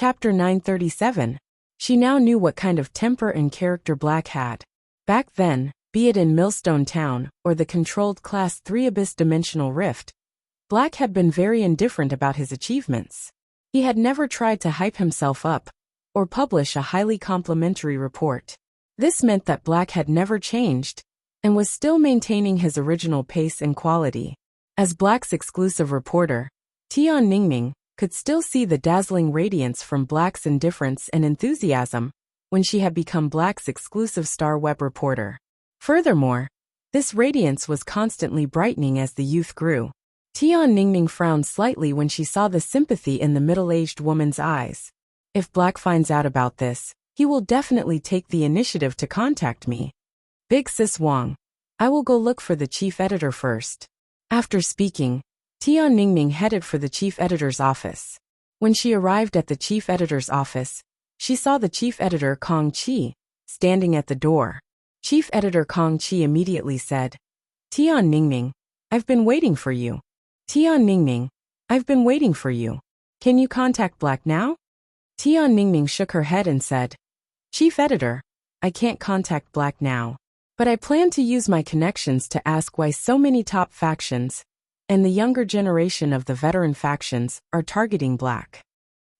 Chapter 937. She now knew what kind of temper and character Black had. Back then, be it in Millstone Town or the controlled Class 3 Abyss Dimensional Rift, Black had been very indifferent about his achievements. He had never tried to hype himself up or publish a highly complimentary report. This meant that Black had never changed and was still maintaining his original pace and quality. As Black's exclusive reporter, Tian Ningning could still see the dazzling radiance from Black's indifference and enthusiasm when she had become Black's exclusive Star Web reporter. Furthermore, this radiance was constantly brightening as the youth grew. Tian Ningning frowned slightly when she saw the sympathy in the middle-aged woman's eyes. If Black finds out about this, he will definitely take the initiative to contact me. Big Sis Wang. I will go look for the chief editor first. After speaking, Tian Ningning headed for the chief editor's office. When she arrived at the chief editor's office, she saw the chief editor Kong Qi standing at the door. Chief editor Kong Qi immediately said, Tian Ningning, I've been waiting for you. Tian Ningning, I've been waiting for you. Can you contact Black now? Tian Ningning shook her head and said, Chief editor, I can't contact Black now. But I plan to use my connections to ask why so many top factions and the younger generation of the veteran factions are targeting Black.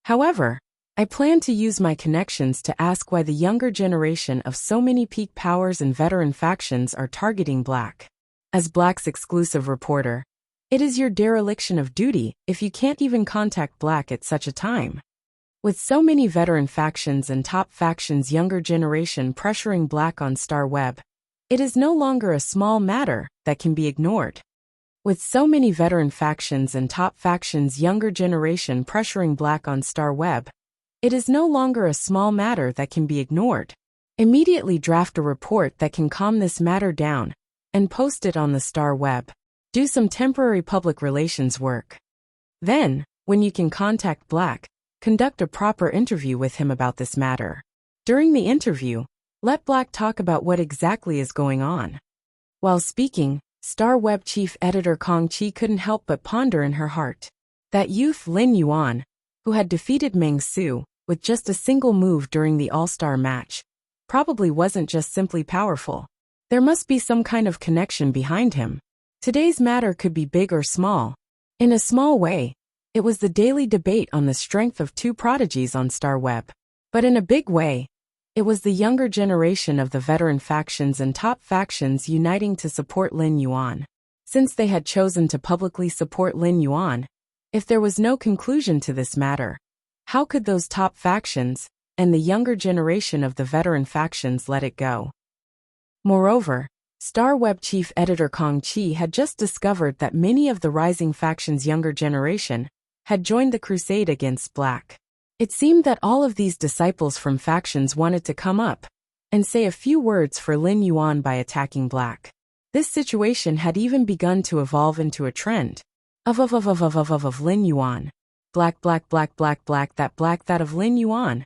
However, I plan to use my connections to ask why the younger generation of so many peak powers and veteran factions are targeting Black. As Black's exclusive reporter, it is your dereliction of duty if you can't even contact Black at such a time. With so many veteran factions and top factions' younger generation pressuring Black on Star Web, it is no longer a small matter that can be ignored. With so many veteran factions and top factions' younger generation pressuring Black on Star Web, it is no longer a small matter that can be ignored. Immediately draft a report that can calm this matter down and post it on the Star Web. Do some temporary public relations work. Then, when you can contact Black, conduct a proper interview with him about this matter. During the interview, let Black talk about what exactly is going on. While speaking, Star Web chief editor Kong Qi couldn't help but ponder in her heart. That youth Lin Yuan, who had defeated Meng Su with just a single move during the All-Star match, probably wasn't just simply powerful. There must be some kind of connection behind him. Today's matter could be big or small. In a small way, it was the daily debate on the strength of two prodigies on Star Web. But in a big way, it was the younger generation of the veteran factions and top factions uniting to support Lin Yuan. Since they had chosen to publicly support Lin Yuan, if there was no conclusion to this matter, how could those top factions and the younger generation of the veteran factions let it go? Moreover, Star Web chief editor Kong Qi had just discovered that many of the rising factions' younger generation had joined the crusade against Black. It seemed that all of these disciples from factions wanted to come up and say a few words for Lin Yuan by attacking Black. This situation had even begun to evolve into a trend of Lin Yuan. Black that of Lin Yuan.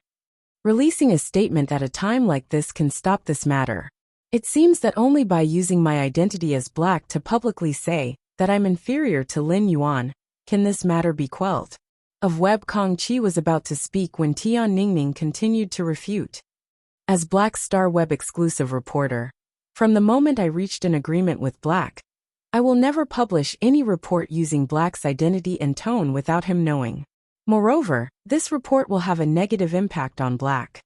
Releasing a statement at a time like this can stop this matter. It seems that only by using my identity as Black to publicly say that I'm inferior to Lin Yuan can this matter be quelled. Of Web Kong Qi was about to speak when Tian Ningning continued to refute. As Black's Star Web exclusive reporter, from the moment I reached an agreement with Black, I will never publish any report using Black's identity and tone without him knowing. Moreover, this report will have a negative impact on Black.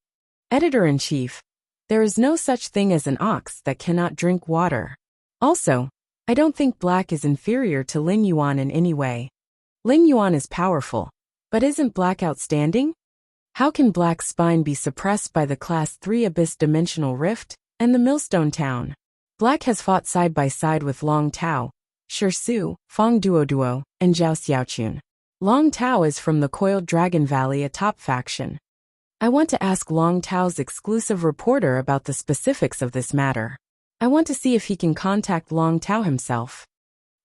Editor-in-Chief, there is no such thing as an ox that cannot drink water. Also, I don't think Black is inferior to Lin Yuan in any way. Lin Yuan is powerful, but isn't Black outstanding? How can Black's spine be suppressed by the Class 3 Abyss Dimensional Rift and the Millstone Town? Black has fought side by side with Long Tao, Shi Su, Fong Duoduo, and Zhao Xiaochun. Long Tao is from the Coiled Dragon Valley, a top faction. I want to ask Long Tao's exclusive reporter about the specifics of this matter. I want to see if he can contact Long Tao himself.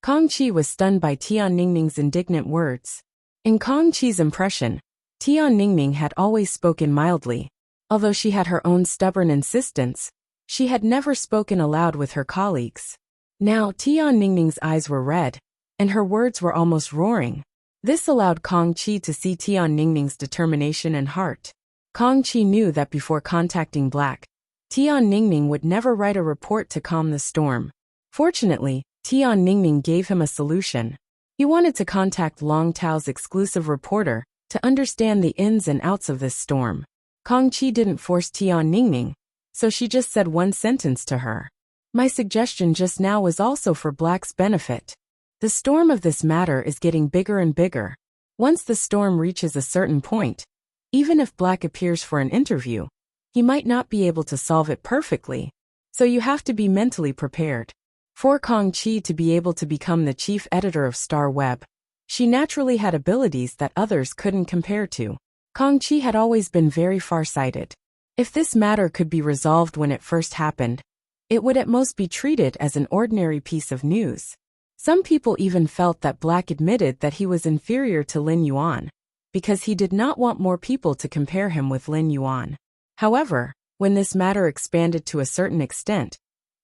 Kong Qi was stunned by Tian Ningning's indignant words. In Kong Qi's impression, Tian Ningning had always spoken mildly. Although she had her own stubborn insistence, she had never spoken aloud with her colleagues. Now Tian Ningning's eyes were red, and her words were almost roaring. This allowed Kang Chi to see Tian Ningning's determination and heart. Kang Chi knew that before contacting Black, Tian Ningning would never write a report to calm the storm. Fortunately, Tian Ningning gave him a solution. He wanted to contact Long Tao's exclusive reporter to understand the ins and outs of this storm. Kang Chi didn't force Tian Ningning, so she just said one sentence to her. My suggestion just now was also for Black's benefit. The storm of this matter is getting bigger and bigger. Once the storm reaches a certain point, even if Black appears for an interview, he might not be able to solve it perfectly, so you have to be mentally prepared. For Kang Chi to be able to become the chief editor of Star Web, she naturally had abilities that others couldn't compare to. Kang Chi had always been very far-sighted. If this matter could be resolved when it first happened, it would at most be treated as an ordinary piece of news. Some people even felt that Black admitted that he was inferior to Lin Yuan, because he did not want more people to compare him with Lin Yuan. However, when this matter expanded to a certain extent,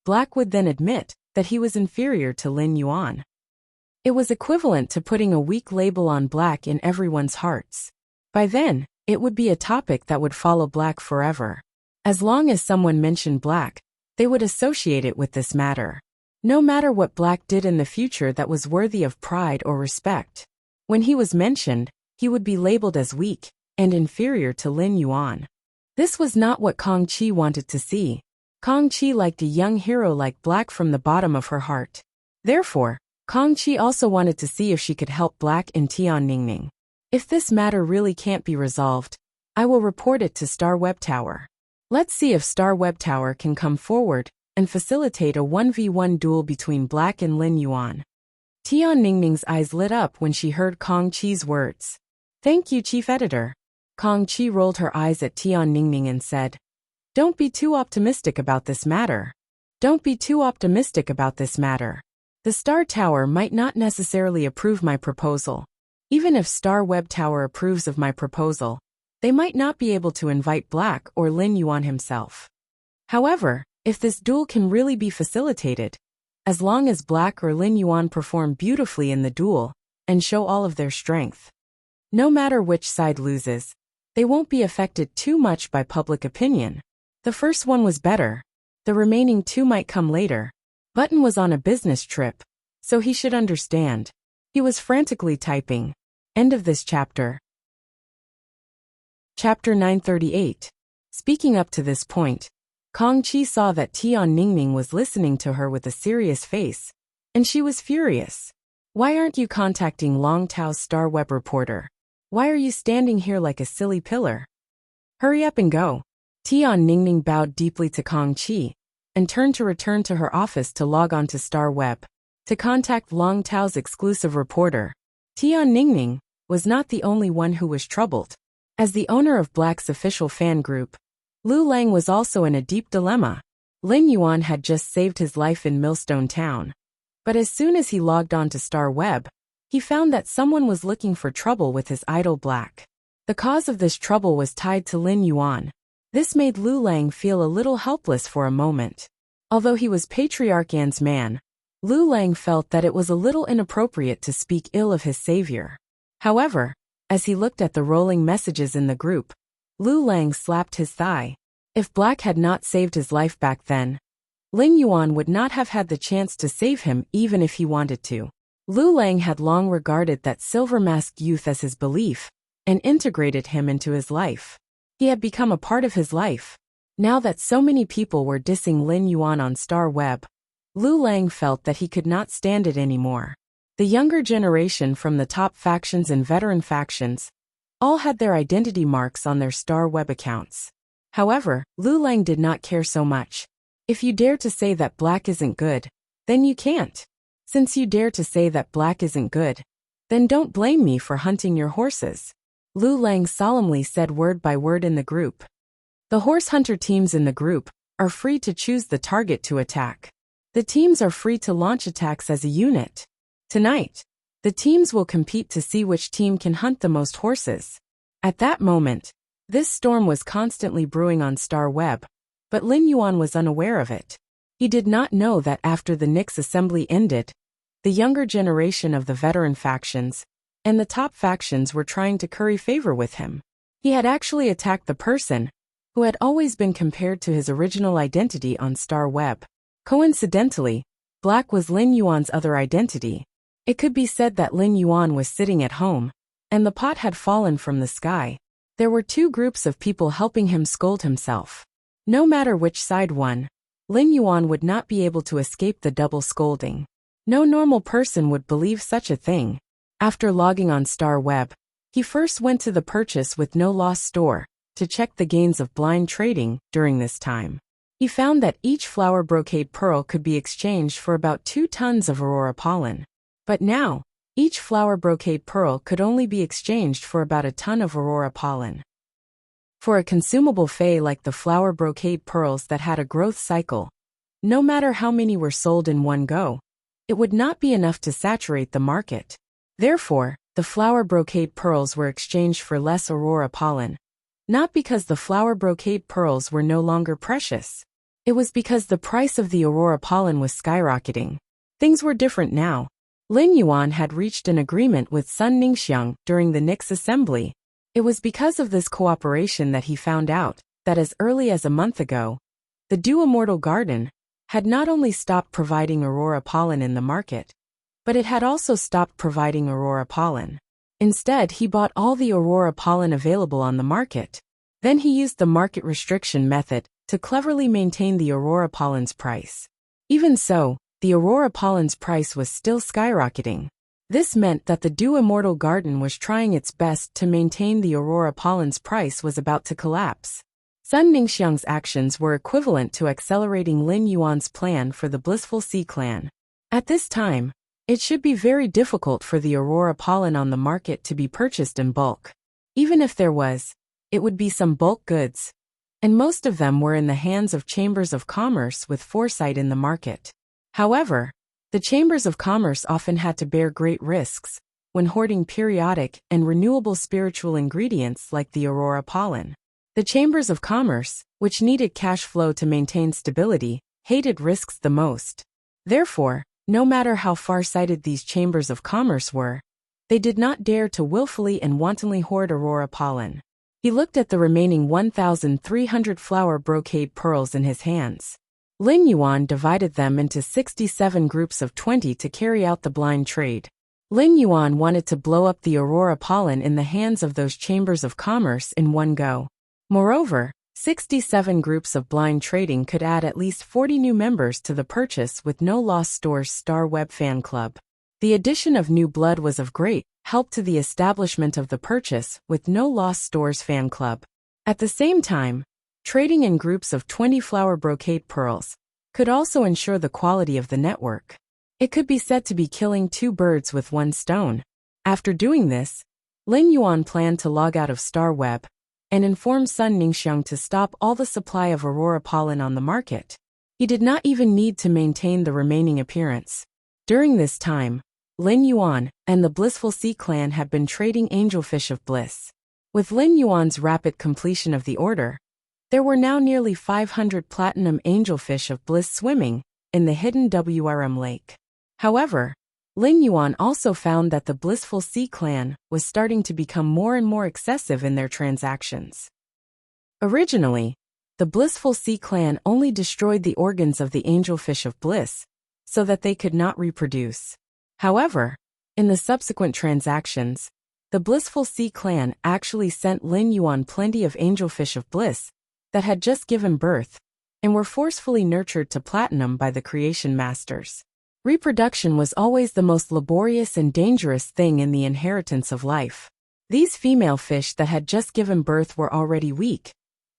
Black would then admit that he was inferior to Lin Yuan. It was equivalent to putting a weak label on Black in everyone's hearts. By then, it would be a topic that would follow Black forever. As long as someone mentioned Black, they would associate it with this matter. No matter what Black did in the future that was worthy of pride or respect, when he was mentioned, he would be labeled as weak and inferior to Lin Yuan. This was not what Kang Chi wanted to see. Kang Chi liked a young hero like Black from the bottom of her heart. Therefore, Kang Chi also wanted to see if she could help Black and Tian Ningning. If this matter really can't be resolved, I will report it to Star Web Tower. Let's see if Star Web Tower can come forward and facilitate a 1v1 duel between Black and Lin Yuan. Tian Ningning's eyes lit up when she heard Kang Chi's words. Thank you, Chief Editor. Kang Chi rolled her eyes at Tian Ningning and said, Don't be too optimistic about this matter. Don't be too optimistic about this matter. The Star Tower might not necessarily approve my proposal. Even if Star Web Tower approves of my proposal, they might not be able to invite Black or Lin Yuan himself. However, if this duel can really be facilitated, as long as Black or Lin Yuan perform beautifully in the duel and show all of their strength, no matter which side loses, they won't be affected too much by public opinion. The first one was better. The remaining two might come later. Button was on a business trip, so he should understand. He was frantically typing. End of this chapter. Chapter 938. Speaking up to this point, Kang Chi saw that Tian Ningning was listening to her with a serious face, and she was furious. Why aren't you contacting Long Tao's Star Web reporter? Why are you standing here like a silly pillar? Hurry up and go. Tian Ningning bowed deeply to Kang Chi and turned to return to her office to log on to Star Web to contact Long Tao's exclusive reporter. Tian Ningning was not the only one who was troubled. As the owner of Black's official fan group, Lu Lang was also in a deep dilemma. Lin Yuan had just saved his life in Millstone Town. But as soon as he logged on to Star Web, he found that someone was looking for trouble with his idol Black. The cause of this trouble was tied to Lin Yuan. This made Lu Lang feel a little helpless for a moment. Although he was Patriarch An's man, Lu Lang felt that it was a little inappropriate to speak ill of his savior. However, as he looked at the rolling messages in the group, Lu Lang slapped his thigh. If Black had not saved his life back then, Lin Yuan would not have had the chance to save him even if he wanted to. Lu Lang had long regarded that silver-masked youth as his belief and integrated him into his life. He had become a part of his life. Now that so many people were dissing Lin Yuan on Star Web, Lu Lang felt that he could not stand it anymore. The younger generation from the top factions and veteran factions all had their identity marks on their Star Web accounts. However, Lu Lang did not care so much. If you dare to say that Black isn't good, then you can't. Since you dare to say that Black isn't good, then don't blame me for hunting your horses. Lu Lang solemnly said word by word in the group. The horse hunter teams in the group are free to choose the target to attack. The teams are free to launch attacks as a unit. Tonight, the teams will compete to see which team can hunt the most horses. At that moment, this storm was constantly brewing on Star Web, but Lin Yuan was unaware of it. He did not know that after the Nix assembly ended, the younger generation of the veteran factions and the top factions were trying to curry favor with him. He had actually attacked the person who had always been compared to his original identity on Star Web. Coincidentally, Black was Lin Yuan's other identity. It could be said that Lin Yuan was sitting at home, and the pot had fallen from the sky. There were two groups of people helping him scold himself. No matter which side won, Lin Yuan would not be able to escape the double scolding. No normal person would believe such a thing. After logging on Star Web, he first went to the purchase with no loss store to check the gains of blind trading. During this time, he found that each flower brocade pearl could be exchanged for about 2 tons of aurora pollen. But now, each flower brocade pearl could only be exchanged for about a ton of aurora pollen. For a consumable fey like the flower brocade pearls that had a growth cycle, no matter how many were sold in one go, it would not be enough to saturate the market. Therefore, the flower brocade pearls were exchanged for less aurora pollen. Not because the flower brocade pearls were no longer precious. It was because the price of the aurora pollen was skyrocketing. Things were different now. Lin Yuan had reached an agreement with Sun Ningxiang during the Nix assembly. It was because of this cooperation that he found out that as early as a month ago, the Dew Immortal Garden had not only stopped providing aurora pollen in the market, but it had also stopped providing aurora pollen. Instead, he bought all the aurora pollen available on the market. Then he used the market restriction method to cleverly maintain the aurora pollen's price. Even so, the aurora pollen's price was still skyrocketing. This meant that the Dew Immortal Garden was trying its best to maintain the aurora pollen's price was about to collapse. Sun Ningxiang's actions were equivalent to accelerating Lin Yuan's plan for the Blissful Sea Clan. At this time, it should be very difficult for the aurora pollen on the market to be purchased in bulk. Even if there was, it would be some bulk goods, and most of them were in the hands of chambers of commerce with foresight in the market. However, the chambers of commerce often had to bear great risks when hoarding periodic and renewable spiritual ingredients like the aurora pollen. The chambers of commerce, which needed cash flow to maintain stability, hated risks the most. Therefore, no matter how far-sighted these chambers of commerce were, they did not dare to willfully and wantonly hoard aurora pollen. He looked at the remaining 1,300 flower brocade pearls in his hands. Lin Yuan divided them into 67 groups of 20 to carry out the blind trade. Lin Yuan wanted to blow up the aurora pollen in the hands of those chambers of commerce in one go. Moreover, 67 groups of blind trading could add at least 40 new members to the Purchase with No Loss Store's Star Web fan club. The addition of new blood was of great help to the establishment of the Purchase with No Loss Store's fan club. At the same time, trading in groups of 20 flower brocade pearls could also ensure the quality of the network. It could be said to be killing 2 birds with 1 stone. After doing this, Lin Yuan planned to log out of Star Web and inform Sun Ningxiang to stop all the supply of aurora pollen on the market. He did not even need to maintain the remaining appearance. During this time, Lin Yuan and the Blissful Sea Clan had been trading angelfish of bliss. With Lin Yuan's rapid completion of the order, there were now nearly 500 platinum angelfish of bliss swimming in the hidden WRM lake. However, Lin Yuan also found that the Blissful Sea Clan was starting to become more and more excessive in their transactions. Originally, the Blissful Sea Clan only destroyed the organs of the angelfish of bliss so that they could not reproduce. However, in the subsequent transactions, the Blissful Sea Clan actually sent Lin Yuan plenty of angelfish of bliss that had just given birth and were forcefully nurtured to platinum by the creation masters. Reproduction was always the most laborious and dangerous thing in the inheritance of life. These female fish that had just given birth were already weak,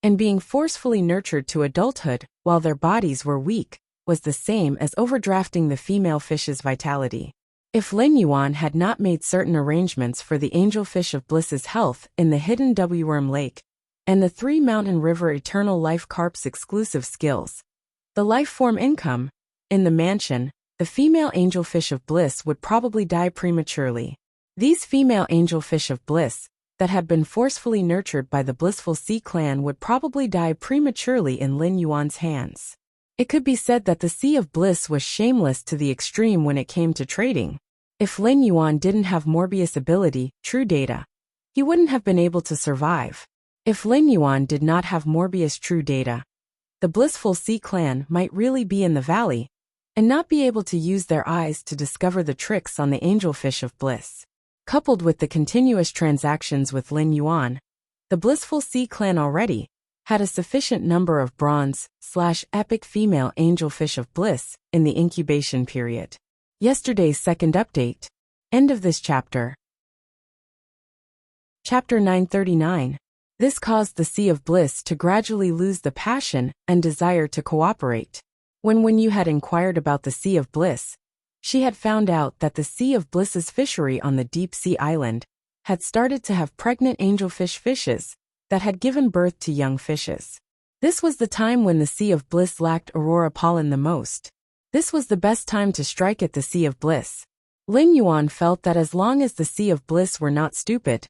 and being forcefully nurtured to adulthood while their bodies were weak was the same as overdrafting the female fish's vitality. If Lin Yuan had not made certain arrangements for the angelfish of bliss's health in the hidden W-worm lake and the 3 Mountain River Eternal Life Carp's exclusive skills, the life form income, in the mansion, the female angelfish of bliss would probably die prematurely. These female angelfish of bliss that had been forcefully nurtured by the Blissful Sea Clan would probably die prematurely in Lin Yuan's hands. It could be said that the Sea of Bliss was shameless to the extreme when it came to trading. If Lin Yuan didn't have Morbius ability, true data, he wouldn't have been able to survive. If Lin Yuan did not have Morbius true data, the Blissful Sea clan might really be in the valley and not be able to use their eyes to discover the tricks on the angelfish of bliss. Coupled with the continuous transactions with Lin Yuan, the Blissful Sea clan already had a sufficient number of bronze/epic female angelfish of bliss in the incubation period. Yesterday's second update. End of this chapter. Chapter 939. This caused the Sea of Bliss to gradually lose the passion and desire to cooperate. When Yu had inquired about the Sea of Bliss, she had found out that the Sea of Bliss's fishery on the deep sea island had started to have pregnant angelfish fishes that had given birth to young fishes. This was the time when the Sea of Bliss lacked aurora pollen the most. This was the best time to strike at the Sea of Bliss. Lin Yuan felt that as long as the Sea of Bliss were not stupid,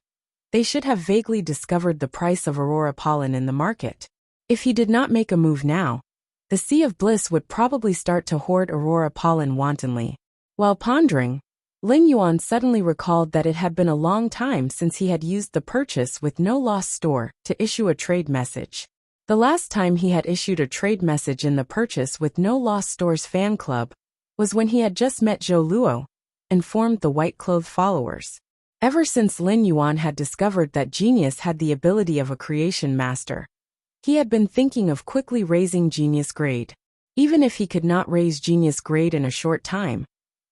they should have vaguely discovered the price of aurora pollen in the market. If he did not make a move now, the Sea of Bliss would probably start to hoard aurora pollen wantonly. While pondering, Lin Yuan suddenly recalled that it had been a long time since he had used the Purchase with No Loss store to issue a trade message. The last time he had issued a trade message in the Purchase with No Loss store's fan club was when he had just met Zhou Luo and formed the white-clothed followers. Ever since Lin Yuan had discovered that Genius had the ability of a creation master, he had been thinking of quickly raising Genius grade. Even if he could not raise Genius grade in a short time,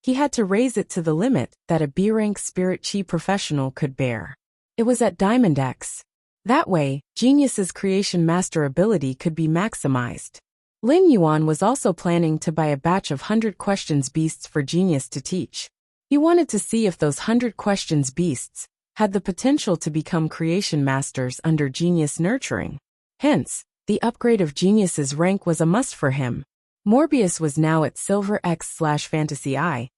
he had to raise it to the limit that a B-rank Spirit Chi professional could bear. It was at Diamond X. That way, Genius's creation master ability could be maximized. Lin Yuan was also planning to buy a batch of 100 questions beasts for Genius to teach. He wanted to see if those 100 questions beasts had the potential to become creation masters under Genius nurturing. Hence, the upgrade of Genius's rank was a must for him. Morbius was now at Silver X/Fantasy I,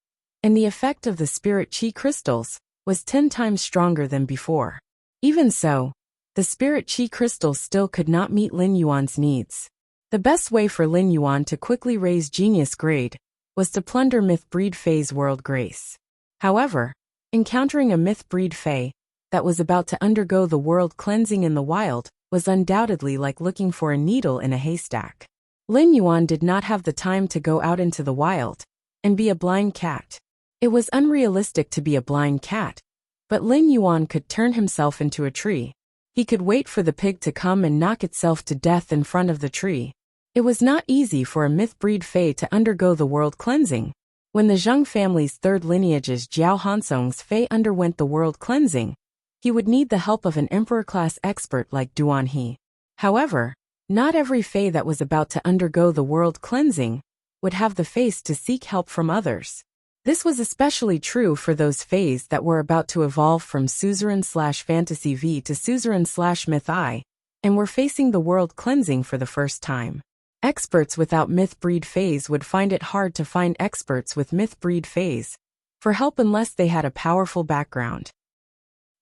and the effect of the Spirit Chi crystals was 10 times stronger than before. Even so, the Spirit Chi crystals still could not meet Lin Yuan's needs. The best way for Lin Yuan to quickly raise Genius grade was to plunder Myth Breed Fae's world grace. However, encountering a Myth Breed Fae that was about to undergo the world cleansing in the wild was undoubtedly like looking for a needle in a haystack. Lin Yuan did not have the time to go out into the wild and be a blind cat. It was unrealistic to be a blind cat, but Lin Yuan could turn himself into a tree. He could wait for the pig to come and knock itself to death in front of the tree. It was not easy for a Myth Breed Fae to undergo the world cleansing. When the Zheng family's third lineage's Jiao Hansong's Fae underwent the world cleansing, he would need the help of an emperor-class expert like Duan He. However, not every Fae that was about to undergo the world cleansing would have the face to seek help from others. This was especially true for those Faes that were about to evolve from Suzerain/Fantasy V to Suzerain/Myth I, and were facing the world cleansing for the first time. Experts without Myth Breed Faes would find it hard to find experts with Myth Breed Faes for help unless they had a powerful background.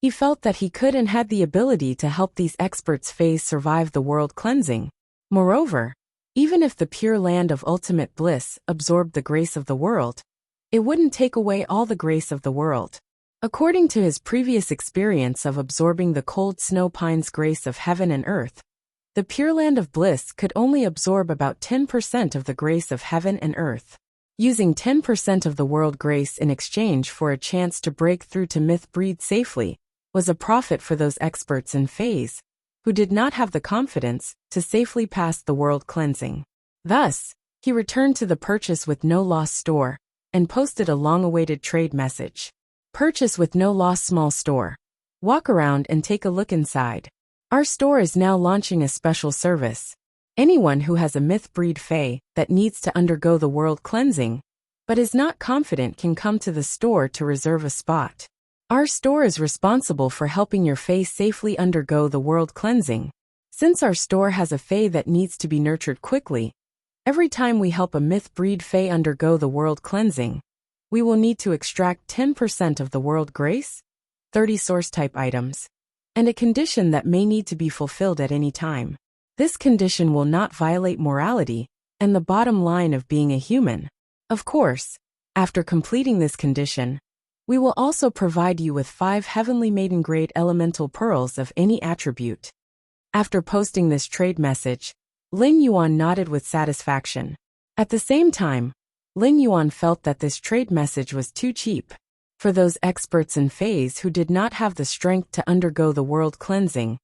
He felt that he could and had the ability to help these experts' Faes survive the world cleansing. Moreover, even if the pure land of ultimate bliss absorbed the grace of the world, it wouldn't take away all the grace of the world. According to his previous experience of absorbing the cold snow pine's grace of heaven and earth, the pure land of bliss could only absorb about 10% of the grace of heaven and earth. Using 10% of the world grace in exchange for a chance to break through to Myth Breed safely was a profit for those experts in Faes who did not have the confidence to safely pass the world cleansing. Thus, he returned to the Purchase with No Loss store and posted a long-awaited trade message. Purchase with No Loss small store. Walk around and take a look inside. Our store is now launching a special service. Anyone who has a Myth Breed Fae that needs to undergo the world cleansing but is not confident can come to the store to reserve a spot. Our store is responsible for helping your Fae safely undergo the world cleansing. Since our store has a Fae that needs to be nurtured quickly, every time we help a Myth Breed Fae undergo the world cleansing, we will need to extract 10% of the world grace, 30 source-type items, and a condition that may need to be fulfilled at any time. This condition will not violate morality and the bottom line of being a human. Of course, after completing this condition, We will also provide you with 5 heavenly maiden-grade elemental pearls of any attribute. After posting this trade message, Lin Yuan nodded with satisfaction. At the same time, Lin Yuan felt that this trade message was too cheap. For those experts in phase who did not have the strength to undergo the world cleansing,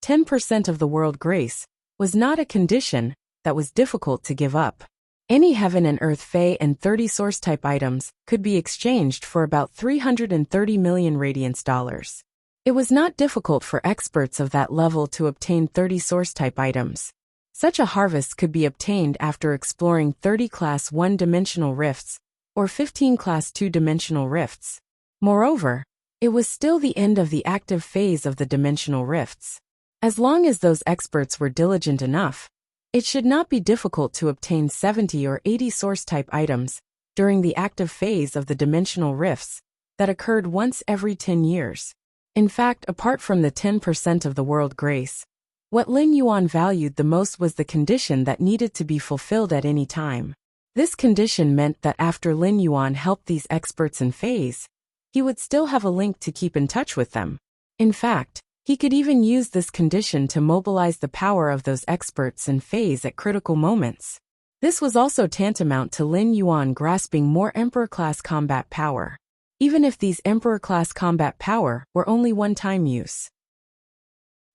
10% of the world grace was not a condition that was difficult to give up. Any heaven and earth Fey and 30 source-type items could be exchanged for about 330 million radiance dollars. It was not difficult for experts of that level to obtain 30 source-type items. Such a harvest could be obtained after exploring 30 Class 1-dimensional rifts or 15 Class 2-dimensional rifts. Moreover, it was still the end of the active phase of the dimensional rifts. As long as those experts were diligent enough, it should not be difficult to obtain 70 or 80 source-type items during the active phase of the dimensional rifts that occurred once every 10 years. In fact, apart from the 10% of the world grace, what Lin Yuan valued the most was the condition that needed to be fulfilled at any time. This condition meant that after Lin Yuan helped these experts in phase, he would still have a link to keep in touch with them. In fact, he could even use this condition to mobilize the power of those experts in phase at critical moments. This was also tantamount to Lin Yuan grasping more Emperor-class combat power, even if these Emperor-class combat power were only one-time use.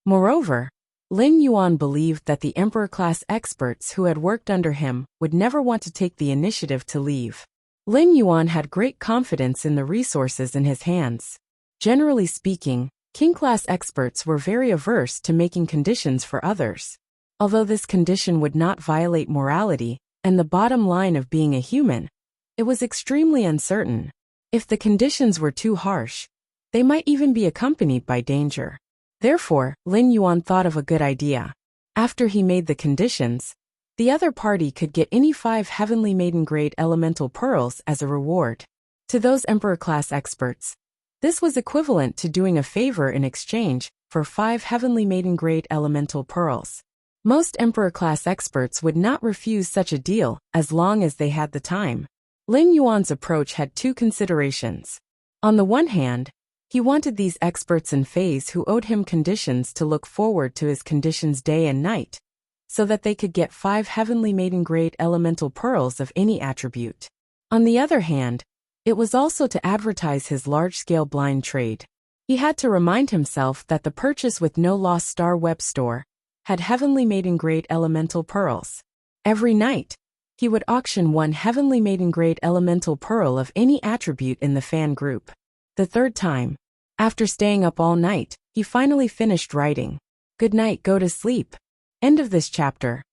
Moreover, Lin Yuan believed that the Emperor-class experts who had worked under him would never want to take the initiative to leave. Lin Yuan had great confidence in the resources in his hands. Generally speaking, King-class experts were very averse to making conditions for others. Although this condition would not violate morality and the bottom line of being a human, it was extremely uncertain. If the conditions were too harsh, they might even be accompanied by danger. Therefore, Lin Yuan thought of a good idea. After he made the conditions, the other party could get any 5 heavenly maiden-grade elemental pearls as a reward. To those Emperor-class experts, this was equivalent to doing a favor in exchange for 5 heavenly maiden-grade elemental pearls. Most Emperor-class experts would not refuse such a deal as long as they had the time. Lin Yuan's approach had 2 considerations. On the one hand, he wanted these experts in phase who owed him conditions to look forward to his conditions day and night, so that they could get 5 heavenly maiden-grade elemental pearls of any attribute. On the other hand, it was also to advertise his large-scale blind trade. He had to remind himself that the purchase with no lost star web store had heavenly maiden-grade elemental pearls. Every night, he would auction 1 heavenly maiden-grade elemental pearl of any attribute in the fan group. The third time, after staying up all night, he finally finished writing. Good night, go to sleep. End of this chapter.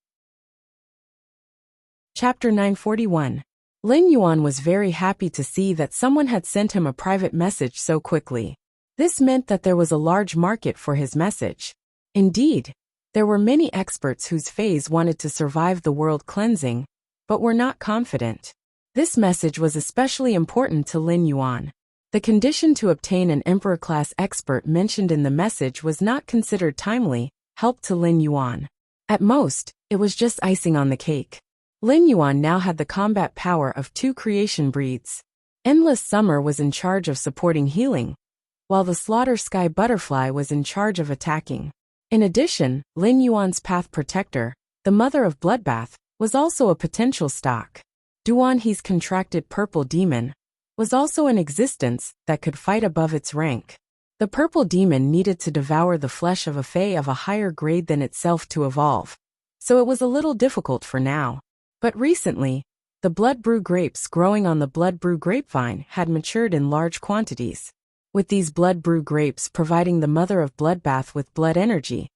Chapter 941. Lin Yuan was very happy to see that someone had sent him a private message so quickly. This meant that there was a large market for his message. Indeed, there were many experts whose phase wanted to survive the world cleansing, but were not confident. This message was especially important to Lin Yuan. The condition to obtain an Emperor-class expert mentioned in the message was not considered timely help to Lin Yuan. At most, it was just icing on the cake. Lin Yuan now had the combat power of 2 creation breeds. Endless Summer was in charge of supporting healing, while the Slaughter Sky Butterfly was in charge of attacking. In addition, Lin Yuan's Path Protector, the Mother of Bloodbath, was also a potential stock. Duan He's contracted Purple Demon was also in existence that could fight above its rank. The Purple Demon needed to devour the flesh of a Fae of a higher grade than itself to evolve, so it was a little difficult for now. But recently, the Blood Brew grapes growing on the Blood Brew grapevine had matured in large quantities. With these Blood Brew grapes providing the Mother of Bloodbath with blood energy,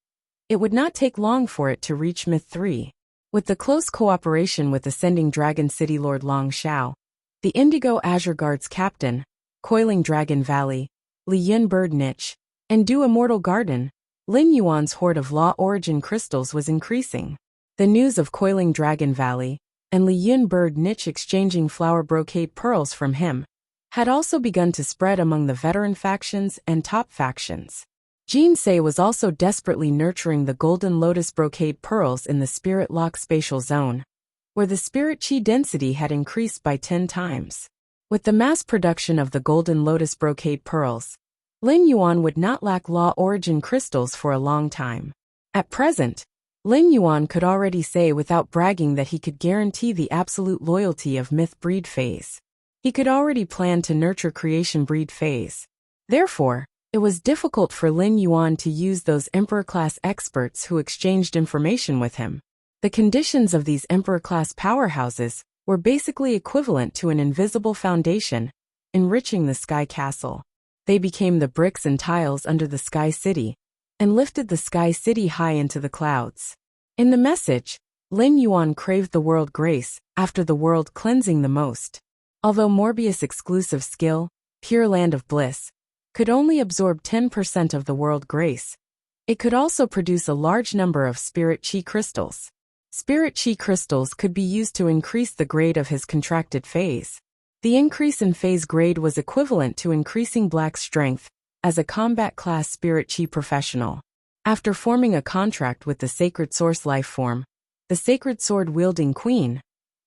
it would not take long for it to reach Myth 3. With the close cooperation with Ascending Dragon City Lord Long Shao, the Indigo Azure Guard's captain, Coiling Dragon Valley, Li Yun Bird Niche, and Du Immortal Garden, Lin Yuan's hoard of Law Origin crystals was increasing. The news of Coiling Dragon Valley and Li Yun Bird Niche exchanging flower brocade pearls from him had also begun to spread among the veteran factions and top factions. Jin Se was also desperately nurturing the Golden Lotus brocade pearls in the Spirit Lock spatial zone, where the spirit chi density had increased by 10 times. With the mass production of the golden lotus brocade pearls, Lin Yuan would not lack law origin crystals for a long time. At present, Lin Yuan could already say without bragging that he could guarantee the absolute loyalty of myth breed phase. He could already plan to nurture creation breed phase. Therefore, it was difficult for Lin Yuan to use those emperor-class experts who exchanged information with him. The conditions of these emperor-class powerhouses were basically equivalent to an invisible foundation, enriching the Sky Castle. They became the bricks and tiles under the Sky City, and lifted the Sky City high into the clouds. In the message, Lin Yuan craved the world grace, after the world cleansing the most. Although Morbius' exclusive skill, Pure Land of Bliss, could only absorb 10% of the world grace, it could also produce a large number of Spirit Chi crystals. Spirit Chi crystals could be used to increase the grade of his contracted phase. The increase in phase grade was equivalent to increasing Black's strength as a combat class Spirit Chi professional. After forming a contract with the Sacred Source life form, the Sacred Sword-wielding Queen,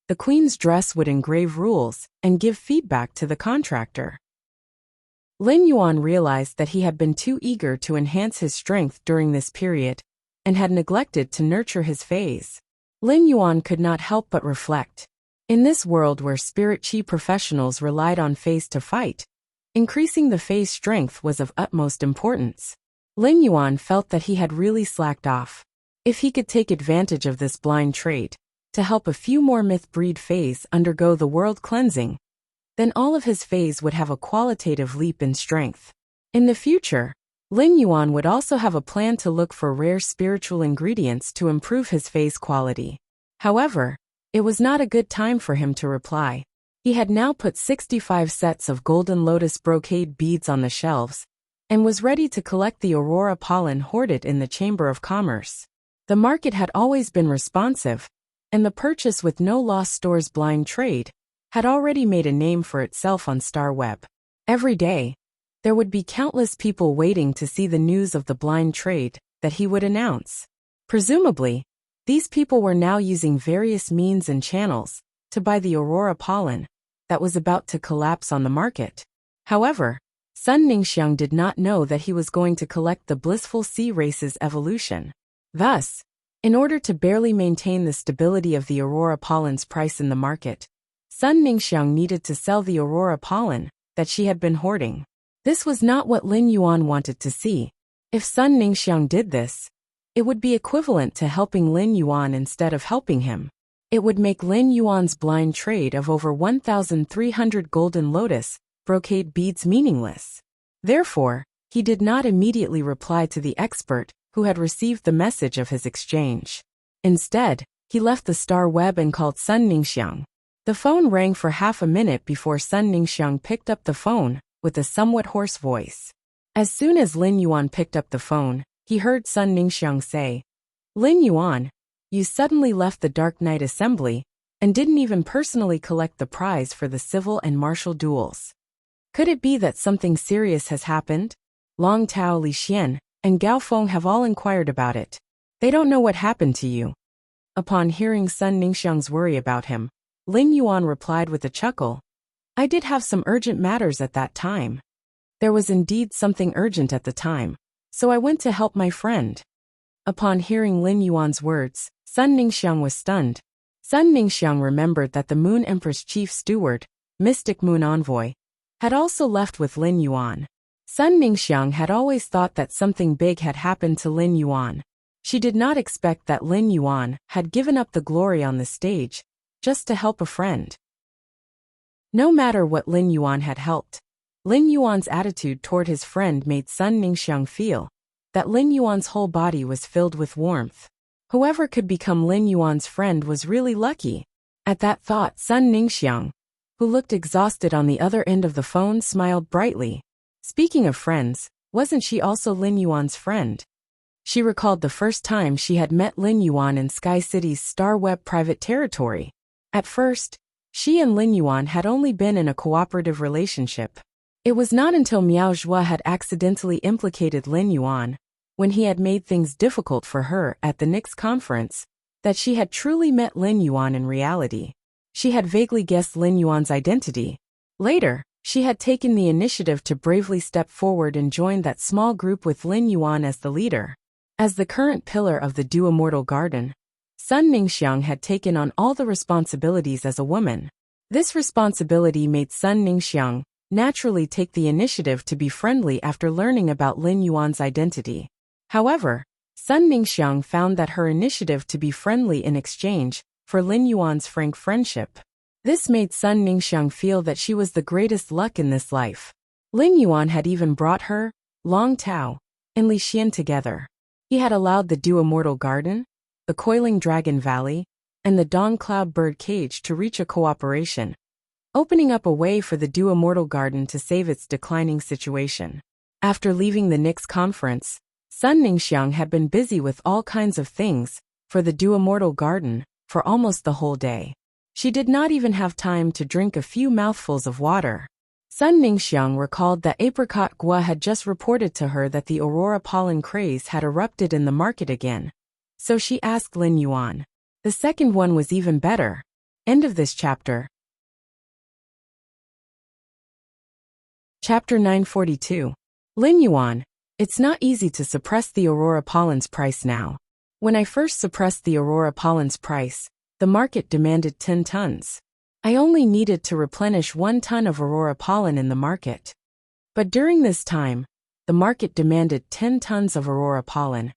the Queen's dress would engrave rules and give feedback to the contractor. Lin Yuan realized that he had been too eager to enhance his strength during this period and had neglected to nurture his phase. Lin Yuan could not help but reflect. In this world where Spirit Chi professionals relied on phase to fight, increasing the phase strength was of utmost importance. Lin Yuan felt that he had really slacked off. If he could take advantage of this blind trait to help a few more myth breed phase undergo the world cleansing, then all of his phase would have a qualitative leap in strength. In the future, Lin Yuan would also have a plan to look for rare spiritual ingredients to improve his phase quality. However, it was not a good time for him to reply. He had now put 65 sets of golden lotus brocade beads on the shelves, and was ready to collect the aurora pollen hoarded in the Chamber of Commerce. The market had always been responsive, and the purchase with no loss store's blind trade had already made a name for itself on StarWeb. Every day, there would be countless people waiting to see the news of the blind trade that he would announce. Presumably, these people were now using various means and channels to buy the aurora pollen that was about to collapse on the market. However, Sun Ningxiang did not know that he was going to collect the blissful sea race's evolution. Thus, in order to barely maintain the stability of the aurora pollen's price in the market, Sun Ningxiang needed to sell the aurora pollen that she had been hoarding. This was not what Lin Yuan wanted to see. If Sun Ningxiang did this, it would be equivalent to helping Lin Yuan instead of helping him. It would make Lin Yuan's blind trade of over 1,300 golden lotus brocade beads meaningless. Therefore, he did not immediately reply to the expert who had received the message of his exchange. Instead, he left the StarWeb and called Sun Ningxiang. The phone rang for half a minute before Sun Ningxiang picked up the phone with a somewhat hoarse voice. As soon as Lin Yuan picked up the phone, he heard Sun Ningxiang say, "Lin Yuan, you suddenly left the Dark Knight Assembly and didn't even personally collect the prize for the civil and martial duels. Could it be that something serious has happened? Long Tao Li Xian and Gao Feng have all inquired about it. They don't know what happened to you." Upon hearing Sun Ningxiang's worry about him, Lin Yuan replied with a chuckle, "I did have some urgent matters at that time. There was indeed something urgent at the time, so I went to help my friend." Upon hearing Lin Yuan's words, Sun Ningxiang was stunned. Sun Ningxiang remembered that the Moon Empress Chief Steward, Mystic Moon Envoy, had also left with Lin Yuan. Sun Ningxiang had always thought that something big had happened to Lin Yuan. She did not expect that Lin Yuan had given up the glory on the stage just to help a friend. No matter what Lin Yuan had helped, Lin Yuan's attitude toward his friend made Sun Ningxiang feel that Lin Yuan's whole body was filled with warmth. Whoever could become Lin Yuan's friend was really lucky. At that thought, Sun Ningxiang, who looked exhausted on the other end of the phone, smiled brightly. Speaking of friends, wasn't she also Lin Yuan's friend? She recalled the first time she had met Lin Yuan in Sky City's StarWeb private territory. At first, she and Lin Yuan had only been in a cooperative relationship. It was not until Miao Zhua had accidentally implicated Lin Yuan, when he had made things difficult for her at the Nix conference, that she had truly met Lin Yuan in reality. She had vaguely guessed Lin Yuan's identity, Later, she had taken the initiative to bravely step forward and join that small group with Lin Yuan as the leader. As the current pillar of the Duo-Mortal Garden, Sun Ningxiang had taken on all the responsibilities as a woman. This responsibility made Sun Ningxiang naturally take the initiative to be friendly after learning about Lin Yuan's identity. However, Sun Ningxiang found that her initiative to be friendly in exchange for Lin Yuan's frank friendship. This made Sun Ningxiang feel that she was the greatest luck in this life. Lin Yuan had even brought her, Long Tao, and Li Xian together. He had allowed the Duo-Mortal Garden, the Coiling Dragon Valley, and the Dawn Cloud Bird Cage to reach a cooperation, opening up a way for the Duo-Mortal Garden to save its declining situation. After leaving the Nix conference, Sun Ningxiang had been busy with all kinds of things for the Duo-Mortal Garden for almost the whole day. She did not even have time to drink a few mouthfuls of water. Sun Ningxiang recalled that Apricot Gua had just reported to her that the aurora pollen craze had erupted in the market again. So she asked Lin Yuan. The second one was even better. End of this chapter. Chapter 942. Lin Yuan. It's not easy to suppress the aurora pollen's price now. When I first suppressed the aurora pollen's price, the market demanded 10 tons. I only needed to replenish 1 ton of aurora pollen in the market. But during this time, the market demanded 10 tons of aurora pollen,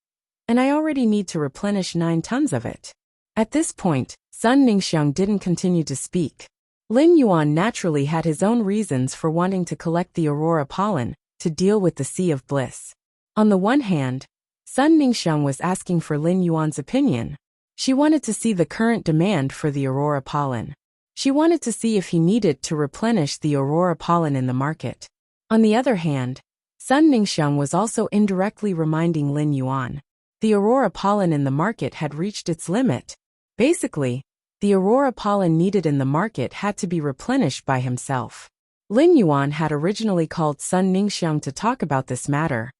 and I already need to replenish 9 tons of it. At this point, Sun Ningxiang didn't continue to speak. Lin Yuan naturally had his own reasons for wanting to collect the aurora pollen to deal with the Sea of Bliss. On the one hand, Sun Ningxiang was asking for Lin Yuan's opinion. She wanted to see the current demand for the aurora pollen. She wanted to see if he needed to replenish the aurora pollen in the market. On the other hand, Sun Ningxiang was also indirectly reminding Lin Yuan. The aurora pollen in the market had reached its limit. Basically, the aurora pollen needed in the market had to be replenished by himself. Lin Yuan had originally called Sun Ningxiang to talk about this matter,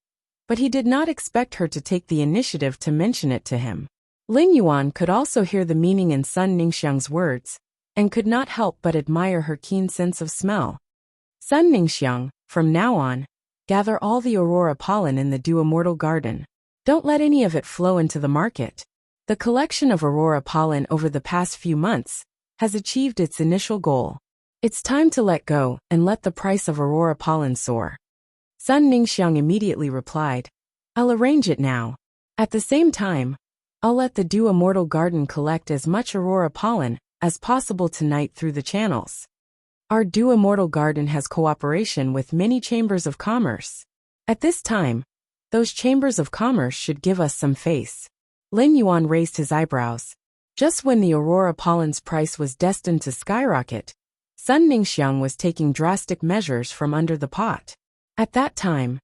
but he did not expect her to take the initiative to mention it to him. Lin Yuan could also hear the meaning in Sun Ningxiang's words, and could not help but admire her keen sense of smell. Sun Ningxiang, from now on, gather all the aurora pollen in the Duo-Mortal Garden. Don't let any of it flow into the market. The collection of aurora pollen over the past few months has achieved its initial goal. It's time to let go and let the price of aurora pollen soar. Sun Ningxiang immediately replied, I'll arrange it now. At the same time, I'll let the Duo-Mortal Garden collect as much aurora pollen as possible tonight through the channels. Our Duo-Mortal Garden has cooperation with many chambers of commerce. At this time, those chambers of commerce should give us some face. Lin Yuan raised his eyebrows. Just when the aurora pollen's price was destined to skyrocket, Sun Ningxiang was taking drastic measures from under the pot. At that time,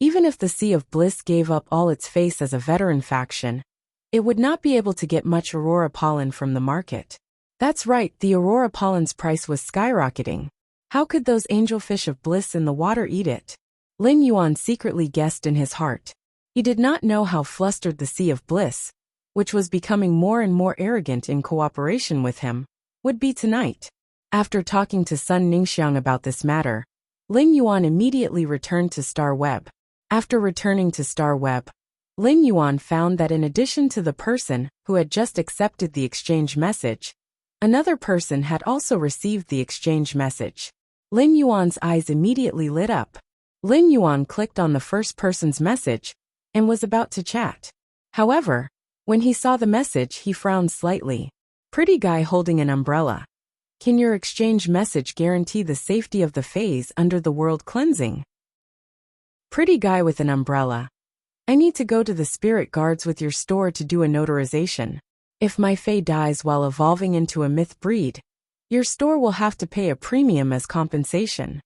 even if the Sea of Bliss gave up all its face as a veteran faction, it would not be able to get much aurora pollen from the market. That's right, the aurora pollen's price was skyrocketing. How could those angelfish of bliss in the water eat it? Lin Yuan secretly guessed in his heart. He did not know how flustered the Sea of Bliss, which was becoming more and more arrogant in cooperation with him, would be tonight. After talking to Sun Ningxiang about this matter, Lin Yuan immediately returned to Star Web. After returning to Star Web, Lin Yuan found that in addition to the person who had just accepted the exchange message, another person had also received the exchange message. Lin Yuan's eyes immediately lit up. Lin Yuan clicked on the first person's message and was about to chat. However, when he saw the message, he frowned slightly. Pretty guy holding an umbrella. Can your exchange message guarantee the safety of the phase under the world cleansing? Pretty guy with an umbrella. I need to go to the spirit guards with your store to do a notarization. If my fae dies while evolving into a myth breed, your store will have to pay a premium as compensation.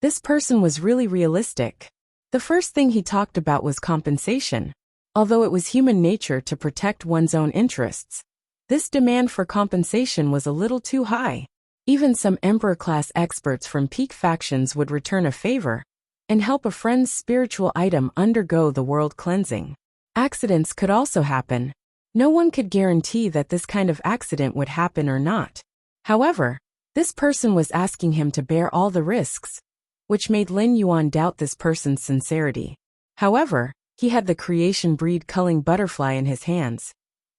This person was really realistic. The first thing he talked about was compensation. Although it was human nature to protect one's own interests, this demand for compensation was a little too high. Even some Emperor-class experts from peak factions would return a favor and help a friend's spiritual item undergo the world cleansing. Accidents could also happen. No one could guarantee that this kind of accident would happen or not. However, This person was asking him to bear all the risks, which made Lin Yuan doubt this person's sincerity. However, he had the creation breed culling butterfly in his hands,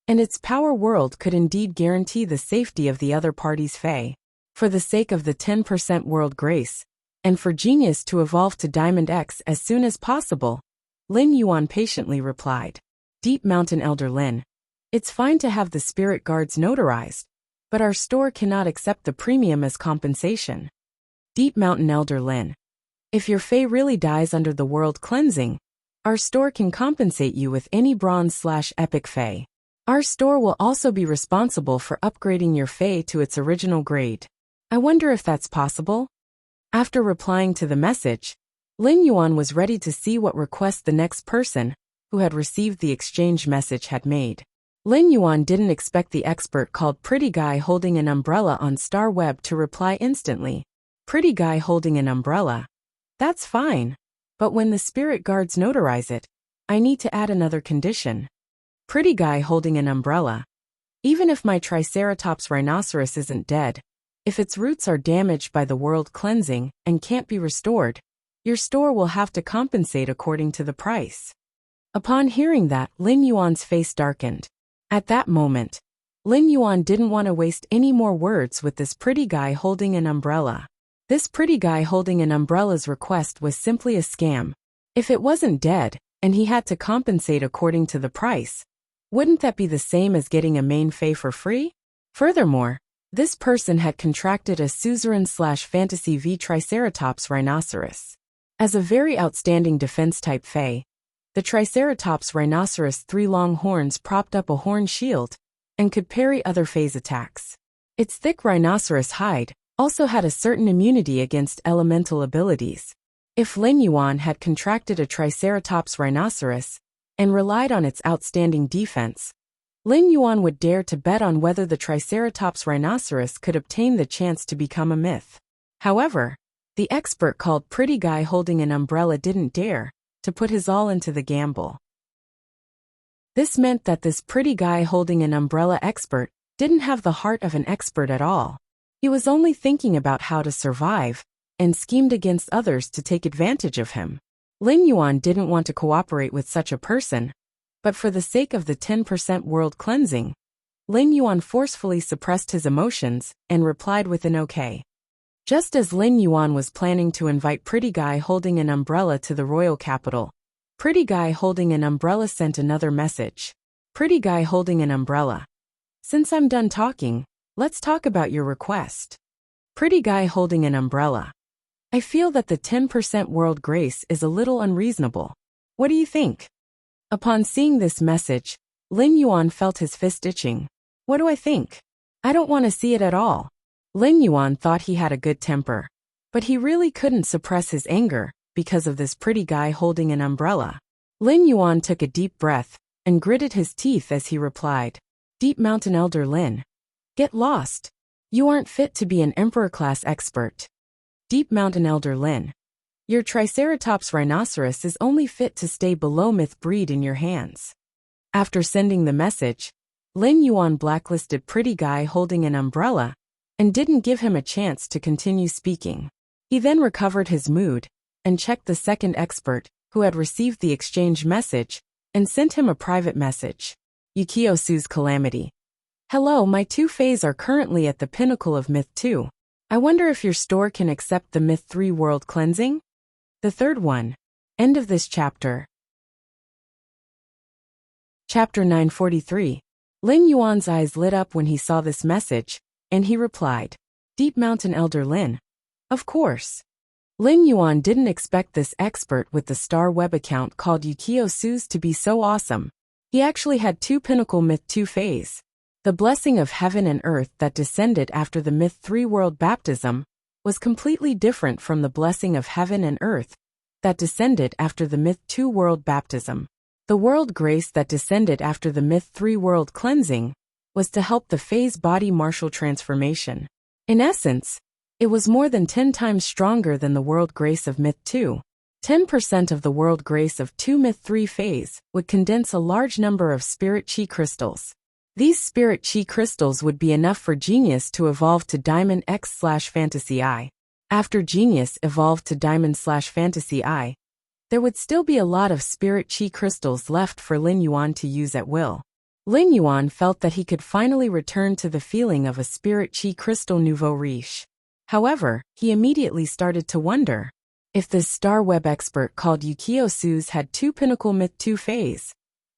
and its power world could indeed guarantee the safety of the other party's fae. For the sake of the 10% world grace, and for genius to evolve to Diamond X as soon as possible, Lin Yuan patiently replied. Deep Mountain Elder Lin. It's fine to have the spirit guards notarized, but our store cannot accept the premium as compensation. Deep Mountain Elder Lin. If your fae really dies under the world cleansing, our store can compensate you with any bronze/epic fae. Our store will also be responsible for upgrading your fae to its original grade. I wonder if that's possible? After replying to the message, Lin Yuan was ready to see what request the next person, who had received the exchange message, had made. Lin Yuan didn't expect the expert called Pretty Guy Holding an Umbrella on Star Web to reply instantly. Pretty Guy Holding an Umbrella? That's fine. But when the spirit guards notarize it, I need to add another condition. Pretty Guy Holding an Umbrella. Even if my Triceratops rhinoceros isn't dead, if its roots are damaged by the world cleansing and can't be restored, your store will have to compensate according to the price. Upon hearing that, Lin Yuan's face darkened. At that moment, Lin Yuan didn't want to waste any more words with this pretty guy holding an umbrella. This pretty guy holding an umbrella's request was simply a scam. If it wasn't dead, and he had to compensate according to the price, wouldn't that be the same as getting a main fae for free? Furthermore, this person had contracted a suzerain/fantasy V Triceratops rhinoceros. As a very outstanding defense-type fae, the Triceratops rhinoceros' 3 long horns propped up a horn shield and could parry other phase attacks. Its thick rhinoceros hide also had a certain immunity against elemental abilities. If Lin Yuan had contracted a Triceratops rhinoceros and relied on its outstanding defense, Lin Yuan would dare to bet on whether the Triceratops rhinoceros could obtain the chance to become a myth. However, the expert called Pretty Guy Holding an Umbrella didn't dare to put his all into the gamble. This meant that this pretty guy holding an umbrella expert didn't have the heart of an expert at all. He was only thinking about how to survive, and schemed against others to take advantage of him. Lin Yuan didn't want to cooperate with such a person, but for the sake of the 10% world cleansing, Lin Yuan forcefully suppressed his emotions and replied with an okay. Just as Lin Yuan was planning to invite Pretty Guy Holding an Umbrella to the royal capital, Pretty Guy Holding an Umbrella sent another message. Pretty Guy Holding an Umbrella. Since I'm done talking, let's talk about your request. Pretty Guy Holding an Umbrella. I feel that the 10% world grace is a little unreasonable. What do you think? Upon seeing this message, Lin Yuan felt his fist itching. What do I think? I don't want to see it at all. Lin Yuan thought he had a good temper, but he really couldn't suppress his anger because of this pretty guy holding an umbrella. Lin Yuan took a deep breath and gritted his teeth as he replied, Deep Mountain Elder Lin. Get lost. You aren't fit to be an Emperor-class expert. Deep Mountain Elder Lin. Your Triceratops rhinoceros is only fit to stay below myth breed in your hands. After sending the message, Lin Yuan blacklisted Pretty Guy Holding an Umbrella and didn't give him a chance to continue speaking. He then recovered his mood and checked the second expert, who had received the exchange message, and sent him a private message. Yukio Su's Calamity. Hello, my 2 fays are currently at the pinnacle of Myth 2. I wonder if your store can accept the Myth 3 world cleansing? The third one. End of this chapter. Chapter 943. Lin Yuan's eyes lit up when he saw this message, and he replied, Deep Mountain Elder Lin. Of course. Lin Yuan didn't expect this expert with the Star Web account called Yukio Su's to be so awesome. He actually had 2 pinnacle Myth 2 fays. The blessing of heaven and earth that descended after the Myth 3 world baptism was completely different from the blessing of heaven and earth that descended after the Myth 2 world baptism. The world grace that descended after the Myth 3 world cleansing was to help the phase body martial transformation. In essence, it was more than 10 times stronger than the world grace of Myth 2. 10% of the world grace of 2 Myth 3 phase would condense a large number of spirit chi crystals. These spirit chi crystals would be enough for Genius to evolve to Diamond X/Fantasy Eye. After Genius evolved to Diamond/Fantasy Eye, there would still be a lot of spirit chi crystals left for Lin Yuan to use at will. Lin Yuan felt that he could finally return to the feeling of a spirit chi crystal nouveau riche. However, he immediately started to wonder, if this star web expert called Yukio Suze had 2 pinnacle myth 2 phase,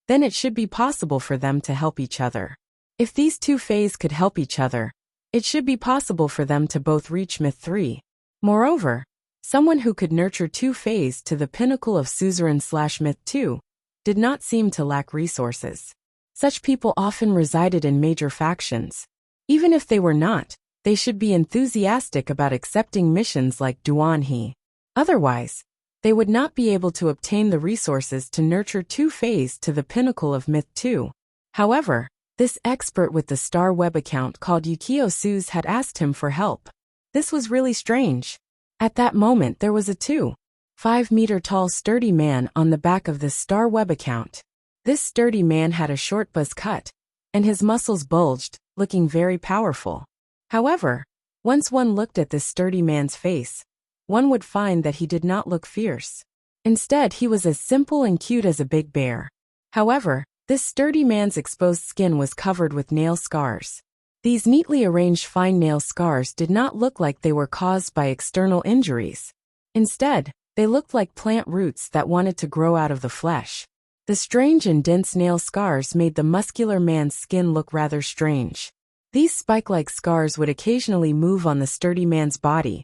then it should be possible for them to help each other. If these 2 phase could help each other, it should be possible for them to both reach myth 3. Moreover, someone who could nurture 2 phase to the pinnacle of suzerain/myth 2 did not seem to lack resources. Such people often resided in major factions. Even if they were not, they should be enthusiastic about accepting missions like Duanhe. Otherwise, they would not be able to obtain the resources to nurture 2 phase to the pinnacle of myth 2. However, this expert with the star web account called Yukio Suze had asked him for help. This was really strange. At that moment there was a 2.5-meter tall sturdy man on the back of this star web account. This sturdy man had a short buzz cut, and his muscles bulged, looking very powerful. However, once one looked at this sturdy man's face, one would find that he did not look fierce. Instead, he was as simple and cute as a big bear. However, this sturdy man's exposed skin was covered with nail scars. These neatly arranged fine nail scars did not look like they were caused by external injuries. Instead, they looked like plant roots that wanted to grow out of the flesh. The strange and dense nail scars made the muscular man's skin look rather strange. These spike-like scars would occasionally move on the sturdy man's body,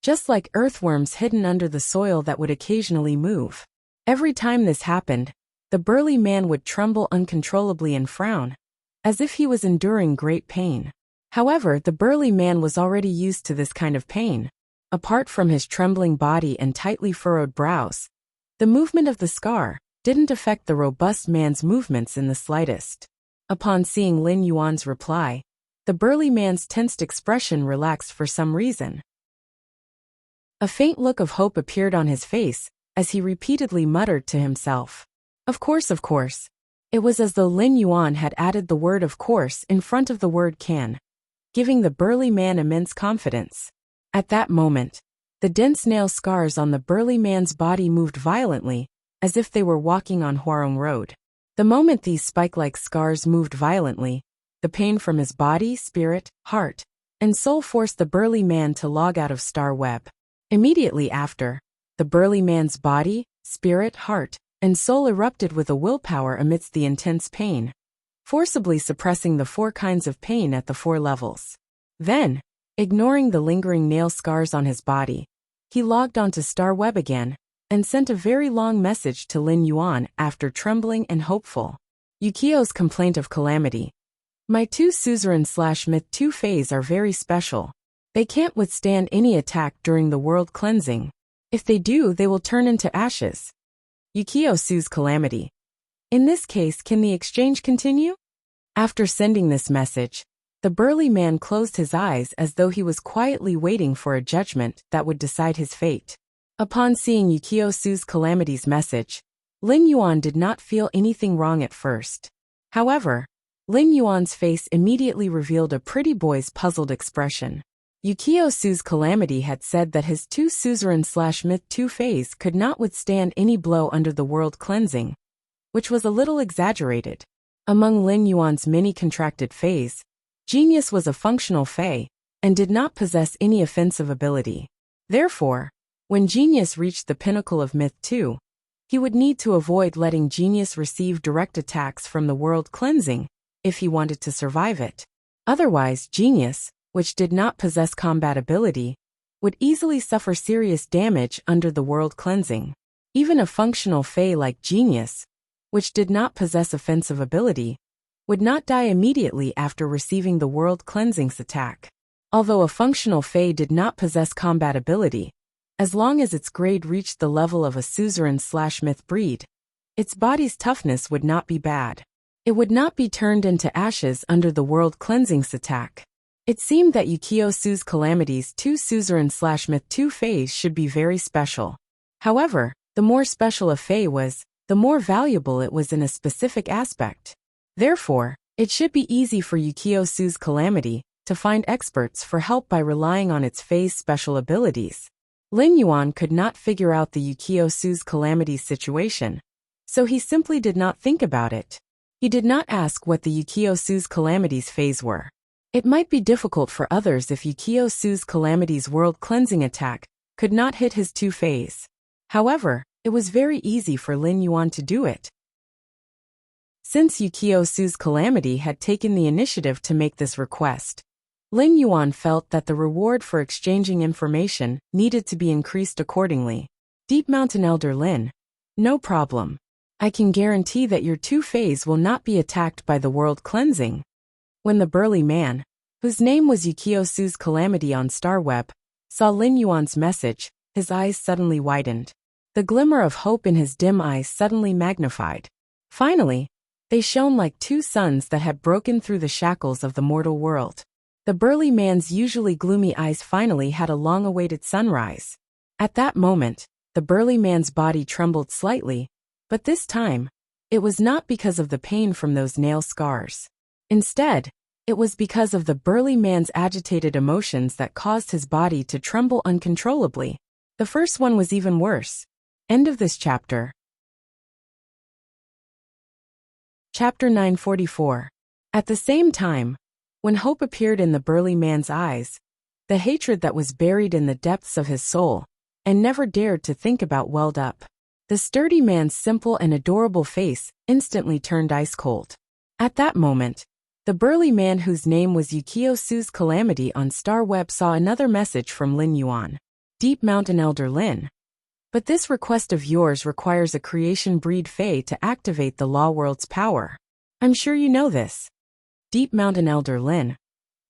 just like earthworms hidden under the soil that would occasionally move. Every time this happened, the burly man would tremble uncontrollably and frown, as if he was enduring great pain. However, the burly man was already used to this kind of pain. Apart from his trembling body and tightly furrowed brows, the movement of the scar didn't affect the robust man's movements in the slightest. Upon seeing Lin Yuan's reply, the burly man's tensed expression relaxed for some reason. A faint look of hope appeared on his face as he repeatedly muttered to himself, Of course. It was as though Lin Yuan had added the word of course in front of the word can, giving the burly man immense confidence. At that moment, the dense nail scars on the burly man's body moved violently, as if they were walking on Huarong Road. The moment these spike-like scars moved violently, the pain from his body, spirit, heart, and soul forced the burly man to log out of Star Web. Immediately after, the burly man's body, spirit, heart, and soul erupted with a willpower amidst the intense pain, forcibly suppressing the 4 kinds of pain at the 4 levels. Then, ignoring the lingering nail scars on his body, he logged onto Star Web again, and sent a very long message to Lin Yuan after trembling and hopeful. Yukio's complaint of calamity. My 2 suzerain/myth 2 phase are very special. They can't withstand any attack during the world cleansing. If they do, they will turn into ashes. Yukio Sue's calamity. In this case, can the exchange continue? After sending this message, the burly man closed his eyes as though he was quietly waiting for a judgment that would decide his fate. Upon seeing Yukio Sue's calamity's message, Lin Yuan did not feel anything wrong at first. However, Lin Yuan's face immediately revealed a pretty boy's puzzled expression. Yukio Sue's calamity had said that his 2 suzerain/myth 2 phase could not withstand any blow under the world cleansing, which was a little exaggerated. Among Lin Yuan's many contracted phase, Genius was a functional fey, and did not possess any offensive ability. Therefore, when Genius reached the pinnacle of Myth 2, he would need to avoid letting Genius receive direct attacks from the world cleansing if he wanted to survive it. Otherwise, Genius, which did not possess combat ability, would easily suffer serious damage under the world cleansing. Even a functional fey like Genius, which did not possess offensive ability, would not die immediately after receiving the world cleansing's attack. Although a functional fey did not possess combat ability, as long as its grade reached the level of a suzerain/myth breed, its body's toughness would not be bad. It would not be turned into ashes under the world cleansing's attack. It seemed that Yukio Sue's calamity's 2 suzerain/myth 2 phase should be very special. However, the more special a fey was, the more valuable it was in a specific aspect. Therefore, It should be easy for Yukio Sue's calamity to find experts for help by relying on its phase special abilities. Lin Yuan could not figure out the Yukio Sue's calamity's situation, so he simply did not think about it. He did not ask what the Yukio Sue's calamity's phase were. It might be difficult for others if Yukio Sue's calamity's world cleansing attack could not hit his 2 phase. However, it was very easy for Lin Yuan to do it. Since Yukio Sue's calamity had taken the initiative to make this request, Lin Yuan felt that the reward for exchanging information needed to be increased accordingly. Deep Mountain Elder Lin, no problem. I can guarantee that your 2 phase will not be attacked by the world cleansing. When the burly man, whose name was Yukio Sue's calamity on Starweb, saw Lin Yuan's message, his eyes suddenly widened. The glimmer of hope in his dim eyes suddenly magnified. Finally, they shone like 2 suns that had broken through the shackles of the mortal world. The burly man's usually gloomy eyes finally had a long-awaited sunrise. At that moment, the burly man's body trembled slightly, but this time, it was not because of the pain from those nail scars. Instead, it was because of the burly man's agitated emotions that caused his body to tremble uncontrollably. The first one was even worse. End of this chapter. Chapter 944. At the same time, when hope appeared in the burly man's eyes, the hatred that was buried in the depths of his soul and never dared to think about welled up. The sturdy man's simple and adorable face instantly turned ice cold. At that moment, the burly man whose name was Yukio Sue's calamity on Starweb saw another message from Lin Yuan. Deep Mountain Elder Lin. But this request of yours requires a creation breed Fae to activate the Law World's power. I'm sure you know this. Deep Mountain Elder Lin.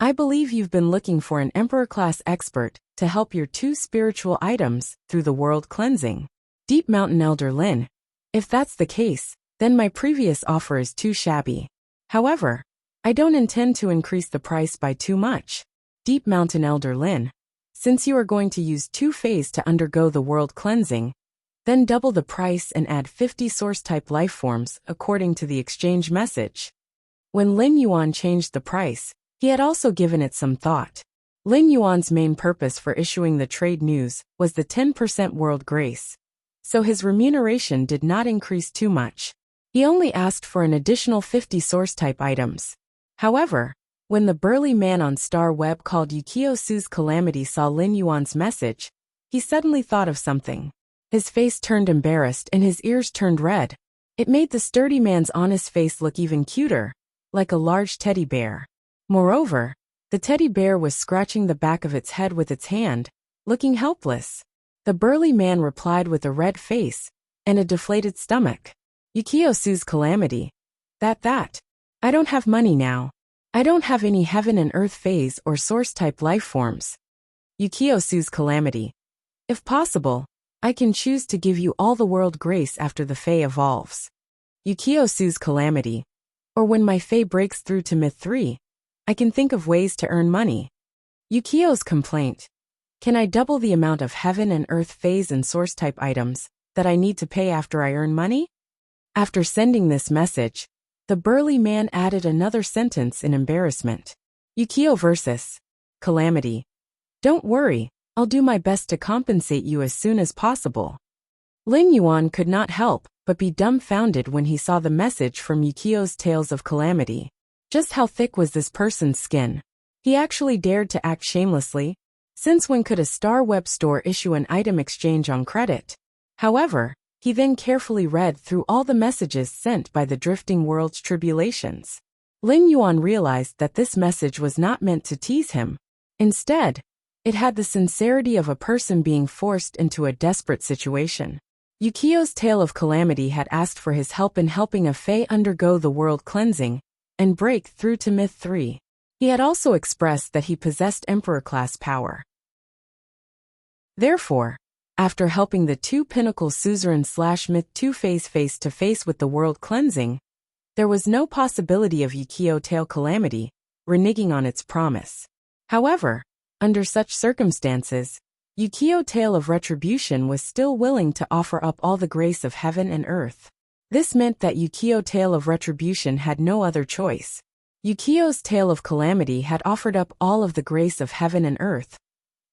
I believe you've been looking for an Emperor-class expert to help your 2 spiritual items through the world cleansing. Deep Mountain Elder Lin. If that's the case, then my previous offer is too shabby. However, I don't intend to increase the price by too much. Deep Mountain Elder Lin. Since you are going to use 2 phase to undergo the world cleansing, then double the price and add 50 source-type lifeforms according to the exchange message. When Lin Yuan changed the price, he had also given it some thought. Lin Yuan's main purpose for issuing the trade news was the 10% world grace, so his remuneration did not increase too much. He only asked for an additional 50 source-type items. However, when the burly man on Starweb called Yukio Sue's calamity saw Lin Yuan's message, he suddenly thought of something. His face turned embarrassed and his ears turned red. It made the sturdy man's honest face look even cuter, like a large teddy bear. Moreover, the teddy bear was scratching the back of its head with its hand, looking helpless. The burly man replied with a red face and a deflated stomach. Yukio Sue's calamity. That. I don't have money now. I don't have any heaven and earth phase or source-type life forms. Yukio Sue's calamity. If possible, I can choose to give you all the world grace after the Fae evolves. Yukio Sue's calamity. Or when my Fae breaks through to Myth 3, I can think of ways to earn money. Yukio's complaint. Can I double the amount of heaven and earth phase and source-type items that I need to pay after I earn money? After sending this message, the burly man added another sentence in embarrassment. Yukio versus calamity. Don't worry, I'll do my best to compensate you as soon as possible. Lin Yuan could not help but be dumbfounded when he saw the message from Yukio's tales of calamity. Just how thick was this person's skin? He actually dared to act shamelessly, since when could a Starweb store issue an item exchange on credit? However, he then carefully read through all the messages sent by the drifting world's tribulations. Lin Yuan realized that this message was not meant to tease him. Instead, it had the sincerity of a person being forced into a desperate situation. Yukio's tale of calamity had asked for his help in helping a Fae undergo the world cleansing and break through to Myth 3. He had also expressed that he possessed Emperor-class power. Therefore, after helping the 2 pinnacle suzerain/Myth 2 phase face-to-face with the world cleansing, there was no possibility of Yukio Tale Calamity reneging on its promise. However, under such circumstances, Yukio Tale of Retribution was still willing to offer up all the grace of heaven and earth. This meant that Yukio Tale of Retribution had no other choice Yukio's tale of calamity had offered up all of the grace of heaven and earth,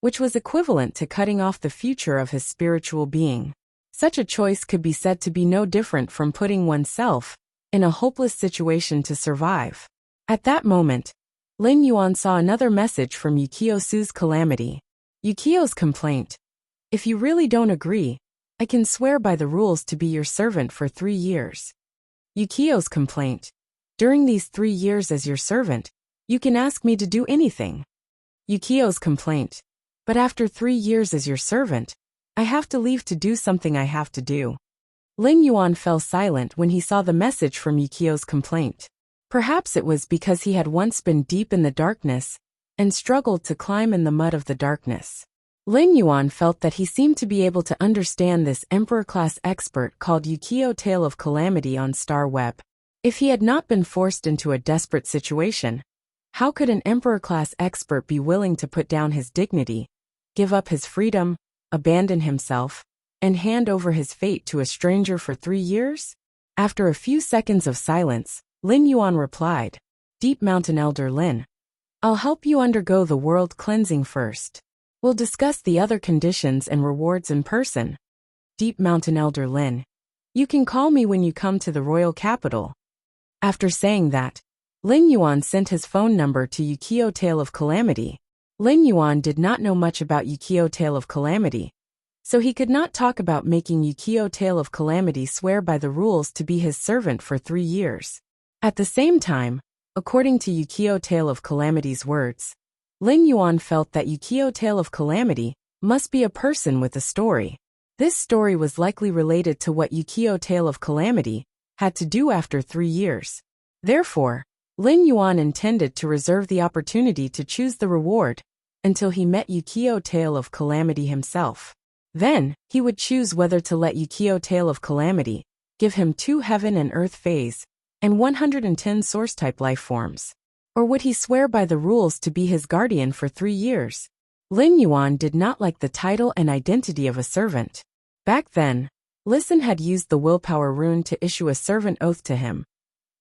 which was equivalent to cutting off the future of his spiritual being. Such a choice could be said to be no different from putting oneself in a hopeless situation to survive. At that moment, Lin Yuan saw another message from Yukio-su's calamity. Yukio's complaint. If you really don't agree, I can swear by the rules to be your servant for 3 years. Yukio's complaint. During these 3 years as your servant, you can ask me to do anything. Yukio's complaint. But after 3 years as your servant, I have to leave to do something I have to do. Lin Yuan fell silent when he saw the message from Yukio's complaint. Perhaps it was because he had once been deep in the darkness and struggled to climb in the mud of the darkness. Lin Yuan felt that he seemed to be able to understand this emperor-class expert called Yukio Tale of Calamity on Star Web. If he had not been forced into a desperate situation, how could an emperor-class expert be willing to put down his dignity, give up his freedom, abandon himself, and hand over his fate to a stranger for 3 years? After a few seconds of silence, Lin Yuan replied, Deep Mountain Elder Lin, I'll help you undergo the world cleansing first. We'll discuss the other conditions and rewards in person. Deep Mountain Elder Lin, you can call me when you come to the royal capital. After saying that, Lin Yuan sent his phone number to Yukio Tale of Calamity. Lin Yuan did not know much about Yukio Tale of Calamity, so he could not talk about making Yukio Tale of Calamity swear by the rules to be his servant for 3 years. At the same time, according to Yukio Tale of Calamity's words, Lin Yuan felt that Yukio Tale of Calamity must be a person with a story. This story was likely related to what Yukio Tale of Calamity had to do after 3 years. Therefore, Lin Yuan intended to reserve the opportunity to choose the reward until he met Yukio Tale of Calamity himself. Then, he would choose whether to let Yukio Tale of Calamity give him 2 heaven and earth phase and 110 source-type life forms. Or would he swear by the rules to be his guardian for 3 years? Lin Yuan did not like the title and identity of a servant. Back then, Listen had used the willpower rune to issue a servant oath to him.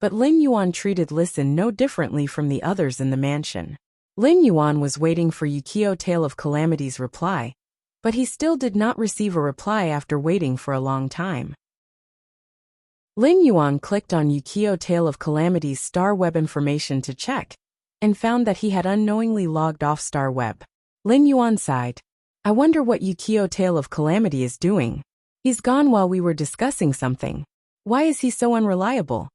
But Lin Yuan treated Listen no differently from the others in the mansion. Lin Yuan was waiting for Yukio Tale of Calamity's reply, but he still did not receive a reply after waiting for a long time. Lin Yuan clicked on Yukio Tale of Calamity's Star Web information to check, and found that he had unknowingly logged off Star Web. Lin Yuan sighed. I wonder what Yukio Tale of Calamity is doing. He's gone while we were discussing something. Why is he so unreliable?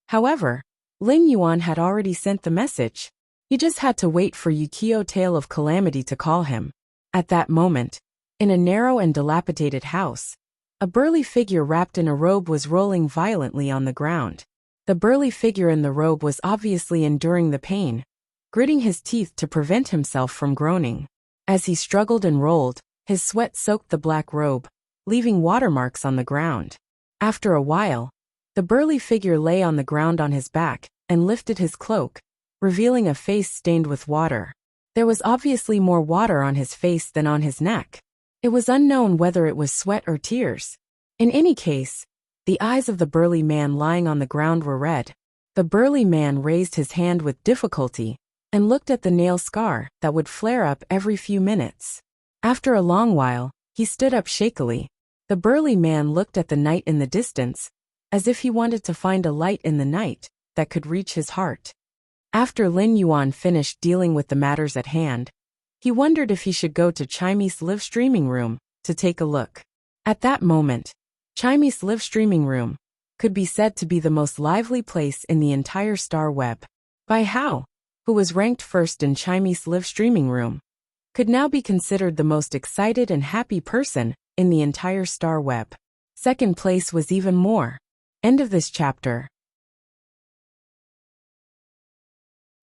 However, Lin Yuan had already sent the message. He just had to wait for Yukio Tale of Calamity to call him. At that moment, in a narrow and dilapidated house, a burly figure wrapped in a robe was rolling violently on the ground. The burly figure in the robe was obviously enduring the pain, gritting his teeth to prevent himself from groaning. As he struggled and rolled, his sweat soaked the black robe, leaving watermarks on the ground. After a while, the burly figure lay on the ground on his back and lifted his cloak, revealing a face stained with water. There was obviously more water on his face than on his neck. It was unknown whether it was sweat or tears. In any case, the eyes of the burly man lying on the ground were red. The burly man raised his hand with difficulty and looked at the nail scar that would flare up every few minutes. After a long while, he stood up shakily. The burly man looked at the night in the distance, as if he wanted to find a light in the night that could reach his heart. After Lin Yuan finished dealing with the matters at hand, he wondered if he should go to Chimy's live streaming room to take a look. At that moment, Chimy's live streaming room could be said to be the most lively place in the entire Star Web. Bai Hao, who was ranked first in Chimy's live streaming room, could now be considered the most excited and happy person in the entire Star Web. Second place was even more. End of this chapter.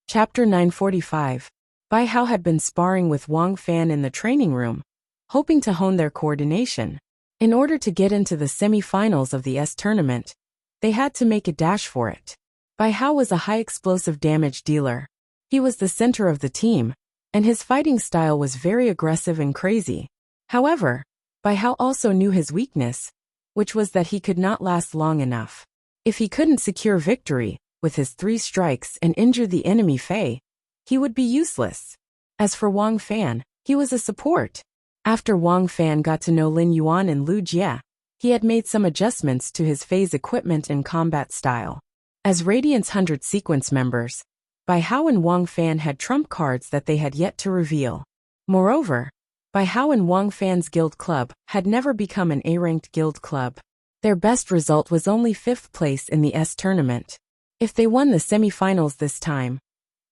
Chapter 945. Bai Hao had been sparring with Wang Fan in the training room, hoping to hone their coordination. In order to get into the semi-finals of the S tournament, they had to make a dash for it. Bai Hao was a high-explosive damage dealer. He was the center of the team, and his fighting style was very aggressive and crazy. However, Bai Hao also knew his weakness, which was that he could not last long enough. If he couldn't secure victory, with his 3 strikes and injure the enemy Fei, he would be useless. As for Wang Fan, he was a support. After Wang Fan got to know Lin Yuan and Lu Jie, he had made some adjustments to his Fei's equipment and combat style. As Radiant's 100 sequence members, Bai Hao and Wang Fan had trump cards that they had yet to reveal. Moreover, Bai Hao and Wang Fan's guild club had never become an A-ranked guild club. Their best result was only 5th place in the S tournament. If they won the semi-finals this time,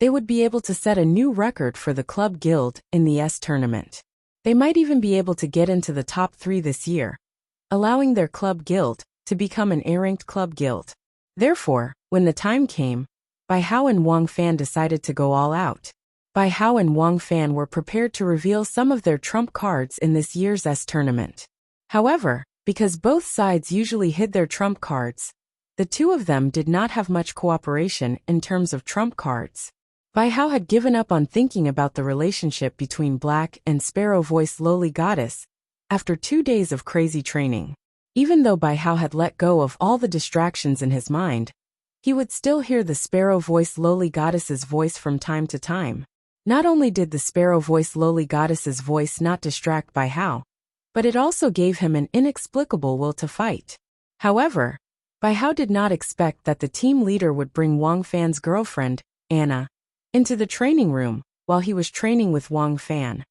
they would be able to set a new record for the club guild in the S tournament. They might even be able to get into the top 3 this year, allowing their club guild to become an A-ranked club guild. Therefore, when the time came, Bai Hao and Wang Fan decided to go all out. Bai Hao and Wang Fan were prepared to reveal some of their trump cards in this year's S tournament. However, because both sides usually hid their trump cards, the two of them did not have much cooperation in terms of trump cards. Bai Hao had given up on thinking about the relationship between Black and Sparrow-voiced lowly goddess after 2 days of crazy training. Even though Bai Hao had let go of all the distractions in his mind, he would still hear the Sparrow-voiced lowly goddess's voice from time to time. Not only did the Sparrow-voiced lowly goddess's voice not distract Bai Hao, but it also gave him an inexplicable will to fight. However, Bai Hao did not expect that the team leader would bring Wang Fan's girlfriend, Anna, into the training room while he was training with Wang Fan,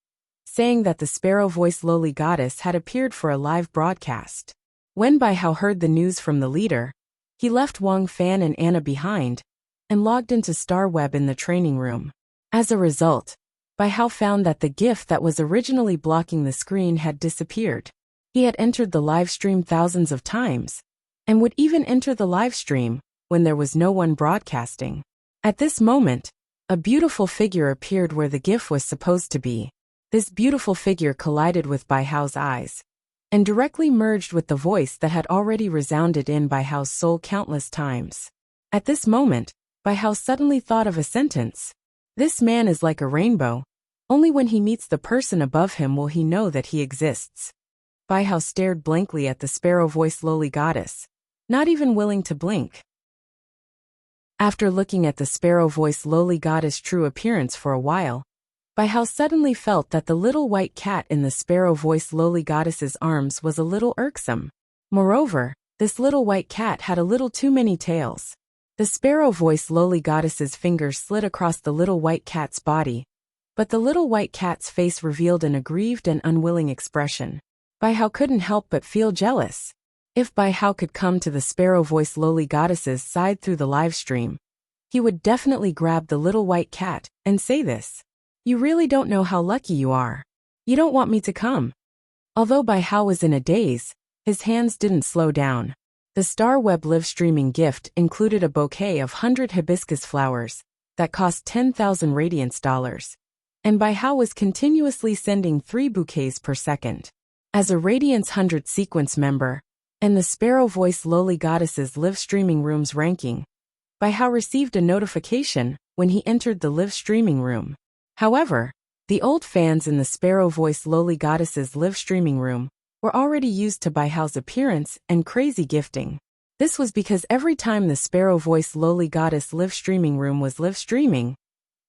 saying that the Sparrow-voiced lowly goddess had appeared for a live broadcast. When Bai Hao heard the news from the leader, he left Wang Fan and Anna behind and logged into StarWeb in the training room. As a result, Bai Hao found that the GIF that was originally blocking the screen had disappeared. He had entered the live stream thousands of times and would even enter the live stream when there was no one broadcasting. At this moment, a beautiful figure appeared where the GIF was supposed to be. This beautiful figure collided with Bai Hao's eyes and directly merged with the voice that had already resounded in Bai Hao's soul countless times. At this moment, Bai Hao suddenly thought of a sentence. This man is like a rainbow. Only when he meets the person above him will he know that he exists. Bai Hao stared blankly at the sparrow-voiced lowly goddess, not even willing to blink. After looking at the sparrow-voiced lowly goddess' true appearance for a while, Bai Hao suddenly felt that the little white cat in the sparrow-voiced lowly goddess's arms was a little irksome. Moreover, this little white cat had a little too many tails. The sparrow-voiced lowly goddess's fingers slid across the little white cat's body, but the little white cat's face revealed an aggrieved and unwilling expression. Bai Hao couldn't help but feel jealous. If Bai Hao could come to the sparrow-voiced lowly goddess's side through the live stream, he would definitely grab the little white cat and say this. You really don't know how lucky you are. You don't want me to come. Although Bai Hao was in a daze, his hands didn't slow down. The StarWeb live streaming gift included a bouquet of 100 hibiscus flowers that cost 10,000 Radiance dollars, and Bai Hao was continuously sending 3 bouquets per second. As a Radiance 100 sequence member, and the Sparrow-voiced lowly goddess's live streaming room's ranking, Bai Hao received a notification when he entered the live streaming room. However, the old fans in the Sparrow-voiced lowly goddess's live streaming room were already used to Bai Hao's appearance and crazy gifting. This was because every time the Sparrow-voiced lowly goddess live streaming room was live streaming,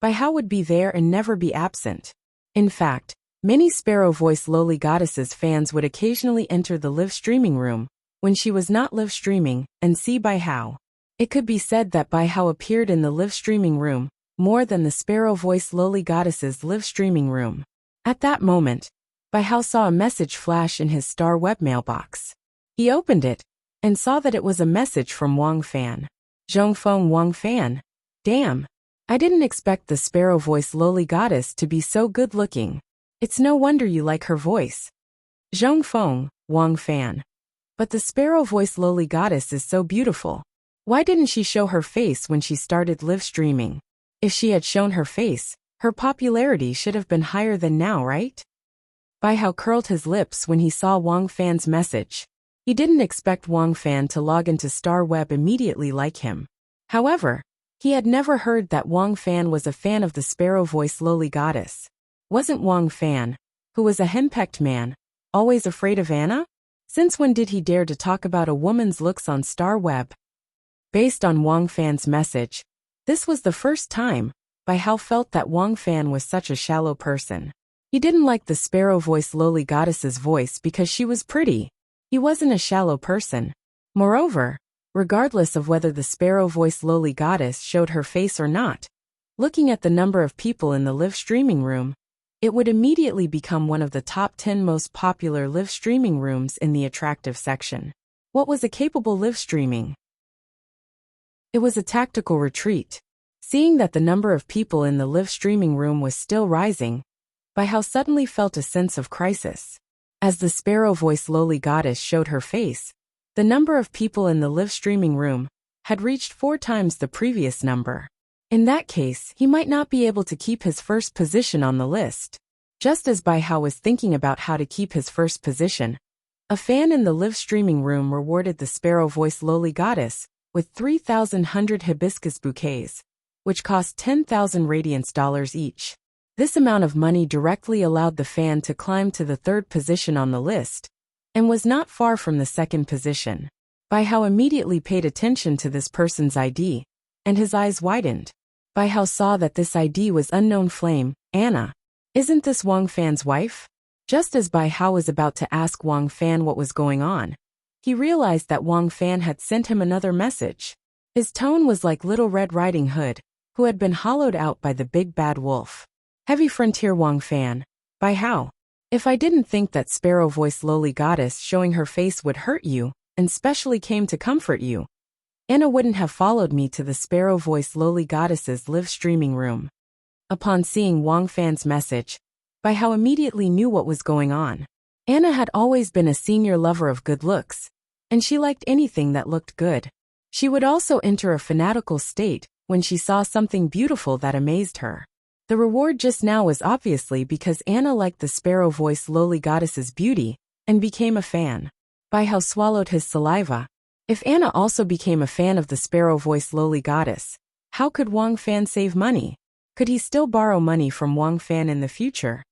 Bai Hao would be there and never be absent. In fact, many Sparrow-voiced lowly goddess's fans would occasionally enter the live streaming room when she was not live streaming and see Bai Hao. It could be said that Bai Hao appeared in the live streaming room more than the Sparrow-voiced lowly goddess's live streaming room. At that moment, Bai Hao saw a message flash in his StarWeb mailbox. He opened it and saw that it was a message from Wang Fan. Zhongfeng Wang Fan. Damn. I didn't expect the Sparrow-voiced lowly goddess to be so good-looking. It's no wonder you like her voice. Zhongfeng Wang Fan. But the Sparrow-voiced lowly goddess is so beautiful. Why didn't she show her face when she started live streaming? If she had shown her face, her popularity should have been higher than now, right? Bai Hao curled his lips when he saw Wang Fan's message. He didn't expect Wang Fan to log into StarWeb immediately like him. However, he had never heard that Wang Fan was a fan of the Sparrow-voiced lowly goddess. Wasn't Wang Fan, who was a henpecked man, always afraid of Anna? Since when did he dare to talk about a woman's looks on StarWeb? Based on Wang Fan's message, this was the first time Bai Hao felt that Wang Fan was such a shallow person. He didn't like the sparrow-voiced lowly goddess's voice because she was pretty. He wasn't a shallow person. Moreover, regardless of whether the sparrow-voiced lowly goddess showed her face or not, looking at the number of people in the live streaming room, it would immediately become one of the top 10 most popular live streaming rooms in the attractive section. What was a capable live streaming? It was a tactical retreat. Seeing that the number of people in the live streaming room was still rising, Bai Hao suddenly felt a sense of crisis. As the sparrow-voiced lowly goddess showed her face, the number of people in the live streaming room had reached 4 times the previous number. In that case, he might not be able to keep his first position on the list. Just as Bai Hao was thinking about how to keep his first position, a fan in the live streaming room rewarded the sparrow-voiced lowly goddess with 3,100 hibiscus bouquets, which cost 10,000 radiance dollars each. This amount of money directly allowed the fan to climb to the 3rd position on the list, and was not far from the 2nd position. Bai Hao immediately paid attention to this person's ID, and his eyes widened. Bai Hao saw that this ID was Unknown Flame, Anna. Isn't this Wang Fan's wife? Just as Bai Hao was about to ask Wang Fan what was going on, he realized that Wang Fan had sent him another message. His tone was like Little Red Riding Hood, who had been hollowed out by the big bad wolf. Heavy Frontier Wang Fan. Bai Hao. If I didn't think that sparrow-voiced lowly goddess showing her face would hurt you, and specially came to comfort you, Anna wouldn't have followed me to the sparrow-voiced lowly goddess's live streaming room. Upon seeing Wang Fan's message, Bai Hao immediately knew what was going on. Anna had always been a senior lover of good looks, and she liked anything that looked good. She would also enter a fanatical state when she saw something beautiful that amazed her. The reward just now was obviously because Anna liked the sparrow-voiced lowly goddess's beauty and became a fan. Bai Hao swallowed his saliva. If Anna also became a fan of the sparrow-voiced lowly goddess, how could Wang Fan save money? Could he still borrow money from Wang Fan in the future?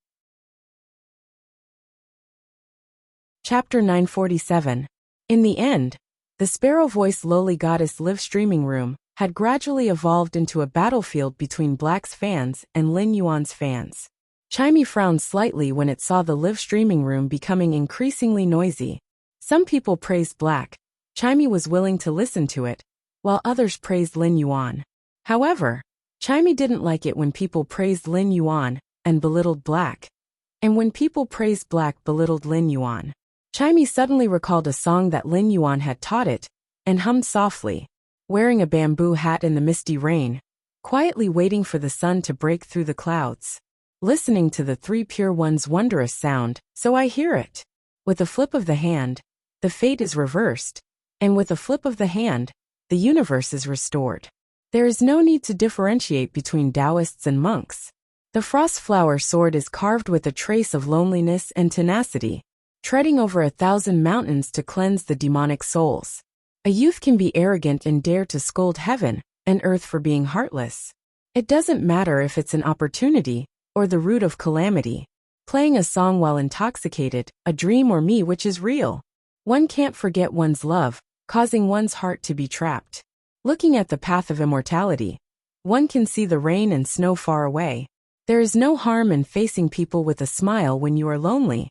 Chapter 947. In the end, the sparrow-voiced lowly goddess live streaming room had gradually evolved into a battlefield between Black's fans and Lin Yuan's fans. Chimey frowned slightly when it saw the live streaming room becoming increasingly noisy. Some people praised Black. Chimey was willing to listen to it, while others praised Lin Yuan. However, Chimey didn't like it when people praised Lin Yuan and belittled Black, and when people praised Black belittled Lin Yuan. Chimey suddenly recalled a song that Lin Yuan had taught it, and hummed softly, wearing a bamboo hat in the misty rain, quietly waiting for the sun to break through the clouds. Listening to the 3 pure one's wondrous sound, so I hear it. With a flip of the hand, the fate is reversed, and with a flip of the hand, the universe is restored. There is no need to differentiate between Taoists and monks. The frost flower sword is carved with a trace of loneliness and tenacity, treading over 1,000 mountains to cleanse the demonic souls. A youth can be arrogant and dare to scold heaven and earth for being heartless. It doesn't matter if it's an opportunity or the root of calamity. Playing a song while intoxicated, a dream or me which is real. One can't forget one's love, causing one's heart to be trapped. Looking at the path of immortality, one can see the rain and snow far away. There is no harm in facing people with a smile when you are lonely.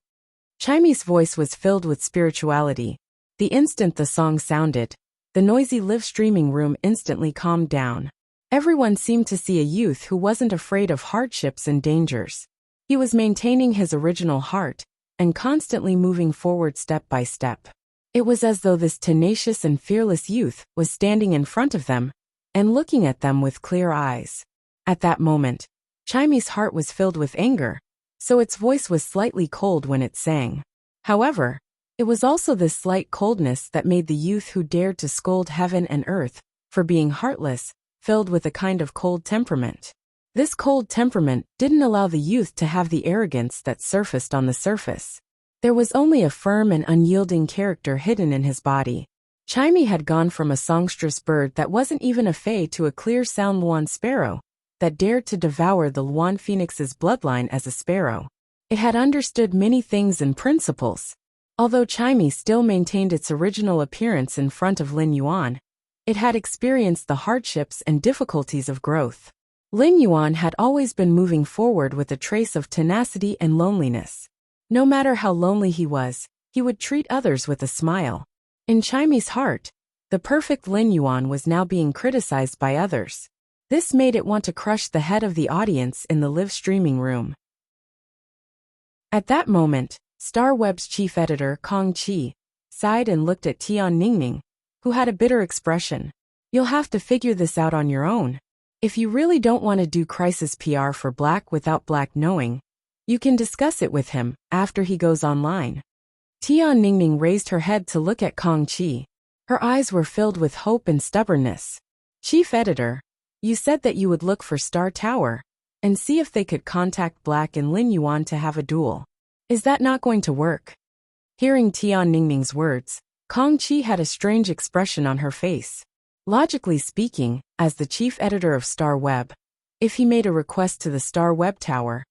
Chimey's voice was filled with spirituality. The instant the song sounded, the noisy live streaming room instantly calmed down. Everyone seemed to see a youth who wasn't afraid of hardships and dangers. He was maintaining his original heart and constantly moving forward step by step. It was as though this tenacious and fearless youth was standing in front of them and looking at them with clear eyes. At that moment, Chimey's heart was filled with anger, so its voice was slightly cold when it sang. However, it was also this slight coldness that made the youth who dared to scold heaven and earth for being heartless, filled with a kind of cold temperament. This cold temperament didn't allow the youth to have the arrogance that surfaced on the surface. There was only a firm and unyielding character hidden in his body. Chimey had gone from a songstress bird that wasn't even a fae to a clear sound Luan sparrow that dared to devour the Luan phoenix's bloodline as a sparrow. It had understood many things and principles. Although Chimey still maintained its original appearance in front of Lin Yuan, It had experienced the hardships and difficulties of growth. Lin Yuan had always been moving forward with a trace of tenacity and loneliness. No matter how lonely he would treat others with a smile. In Chimy's heart, the perfect Lin Yuan was now being criticized by others. This made it want to crush the head of the audience in the live streaming room. At that moment, StarWeb's chief editor, Kong Chi, sighed and looked at Tian Ningning, who had a bitter expression. You'll have to figure this out on your own. If you really don't want to do crisis PR for Black without Black knowing, you can discuss it with him after he goes online. Tian Ningning raised her head to look at Kong Chi. Her eyes were filled with hope and stubbornness. Chief editor, you said that you would look for Star Tower and see if they could contact Black and Lin Yuan to have a duel. Is that not going to work? Hearing Tian Ningning's words, Kong Chi had a strange expression on her face. Logically speaking, as the chief editor of Star Web, if he made a request to the Star Web Tower,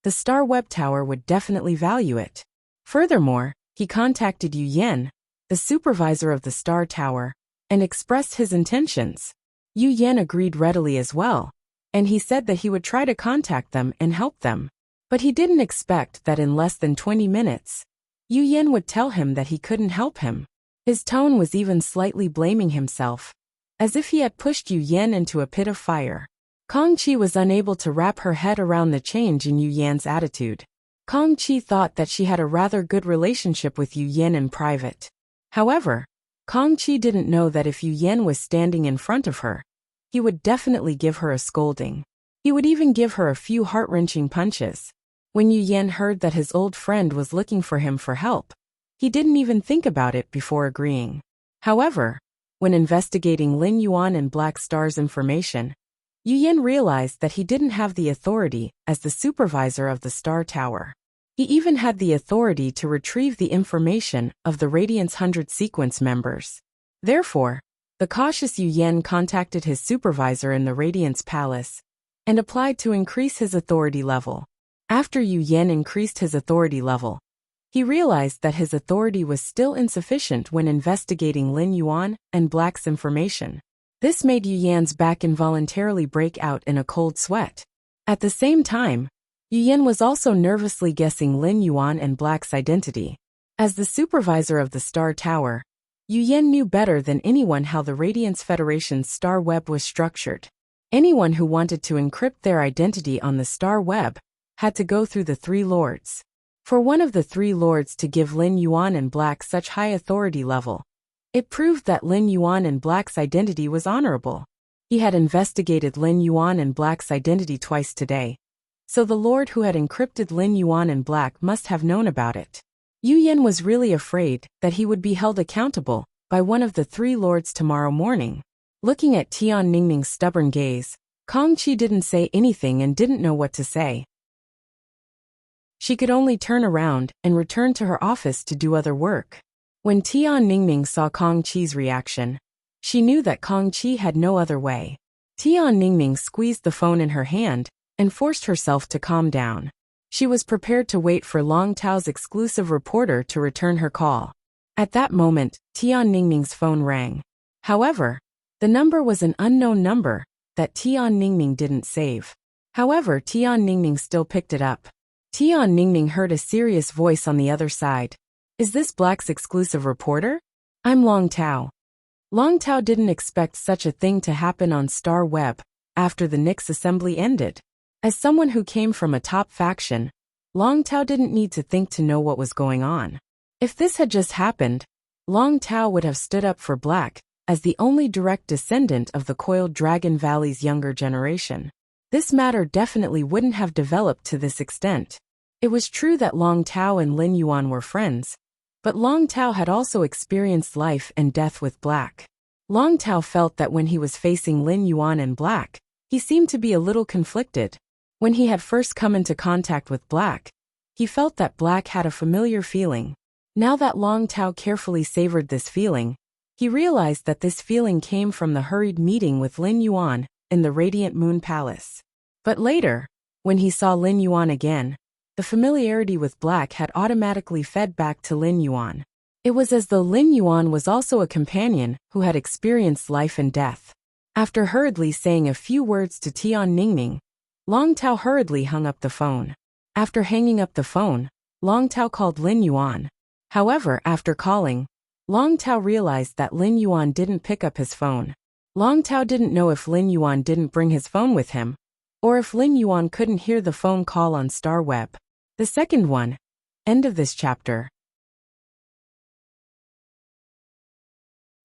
the Star Web Tower would definitely value it. Furthermore, he contacted Yu Yan, the supervisor of the Star Tower, and expressed his intentions. Yu Yan agreed readily as well, and he said that he would try to contact them and help them. But he didn't expect that in less than 20 minutes, Yu Yan would tell him that he couldn't help him. His tone was even slightly blaming himself, as if he had pushed Yu Yan into a pit of fire. Kong Chi was unable to wrap her head around the change in Yu Yan's attitude. Kong Chi thought that she had a rather good relationship with Yu Yan in private. However, Kong Chi didn't know that if Yu Yan was standing in front of her, he would definitely give her a scolding. He would even give her a few heart-wrenching punches. When Yu Yan heard that his old friend was looking for him for help, he didn't even think about it before agreeing. However, when investigating Lin Yuan and Black Star's information, Yu Yan realized that he didn't have the authority as the supervisor of the Star Tower. He even had the authority to retrieve the information of the Radiance 100 sequence members. Therefore, the cautious Yu Yan contacted his supervisor in the Radiance Palace and applied to increase his authority level. After Yu Yan increased his authority level, he realized that his authority was still insufficient when investigating Lin Yuan and Black's information. This made Yu Yan's back involuntarily break out in a cold sweat. At the same time, Yu Yan was also nervously guessing Lin Yuan and Black's identity. As the supervisor of the Star Tower, Yu Yan knew better than anyone how the Radiance Federation's Star Web was structured. Anyone who wanted to encrypt their identity on the Star Web had to go through the Three Lords. For one of the Three Lords to give Lin Yuan and Black such high authority level, it proved that Lin Yuan and Black's identity was honorable. He had investigated Lin Yuan and Black's identity twice today, so the Lord who had encrypted Lin Yuan and Black must have known about it. Yu Yan was really afraid that he would be held accountable by one of the Three Lords tomorrow morning. Looking at Tian Ningning's stubborn gaze, Kong Chi didn't say anything and didn't know what to say. She could only turn around and return to her office to do other work. When Tian Ningning saw Kong Chi's reaction, she knew that Kong Chi had no other way. Tian Ningning squeezed the phone in her hand and forced herself to calm down. She was prepared to wait for Long Tao's exclusive reporter to return her call. At that moment, Tian Ningning's phone rang. However, the number was an unknown number that Tian Ningning didn't save. However, Tian Ningning still picked it up. Tian Ningning heard a serious voice on the other side. Is this Black's exclusive reporter? I'm Long Tao. Long Tao didn't expect such a thing to happen on Star Web after the Nix assembly ended. As someone who came from a top faction, Long Tao didn't need to think to know what was going on. If this had just happened, Long Tao would have stood up for Black as the only direct descendant of the Coiled Dragon Valley's younger generation. This matter definitely wouldn't have developed to this extent. It was true that Long Tao and Lin Yuan were friends, but Long Tao had also experienced life and death with Black. Long Tao felt that when he was facing Lin Yuan and Black, he seemed to be a little conflicted. When he had first come into contact with Black, he felt that Black had a familiar feeling. Now that Long Tao carefully savored this feeling, he realized that this feeling came from the hurried meeting with Lin Yuan in the Radiant Moon Palace. But later, when he saw Lin Yuan again, the familiarity with Black had automatically fed back to Lin Yuan. It was as though Lin Yuan was also a companion who had experienced life and death. After hurriedly saying a few words to Tian Ningning, Long Tao hurriedly hung up the phone. After hanging up the phone, Long Tao called Lin Yuan. However, after calling, Long Tao realized that Lin Yuan didn't pick up his phone. Long Tao didn't know if Lin Yuan didn't bring his phone with him, or if Lin Yuan couldn't hear the phone call on Star Web. The second one. End of this chapter.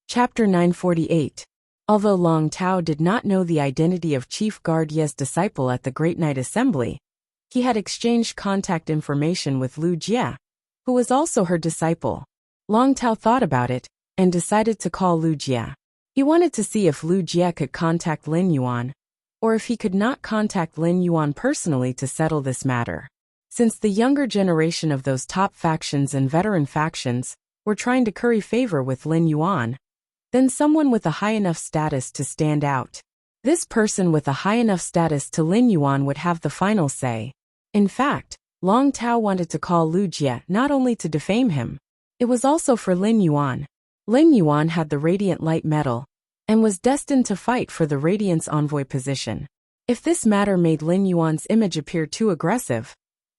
Chapter 948. Although Long Tao did not know the identity of Chief Guard Ye's disciple at the Great Night Assembly, he had exchanged contact information with Lu Jie, who was also her disciple. Long Tao thought about it and decided to call Lu Jie. He wanted to see if Lu Jie could contact Lin Yuan, or if he could not contact Lin Yuan personally to settle this matter. Since the younger generation of those top factions and veteran factions were trying to curry favor with Lin Yuan, then someone with a high enough status to stand out. This person with a high enough status to Lin Yuan would have the final say. In fact, Long Tao wanted to call Lu Jie not only to defame him, it was also for Lin Yuan. Lin Yuan had the Radiant Light Medal, and was destined to fight for the Radiance Envoy position. If this matter made Lin Yuan's image appear too aggressive,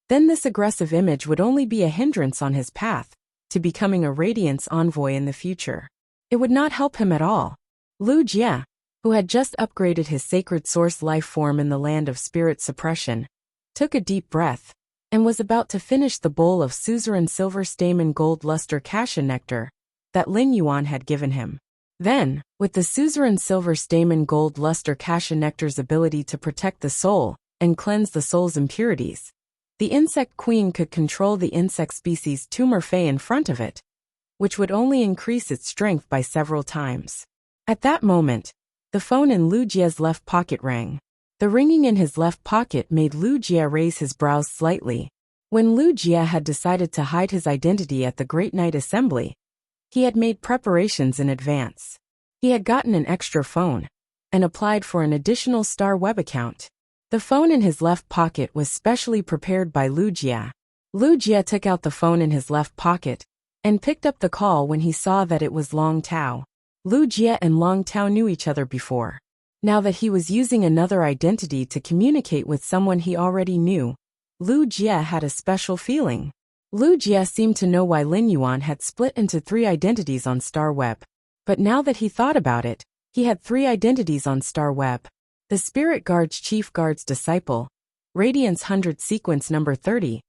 then this aggressive image would only be a hindrance on his path to becoming a Radiance Envoy in the future. It would not help him at all. Lu Jie, who had just upgraded his sacred source life form in the land of spirit suppression, took a deep breath, and was about to finish the bowl of suzerain silver stamen gold luster cassia nectar that Lin Yuan had given him. Then, with the suzerain silver stamen gold luster cassia nectar's ability to protect the soul and cleanse the soul's impurities, the insect queen could control the insect species tumor fey in front of it, which would only increase its strength by several times. At that moment, the phone in Lu Jie's left pocket rang. The ringing in his left pocket made Lu Jie raise his brows slightly. When Lu Jie had decided to hide his identity at the Great Night Assembly, he had made preparations in advance. He had gotten an extra phone and applied for an additional Star Web account. The phone in his left pocket was specially prepared by Lu Jie. Lu Jie took out the phone in his left pocket and picked up the call when he saw that it was Long Tao. Lu Jie and Long Tao knew each other before. Now that he was using another identity to communicate with someone he already knew, Lu Jie had a special feeling. Lu Jie seemed to know why Lin Yuan had split into 3 identities on Star Web. But now that he thought about it, he had 3 identities on Star Web. The Spirit Guard's Chief Guard's disciple, Radiance 100 Sequence Number 30,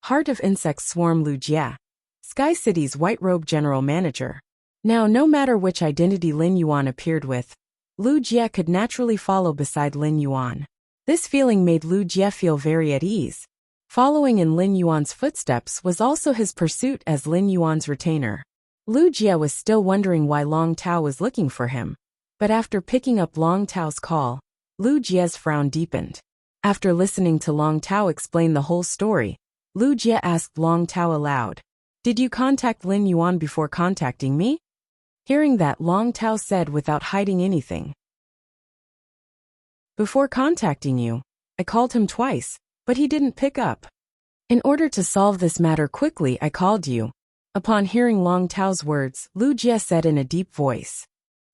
Heart of Insect Swarm Lu Jie, Sky City's White Robe General Manager. Now no matter which identity Lin Yuan appeared with, Lu Jie could naturally follow beside Lin Yuan. This feeling made Lu Jie feel very at ease. Following in Lin Yuan's footsteps was also his pursuit as Lin Yuan's retainer. Lu Jie was still wondering why Long Tao was looking for him, but after picking up Long Tao's call, Lu Jie's frown deepened. After listening to Long Tao explain the whole story, Lu Jie asked Long Tao aloud, "Did you contact Lin Yuan before contacting me?" Hearing that, Long Tao said without hiding anything, "Before contacting you, I called him twice, but he didn't pick up. In order to solve this matter quickly, I called you." Upon hearing Long Tao's words, Lu Jie said in a deep voice,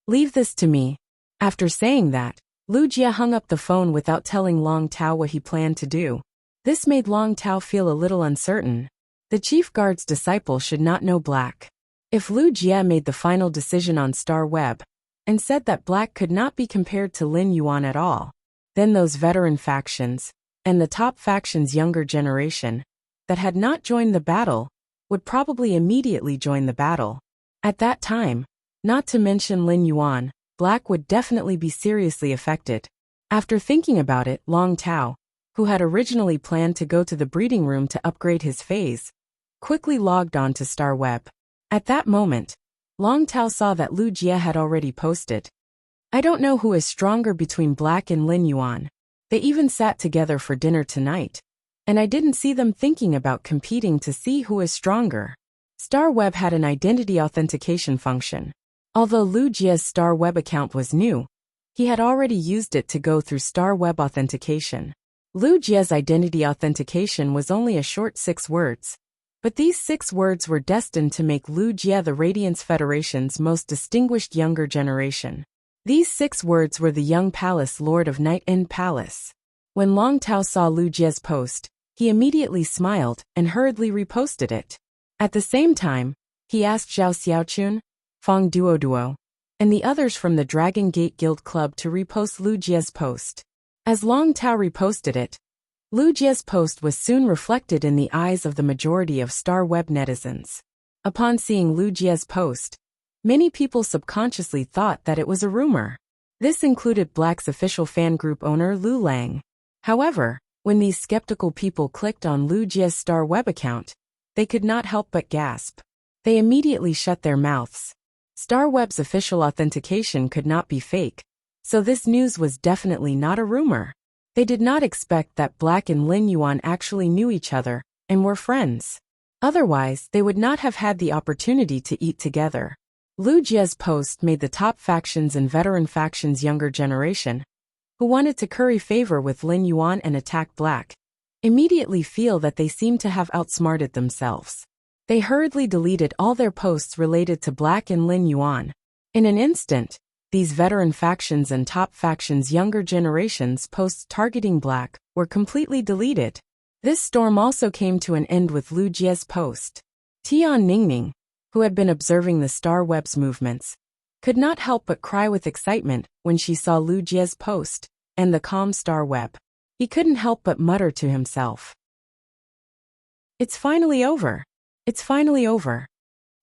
"Leave this to me." After saying that, Lu Jie hung up the phone without telling Long Tao what he planned to do. This made Long Tao feel a little uncertain. The Chief Guard's disciple should not know Black. If Lu Jie made the final decision on Star Web and said that Black could not be compared to Lin Yuan at all, then those veteran factions, and the top faction's younger generation, that had not joined the battle, would probably immediately join the battle. At that time, not to mention Lin Yuan, Black would definitely be seriously affected. After thinking about it, Long Tao, who had originally planned to go to the breeding room to upgrade his phase, quickly logged on to Star Web. At that moment, Long Tao saw that Lu Jie had already posted, "I don't know who is stronger between Black and Lin Yuan. They even sat together for dinner tonight, and I didn't see them thinking about competing to see who is stronger." Star Web had an identity authentication function. Although Lu Jie's Star Web account was new, he had already used it to go through Star Web authentication. Lu Jie's identity authentication was only a short 6 words, But these 6 words were destined to make Lu Jie the Radiance Federation's most distinguished younger generation. These 6 words were the young palace lord of Night End Palace. When Long Tao saw Lu Jie's post, he immediately smiled and hurriedly reposted it. At the same time, he asked Zhao Xiaochun, Fang Duoduo, and the others from the Dragon Gate Guild Club to repost Lu Jie's post. As Long Tao reposted it, Lu Jie's post was soon reflected in the eyes of the majority of Star Web netizens. Upon seeing Lu Jie's post, many people subconsciously thought that it was a rumor. This included Black's official fan group owner Lu Lang. However, when these skeptical people clicked on Lu Jie's Star Web account, they could not help but gasp. They immediately shut their mouths. Star Web's official authentication could not be fake, so this news was definitely not a rumor. They did not expect that Black and Lin Yuan actually knew each other and were friends. Otherwise, they would not have had the opportunity to eat together. Lu Jie's post made the top factions and veteran factions' younger generation, who wanted to curry favor with Lin Yuan and attack Black, immediately feel that they seemed to have outsmarted themselves. They hurriedly deleted all their posts related to Black and Lin Yuan. In an instant, these veteran factions and top factions' younger generations' posts targeting Black were completely deleted. This storm also came to an end with Lu Jie's post. Tian Ningning, who had been observing the Star Web's movements, could not help but cry with excitement when she saw Lu Jie's post and the calm Star Web. He couldn't help but mutter to himself, "It's finally over. It's finally over."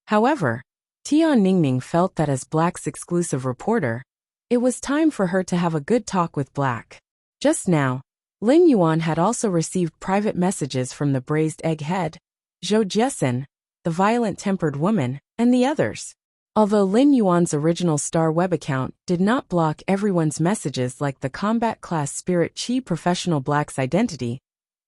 However, Tian Ningning felt that as Black's exclusive reporter, it was time for her to have a good talk with Black. Just now, Lin Yuan had also received private messages from the braised egg head, Zhou Jiesin, the violent-tempered woman, and the others. Although Lin Yuan's original Star Web account did not block everyone's messages like the combat class Spirit Chi professional Black's identity,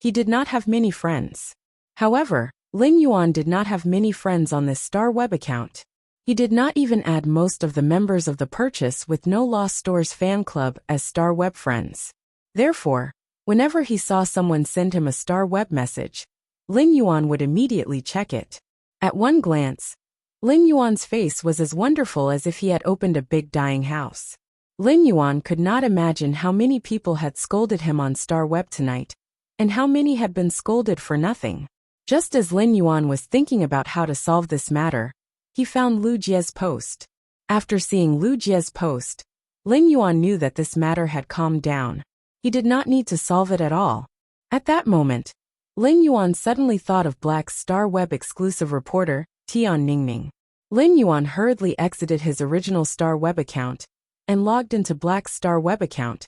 he did not have many friends. However, Lin Yuan did not have many friends on this Star Web account. He did not even add most of the members of the Purchase with No Lost Stores fan club as Star Web friends. Therefore, whenever he saw someone send him a Star Web message, Lin Yuan would immediately check it. At one glance, Lin Yuan's face was as wonderful as if he had opened a big dying house. Lin Yuan could not imagine how many people had scolded him on Star Web tonight, and how many had been scolded for nothing. Just as Lin Yuan was thinking about how to solve this matter, he found Lu Jie's post. After seeing Lu Jie's post, Lin Yuan knew that this matter had calmed down. He did not need to solve it at all. At that moment, Lin Yuan suddenly thought of Black's Star Web exclusive reporter, Tian Ningning. Lin Yuan hurriedly exited his original Star Web account and logged into Black's Star Web account,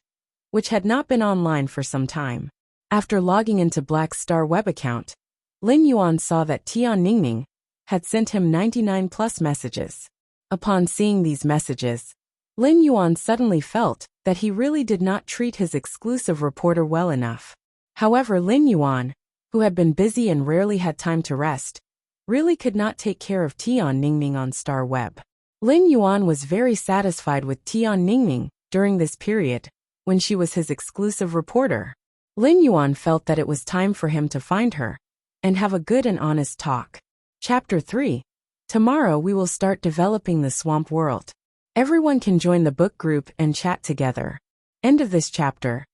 which had not been online for some time. After logging into Black's Star Web account, Lin Yuan saw that Tian Ningning had sent him 99+ messages. Upon seeing these messages, Lin Yuan suddenly felt that he really did not treat his exclusive reporter well enough. However, Lin Yuan, who had been busy and rarely had time to rest, really could not take care of Tian Ningning on Star Web. Lin Yuan was very satisfied with Tian Ningning during this period, when she was his exclusive reporter. Lin Yuan felt that it was time for him to find her and have a good and honest talk. Chapter 3. Tomorrow we will start developing the swamp world. Everyone can join the book group and chat together. End of this chapter.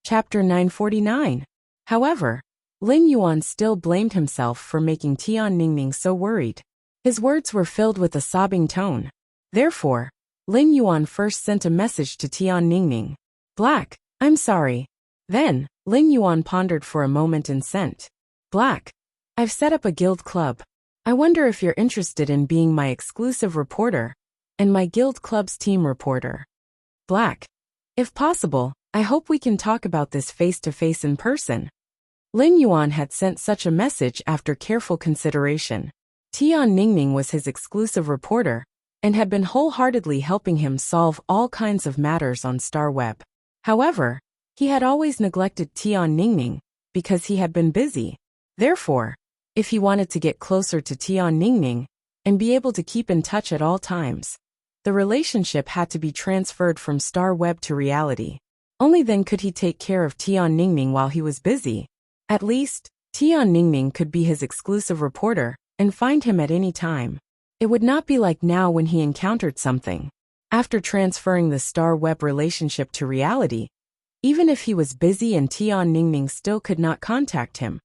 Chapter 949. However, Lin Yuan still blamed himself for making Tian Ningning so worried. His words were filled with a sobbing tone. Therefore, Lin Yuan first sent a message to Tian Ningning. "Black, I'm sorry." Then, Lin Yuan pondered for a moment and sent, "Black, I've set up a guild club. I wonder if you're interested in being my exclusive reporter and my guild club's team reporter. Black, if possible, I hope we can talk about this face-to-face in person." Lin Yuan had sent such a message after careful consideration. Tian Ningning was his exclusive reporter and had been wholeheartedly helping him solve all kinds of matters on Star Web. However, he had always neglected Tian Ningning because he had been busy. Therefore, if he wanted to get closer to Tian Ningning and be able to keep in touch at all times, the relationship had to be transferred from Star Web to reality. Only then could he take care of Tian Ningning while he was busy. At least, Tian Ningning could be his exclusive reporter and find him at any time. It would not be like now when he encountered something. After transferring the star web relationship to reality, even if he was busy and Tian Ningning still could not contact him,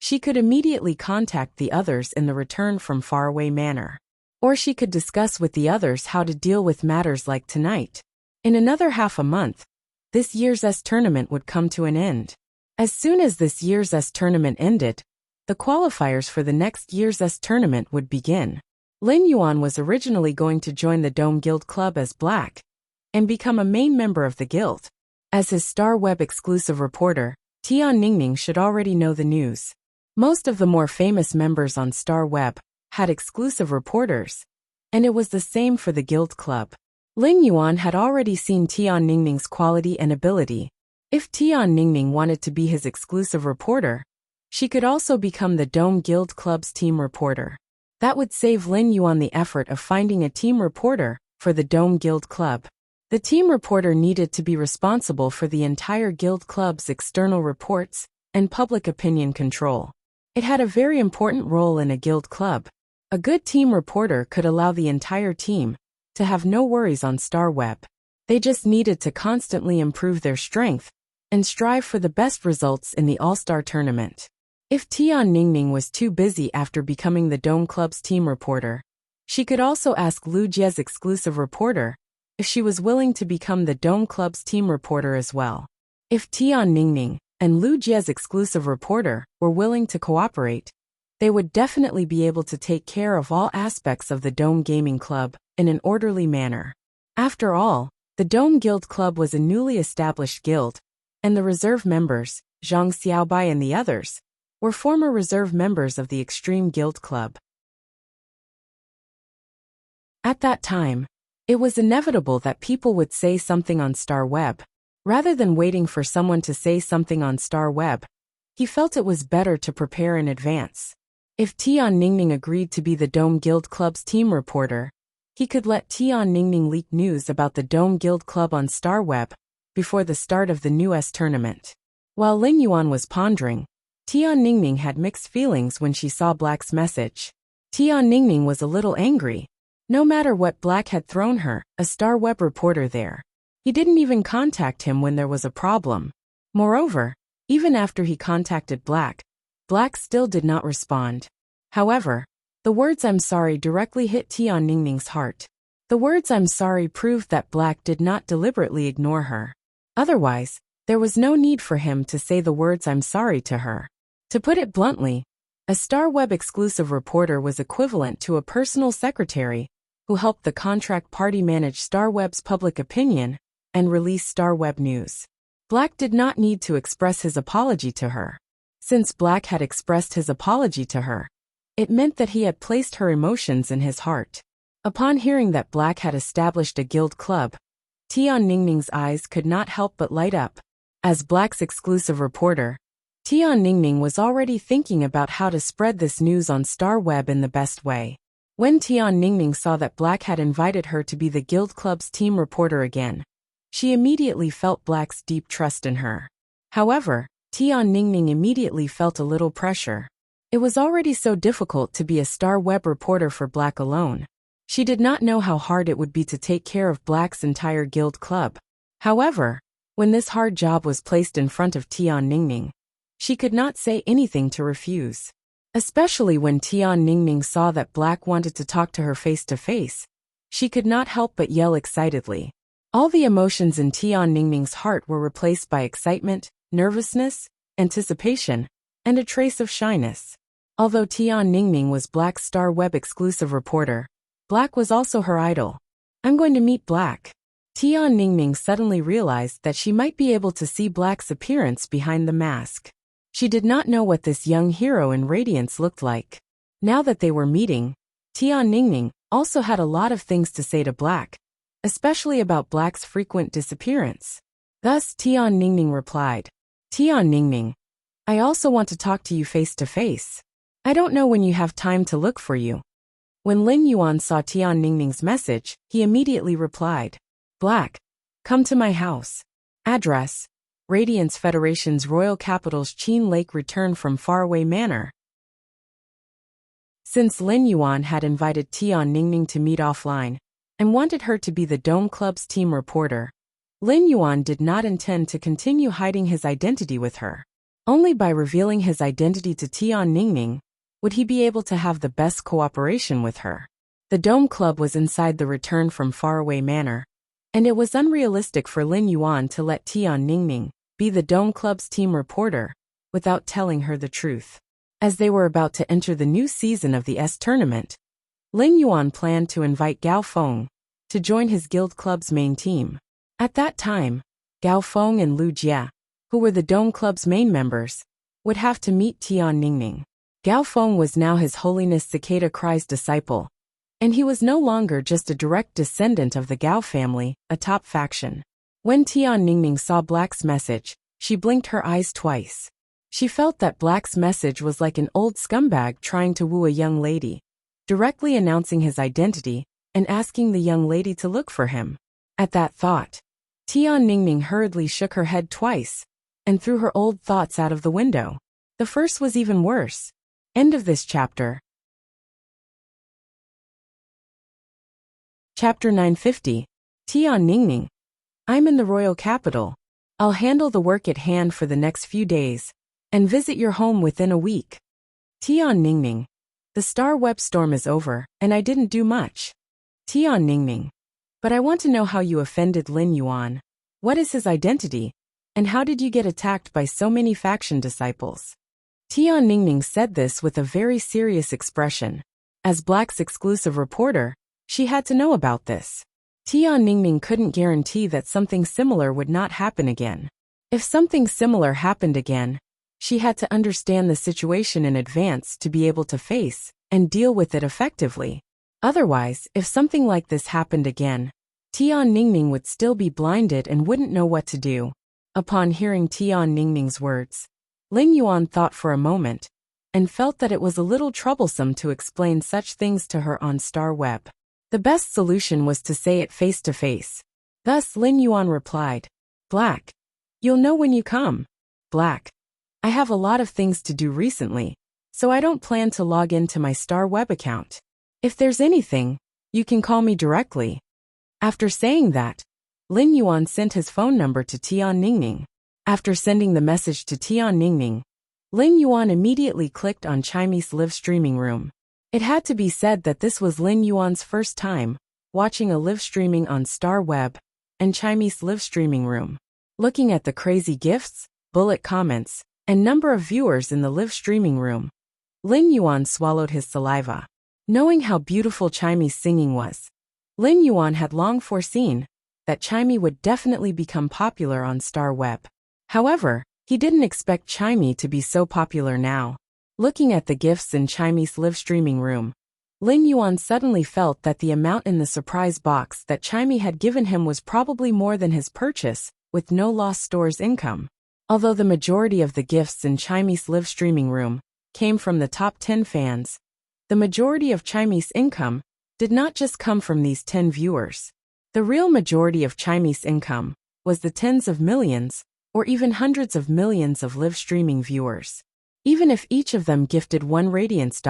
she could immediately contact the others in the return from faraway manner. Or she could discuss with the others how to deal with matters like tonight. In another half a month, this year's S tournament would come to an end. As soon as this year's S tournament ended, the qualifiers for the next year's S tournament would begin. Lin Yuan was originally going to join the Dome Guild Club as Black and become a main member of the guild. As his Star Web exclusive reporter, Tian Ningning should already know the news. Most of the more famous members on Star Web had exclusive reporters, and it was the same for the guild club. Lin Yuan had already seen Tian Ningning's quality and ability. If Tian Ningning wanted to be his exclusive reporter, she could also become the Dome Guild Club's team reporter. That would save Lin Yuan the effort of finding a team reporter for the Dome Guild Club. The team reporter needed to be responsible for the entire guild club's external reports and public opinion control. It had a very important role in a guild club. A good team reporter could allow the entire team to have no worries on Star Web. They just needed to constantly improve their strength and strive for the best results in the All-Star tournament. If Tian Ningning was too busy after becoming the Dome Club's team reporter, she could also ask Lu Jie's exclusive reporter if she was willing to become the Dome Club's team reporter as well. If Tian Ningning and Lu Jie's exclusive reporter were willing to cooperate, they would definitely be able to take care of all aspects of the Dome Gaming Club in an orderly manner. After all, the Dome Guild Club was a newly established guild, and the reserve members, Zhang Xiaobai and the others, were former reserve members of the Extreme Guild Club. At that time, it was inevitable that people would say something on Star Web. Rather than waiting for someone to say something on Star Web, he felt it was better to prepare in advance. If Tian Ningning agreed to be the Dome Guild Club's team reporter, he could let Tian Ningning leak news about the Dome Guild Club on Star Web before the start of the new S tournament. While Lin Yuan was pondering, Tian Ningning had mixed feelings when she saw Black's message. Tian Ningning was a little angry. No matter what Black had thrown her, a Star Web reporter there, he didn't even contact him when there was a problem. Moreover, even after he contacted Black, Black still did not respond. However, the words "I'm sorry" directly hit Tian Ningning's heart. The words "I'm sorry" proved that Black did not deliberately ignore her. Otherwise, there was no need for him to say the words "I'm sorry" to her. To put it bluntly, a Star Web exclusive reporter was equivalent to a personal secretary who helped the contract party manage Star Web's public opinion and release Star Web news. Black did not need to express his apology to her. Since Black had expressed his apology to her, it meant that he had placed her emotions in his heart. Upon hearing that Black had established a guild club, Tian Ningning's eyes could not help but light up. As Black's exclusive reporter, Tian Ningning was already thinking about how to spread this news on Star Web in the best way. When Tian Ningning saw that Black had invited her to be the guild club's team reporter again, she immediately felt Black's deep trust in her. However, Tian Ningning immediately felt a little pressure. It was already so difficult to be a Star Web reporter for Black alone. She did not know how hard it would be to take care of Black's entire guild club. However, when this hard job was placed in front of Tian Ningning, she could not say anything to refuse. Especially when Tian Ningning saw that Black wanted to talk to her face to face, she could not help but yell excitedly. All the emotions in Tian Ningning's heart were replaced by excitement, nervousness, anticipation, and a trace of shyness. Although Tian Ningning was Black's Star Web exclusive reporter, Black was also her idol. "I'm going to meet Black." Tian Ningning suddenly realized that she might be able to see Black's appearance behind the mask. She did not know what this young hero in radiance looked like. Now that they were meeting, Tian Ningning also had a lot of things to say to Black, especially about Black's frequent disappearance. Thus Tian Ningning replied, "Tian Ningning, I also want to talk to you face to face. I don't know when you have time to look for you." When Lin Yuan saw Tian Ningning's message, he immediately replied, "Black, come to my house. Address, Radiance Federation's royal capital's Qin Lake return from faraway manor. Since Lin Yuan had invited Tian Ningning to meet offline and wanted her to be the Dome Club's team reporter, Lin Yuan did not intend to continue hiding his identity with her. Only by revealing his identity to Tian Ningning would he be able to have the best cooperation with her. The Dome Club was inside the return from faraway manor, and it was unrealistic for Lin Yuan to let Tian Ningning be the Dome Club's team reporter without telling her the truth. As they were about to enter the new season of the S tournament, Lin Yuan planned to invite Gao Feng to join his guild club's main team. At that time, Gao Feng and Lu Jia, who were the Dome Club's main members, would have to meet Tian Ningning. Gao Feng was now His Holiness Cicada Cry's disciple, and he was no longer just a direct descendant of the Gao family, a top faction. When Tian Ningning saw Black's message, she blinked her eyes twice. She felt that Black's message was like an old scumbag trying to woo a young lady, directly announcing his identity and asking the young lady to look for him. At that thought, Tian Ningning hurriedly shook her head twice and threw her old thoughts out of the window. The first was even worse. End of this chapter. Chapter 950. Tian Ningning. I'm in the royal capital. I'll handle the work at hand for the next few days and visit your home within a week. Tian Ningning. The star web storm is over, and I didn't do much. Tian Ningning. But I want to know how you offended Lin Yuan. What is his identity? And how did you get attacked by so many faction disciples? Tian Ningning said this with a very serious expression. As Black's exclusive reporter, she had to know about this. Tian Ningning couldn't guarantee that something similar would not happen again. If something similar happened again, she had to understand the situation in advance to be able to face and deal with it effectively. Otherwise, if something like this happened again, Tian Ningning would still be blinded and wouldn't know what to do. Upon hearing Tian Ningning's words, Lin Yuan thought for a moment and felt that it was a little troublesome to explain such things to her on Star Web. The best solution was to say it face to face. Thus Lin Yuan replied, Black, you'll know when you come. Black, I have a lot of things to do recently, so I don't plan to log into my Star Web account. If there's anything, you can call me directly. After saying that, Lin Yuan sent his phone number to Tian Ningning. After sending the message to Tian Ningning, Lin Yuan immediately clicked on Chinese live streaming room. It had to be said that this was Lin Yuan's first time watching a live streaming on Star Web and Chinese live streaming room. Looking at the crazy gifts, bullet comments, and number of viewers in the live streaming room, Lin Yuan swallowed his saliva. Knowing how beautiful Chinese singing was, Lin Yuan had long foreseen that Chimey would definitely become popular on Star Web. However, he didn't expect Chimey to be so popular now. Looking at the gifts in Chimey's live streaming room, Lin Yuan suddenly felt that the amount in the surprise box that Chimey had given him was probably more than his purchase with no lost store's income. Although the majority of the gifts in Chimey's live streaming room came from the top 10 fans, the majority of Chimey's income did not just come from these 10 viewers. The real majority of Chimey's income was the tens of millions or even hundreds of millions of live streaming viewers. Even if each of them gifted $1 Radiance,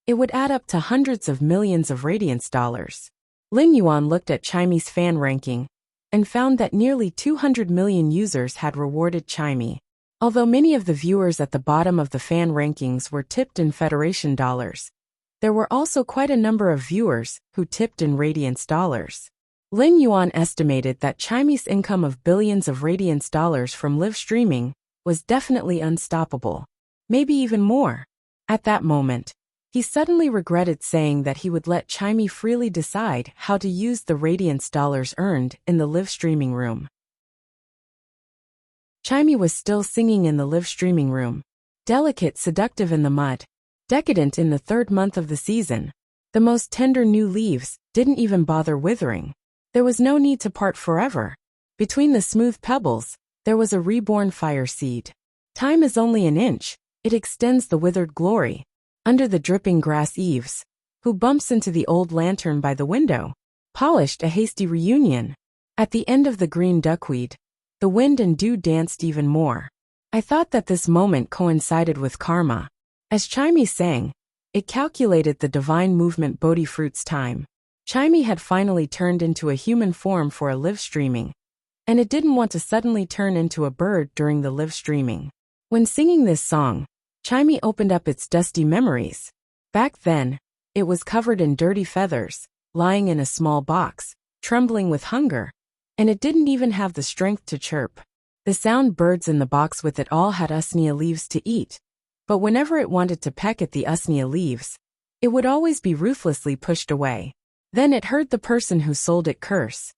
it would add up to hundreds of millions of Radiance dollars. Lin Yuan looked at Chimey's fan ranking and found that nearly 200 million users had rewarded Chimey. Although many of the viewers at the bottom of the fan rankings were tipped in Federation dollars, there were also quite a number of viewers who tipped in Radiance dollars. Lin Yuan estimated that Chimey's income of billions of Radiance dollars from live streaming was definitely unstoppable. Maybe even more. At that moment, he suddenly regretted saying that he would let Chimey freely decide how to use the Radiance dollars earned in the live streaming room. Chimey was still singing in the live streaming room. Delicate, seductive in the mud. Decadent in the third month of the season. The most tender new leaves didn't even bother withering. There was no need to part forever. Between the smooth pebbles, there was a reborn fire seed. Time is only an inch. It extends the withered glory. Under the dripping grass eaves, who bumps into the old lantern by the window? Polished a hasty reunion. At the end of the green duckweed, The wind and dew danced even more. I thought that this moment coincided with karma. As Chimey sang, it calculated the divine movement Bodhi fruit's time. Chimey had finally turned into a human form for a live streaming, and it didn't want to suddenly turn into a bird during the live streaming. When singing this song, Chimey opened up its dusty memories. Back then, it was covered in dirty feathers, lying in a small box, trembling with hunger, and it didn't even have the strength to chirp. The sound birds in the box with it all had usnea leaves to eat, but whenever it wanted to peck at the usnea leaves, it would always be ruthlessly pushed away. Then it heard the person who sold it curse.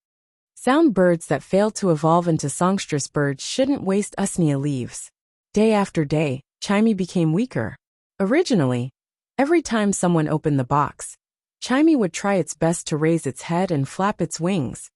Sound birds that fail to evolve into songstress birds shouldn't waste usnea leaves. Day after day, Chimey became weaker. Originally, every time someone opened the box, Chimey would try its best to raise its head and flap its wings,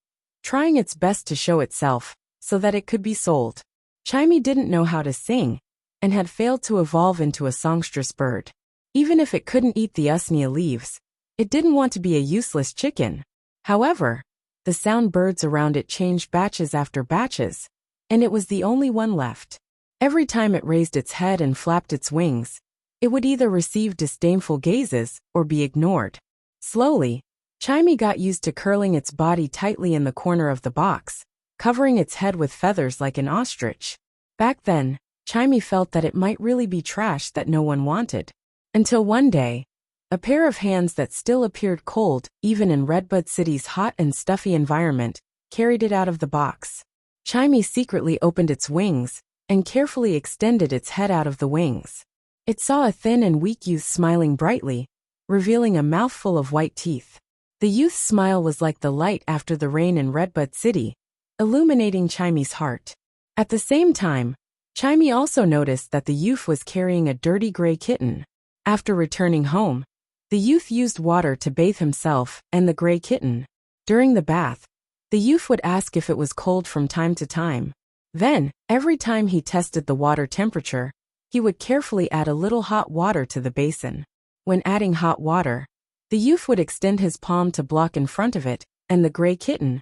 trying its best to show itself, so that it could be sold. Chimey didn't know how to sing, and had failed to evolve into a songstress bird. Even if it couldn't eat the usnea leaves, it didn't want to be a useless chicken. However, the sound birds around it changed batches after batches, and it was the only one left. Every time it raised its head and flapped its wings, it would either receive disdainful gazes or be ignored. Slowly, Chimey got used to curling its body tightly in the corner of the box, covering its head with feathers like an ostrich. Back then, Chimey felt that it might really be trash that no one wanted. Until one day, a pair of hands that still appeared cold, even in Redbud City's hot and stuffy environment, carried it out of the box. Chimey secretly opened its wings and carefully extended its head out of the wings. It saw a thin and weak youth smiling brightly, revealing a mouthful of white teeth. The youth's smile was like the light after the rain in Redbud City, illuminating Chimey's heart. At the same time, Chimey also noticed that the youth was carrying a dirty gray kitten. After returning home, the youth used water to bathe himself and the gray kitten. During the bath, the youth would ask if it was cold from time to time. Then, every time he tested the water temperature, he would carefully add a little hot water to the basin. When adding hot water, the youth would extend his palm to block in front of it, and the gray kitten,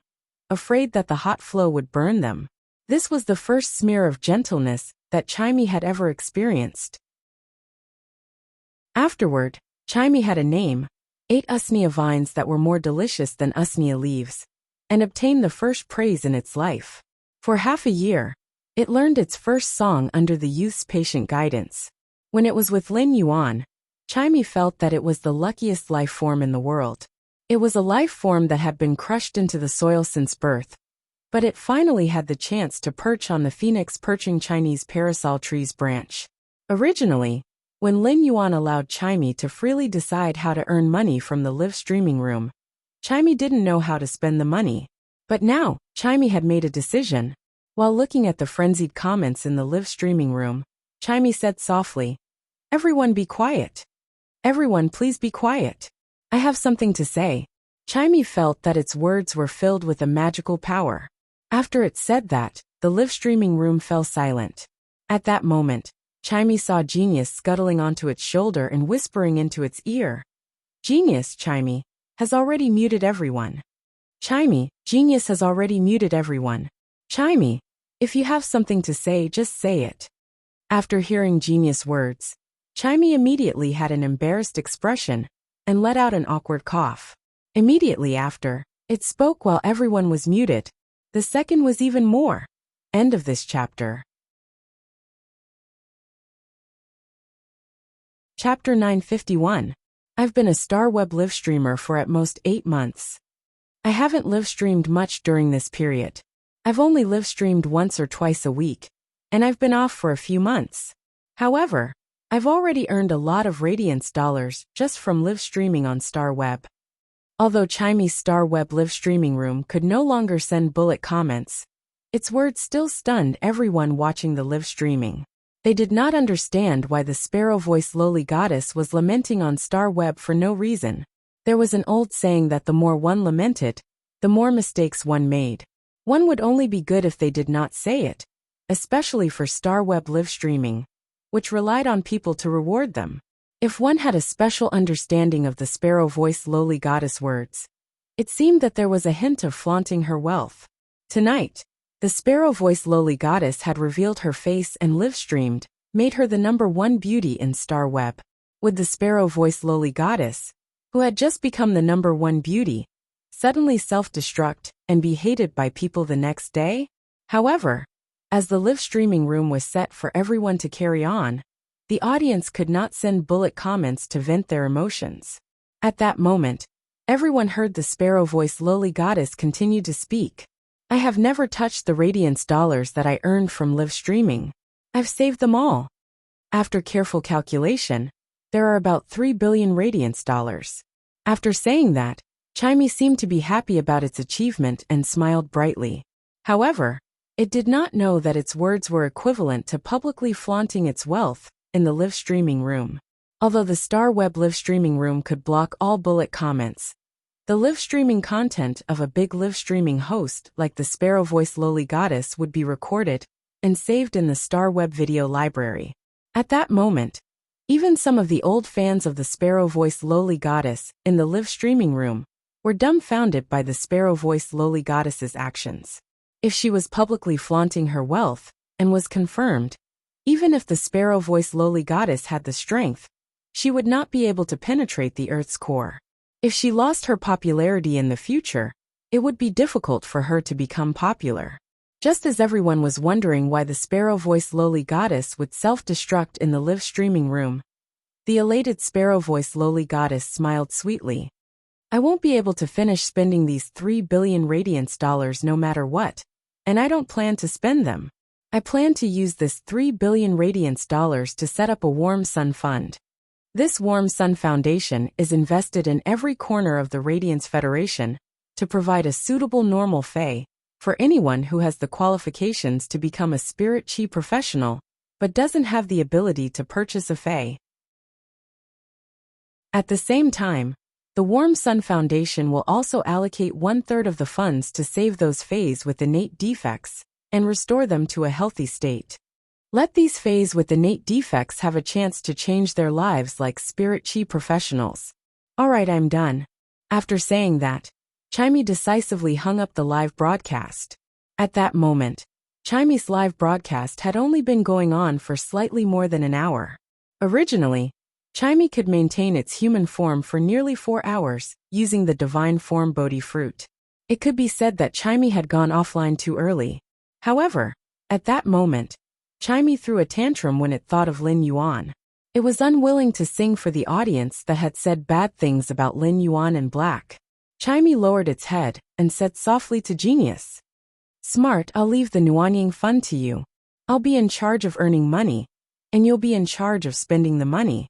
afraid that the hot flow would burn them. This was the first smear of gentleness that Chimey had ever experienced. Afterward, Chimey had a name, ate usnea vines that were more delicious than usnea leaves, and obtained the first praise in its life. For half a year, it learned its first song under the youth's patient guidance. When it was with Lin Yuan, Chimey felt that it was the luckiest life form in the world. It was a life form that had been crushed into the soil since birth, but it finally had the chance to perch on the phoenix perching Chinese parasol tree's branch. Originally, when Lin Yuan allowed Chimey to freely decide how to earn money from the live streaming room, Chimey didn't know how to spend the money. But now, Chimey had made a decision. While looking at the frenzied comments in the live streaming room, Chimey said softly, "Everyone be quiet. Everyone please be quiet. I have something to say." Chimey felt that its words were filled with a magical power. After it said that, the live streaming room fell silent. At that moment, Chimey saw Genius scuttling onto its shoulder and whispering into its ear. "Genius, Chimey, has already muted everyone. Chimey, Genius has already muted everyone. Chimey, if you have something to say, just say it." After hearing Genius' words, Chimey immediately had an embarrassed expression and let out an awkward cough. Immediately after, it spoke while everyone was muted. The second was even more. End of this chapter. Chapter 951. I've been a StarWeb live streamer for at most 8 months. I haven't live streamed much during this period. I've only live streamed once or twice a week, and I've been off for a few months. However, I've already earned a lot of Radiance dollars just from live streaming on StarWeb. Although Chimey's StarWeb live streaming room could no longer send bullet comments, its words still stunned everyone watching the live streaming. They did not understand why the sparrow-voiced lowly goddess was lamenting on StarWeb for no reason. There was an old saying that the more one lamented, the more mistakes one made. One would only be good if they did not say it, especially for StarWeb live streaming, which relied on people to reward them. If one had a special understanding of the sparrow-voiced lowly goddess words, it seemed that there was a hint of flaunting her wealth. Tonight, The sparrow-voiced lowly goddess had revealed her face and live-streamed, made her the #1 beauty in Star Web. Would the sparrow-voiced lowly goddess, who had just become the #1 beauty, suddenly self-destruct and be hated by people the next day? However, as the live streaming room was set for everyone to carry on, the audience could not send bullet comments to vent their emotions. At that moment, everyone heard the sparrow-voiced lowly goddess continue to speak. I have never touched the radiance dollars that I earned from live streaming. I've saved them all. After careful calculation, there are about 3 billion radiance dollars. After saying that, Chimey seemed to be happy about its achievement and smiled brightly. However, it did not know that its words were equivalent to publicly flaunting its wealth in the live streaming room. Although the Star Web live streaming room could block all bullet comments, the live streaming content of a big live streaming host like the sparrow-voiced lowly goddess would be recorded and saved in the Star Web video library. At that moment, even some of the old fans of the sparrow-voiced lowly goddess in the live streaming room were dumbfounded by the sparrow-voiced lowly goddess's actions. If she was publicly flaunting her wealth and was confirmed, even if the sparrow-voiced lowly goddess had the strength, she would not be able to penetrate the Earth's core. If she lost her popularity in the future, it would be difficult for her to become popular. Just as everyone was wondering why the sparrow-voiced lowly goddess would self-destruct in the live streaming room, the elated sparrow-voiced lowly goddess smiled sweetly. I won't be able to finish spending these 3 billion radiance dollars no matter what, and I don't plan to spend them. I plan to use this 3 billion radiance dollars to set up a warm sun fund. This Warm Sun Foundation is invested in every corner of the Radiance Federation to provide a suitable normal fae for anyone who has the qualifications to become a spirit chi professional but doesn't have the ability to purchase a fae. At the same time, the Warm Sun Foundation will also allocate 1/3 of the funds to save those faes with innate defects and restore them to a healthy state. Let these faes with innate defects have a chance to change their lives like spirit chi professionals. Alright, I'm done. After saying that, Chimey decisively hung up the live broadcast. At that moment, Chimey's live broadcast had only been going on for slightly more than an hour. Originally, Chimey could maintain its human form for nearly 4 hours, using the divine form Bodhi fruit. It could be said that Chimey had gone offline too early. However, at that moment, Chimey threw a tantrum when it thought of Lin Yuan. It was unwilling to sing for the audience that had said bad things about Lin Yuan and Black. Chimey lowered its head and said softly to Genius, "Smart, I'll leave the Nuanying fund to you. I'll be in charge of earning money, and you'll be in charge of spending the money."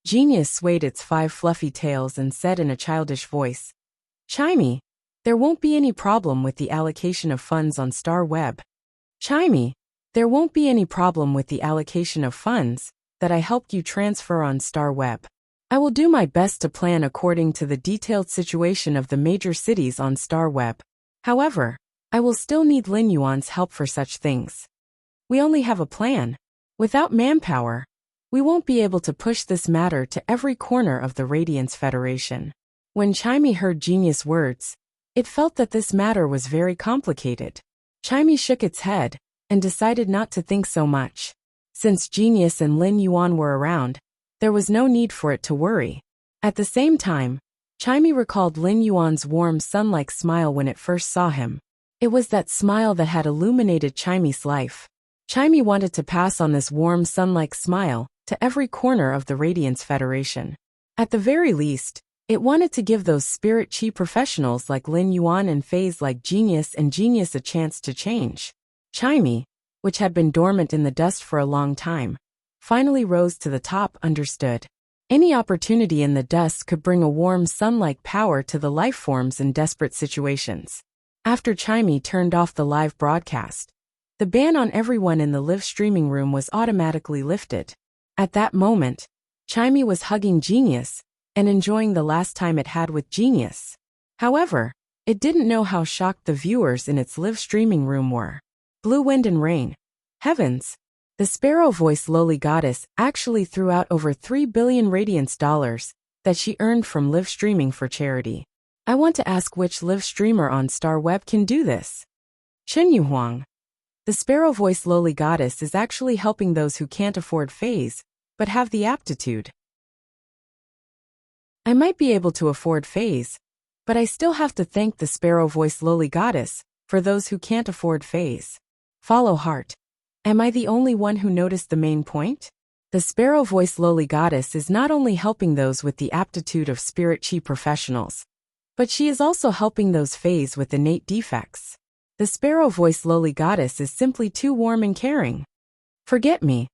Genius swayed its 5 fluffy tails and said in a childish voice, "Chimey, there won't be any problem with the allocation of funds on Star Web. Chimey, there won't be any problem with the allocation of funds that I helped you transfer on Star Web. I will do my best to plan according to the detailed situation of the major cities on Star Web. However, I will still need Lin Yuan's help for such things. We only have a plan. Without manpower, we won't be able to push this matter to every corner of the Radiance Federation." When Chimey heard Genius' words, it felt that this matter was very complicated. Chimey shook its head and decided not to think so much. Since Genius and Lin Yuan were around, there was no need for it to worry. At the same time, Chimey recalled Lin Yuan's warm sun-like smile when it first saw him. It was that smile that had illuminated Chimey's life. Chimey wanted to pass on this warm sun-like smile to every corner of the Radiance Federation. At the very least, it wanted to give those spirit chi professionals like Lin Yuan and faes like Genius and Genius a chance to change. Chimey, which had been dormant in the dust for a long time, finally rose to the top. Understood. Any opportunity in the dust could bring a warm sun-like power to the life forms in desperate situations. After Chimey turned off the live broadcast, the ban on everyone in the live streaming room was automatically lifted. At that moment, Chimey was hugging Genius and enjoying the last time it had with Genius. However, it didn't know how shocked the viewers in its live streaming room were. Blue wind and rain. Heavens! The sparrow-voiced lowly goddess actually threw out over 3 billion radiance dollars that she earned from live streaming for charity. I want to ask which live streamer on Star Web can do this. Chen Yuhuang. The sparrow-voiced lowly goddess is actually helping those who can't afford fays, but have the aptitude. I might be able to afford fays, but I still have to thank the sparrow-voiced lowly goddess for those who can't afford fays. Follow heart. Am I the only one who noticed the main point? The sparrow-voiced lowly goddess is not only helping those with the aptitude of spirit chi professionals, but she is also helping those fays with innate defects. The sparrow-voiced lowly goddess is simply too warm and caring. Forget me.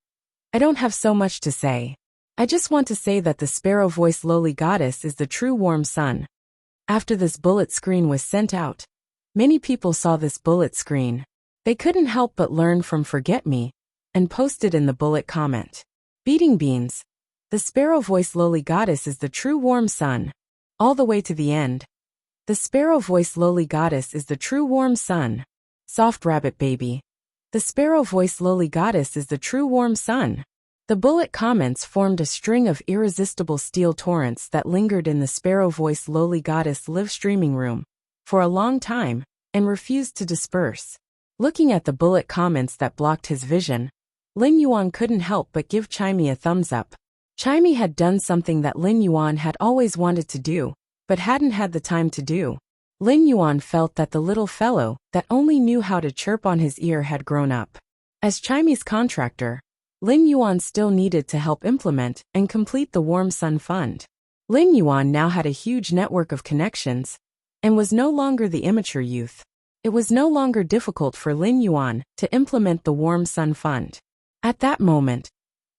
I don't have so much to say. I just want to say that the sparrow-voiced lowly goddess is the true warm sun. After this bullet screen was sent out, many people saw this bullet screen. They couldn't help but learn from Forget Me and posted in the bullet comment. Beating beans. The sparrow-voiced lowly goddess is the true warm sun. All the way to the end. The sparrow-voiced lowly goddess is the true warm sun. Soft rabbit baby. The sparrow-voiced lowly goddess is the true warm sun. The bullet comments formed a string of irresistible steel torrents that lingered in the sparrow-voiced lowly goddess live streaming room for a long time and refused to disperse. Looking at the bullet comments that blocked his vision, Lin Yuan couldn't help but give Chimey a thumbs up. Chimey had done something that Lin Yuan had always wanted to do, but hadn't had the time to do. Lin Yuan felt that the little fellow that only knew how to chirp on his ear had grown up. As Chimey's contractor, Lin Yuan still needed to help implement and complete the Warm Sun Fund. Lin Yuan now had a huge network of connections and was no longer the immature youth. It was no longer difficult for Lin Yuan to implement the Warm Sun Fund. At that moment,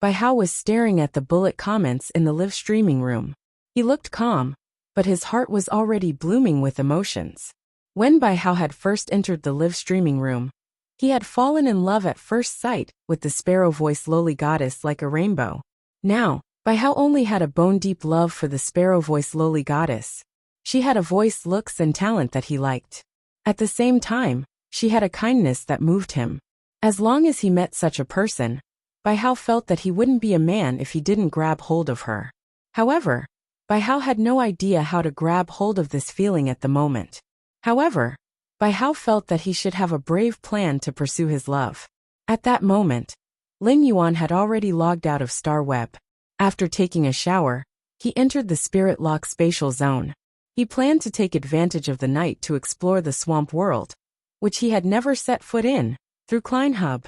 Bai Hao was staring at the bullet comments in the live streaming room. He looked calm, but his heart was already blooming with emotions. When Bai Hao had first entered the live streaming room, he had fallen in love at first sight with the sparrow-voiced lowly goddess like a rainbow. Now, Bai Hao only had a bone-deep love for the sparrow-voiced lowly goddess. She had a voice, looks, and talent that he liked. At the same time, she had a kindness that moved him. As long as he met such a person, Bai Hao felt that he wouldn't be a man if he didn't grab hold of her. However, Bai Hao had no idea how to grab hold of this feeling at the moment. However, Bai Hao felt that he should have a brave plan to pursue his love. At that moment, Lin Yuan had already logged out of Star Web. After taking a shower, he entered the Spirit Lock spatial zone. He planned to take advantage of the night to explore the swamp world, which he had never set foot in, through Klein Hub.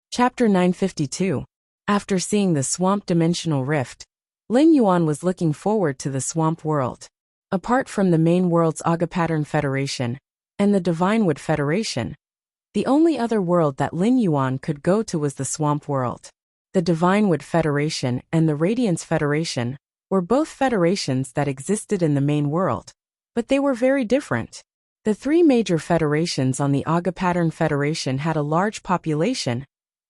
Chapter 952. After seeing the swamp dimensional rift, Lin Yuan was looking forward to the swamp world. Apart from the main world's Agapattern Federation and the Divinewood Federation, the only other world that Lin Yuan could go to was the swamp world. The Divinewood Federation and the Radiance Federation were both federations that existed in the main world, but they were very different. The three major federations on the Agapattern Federation had a large population,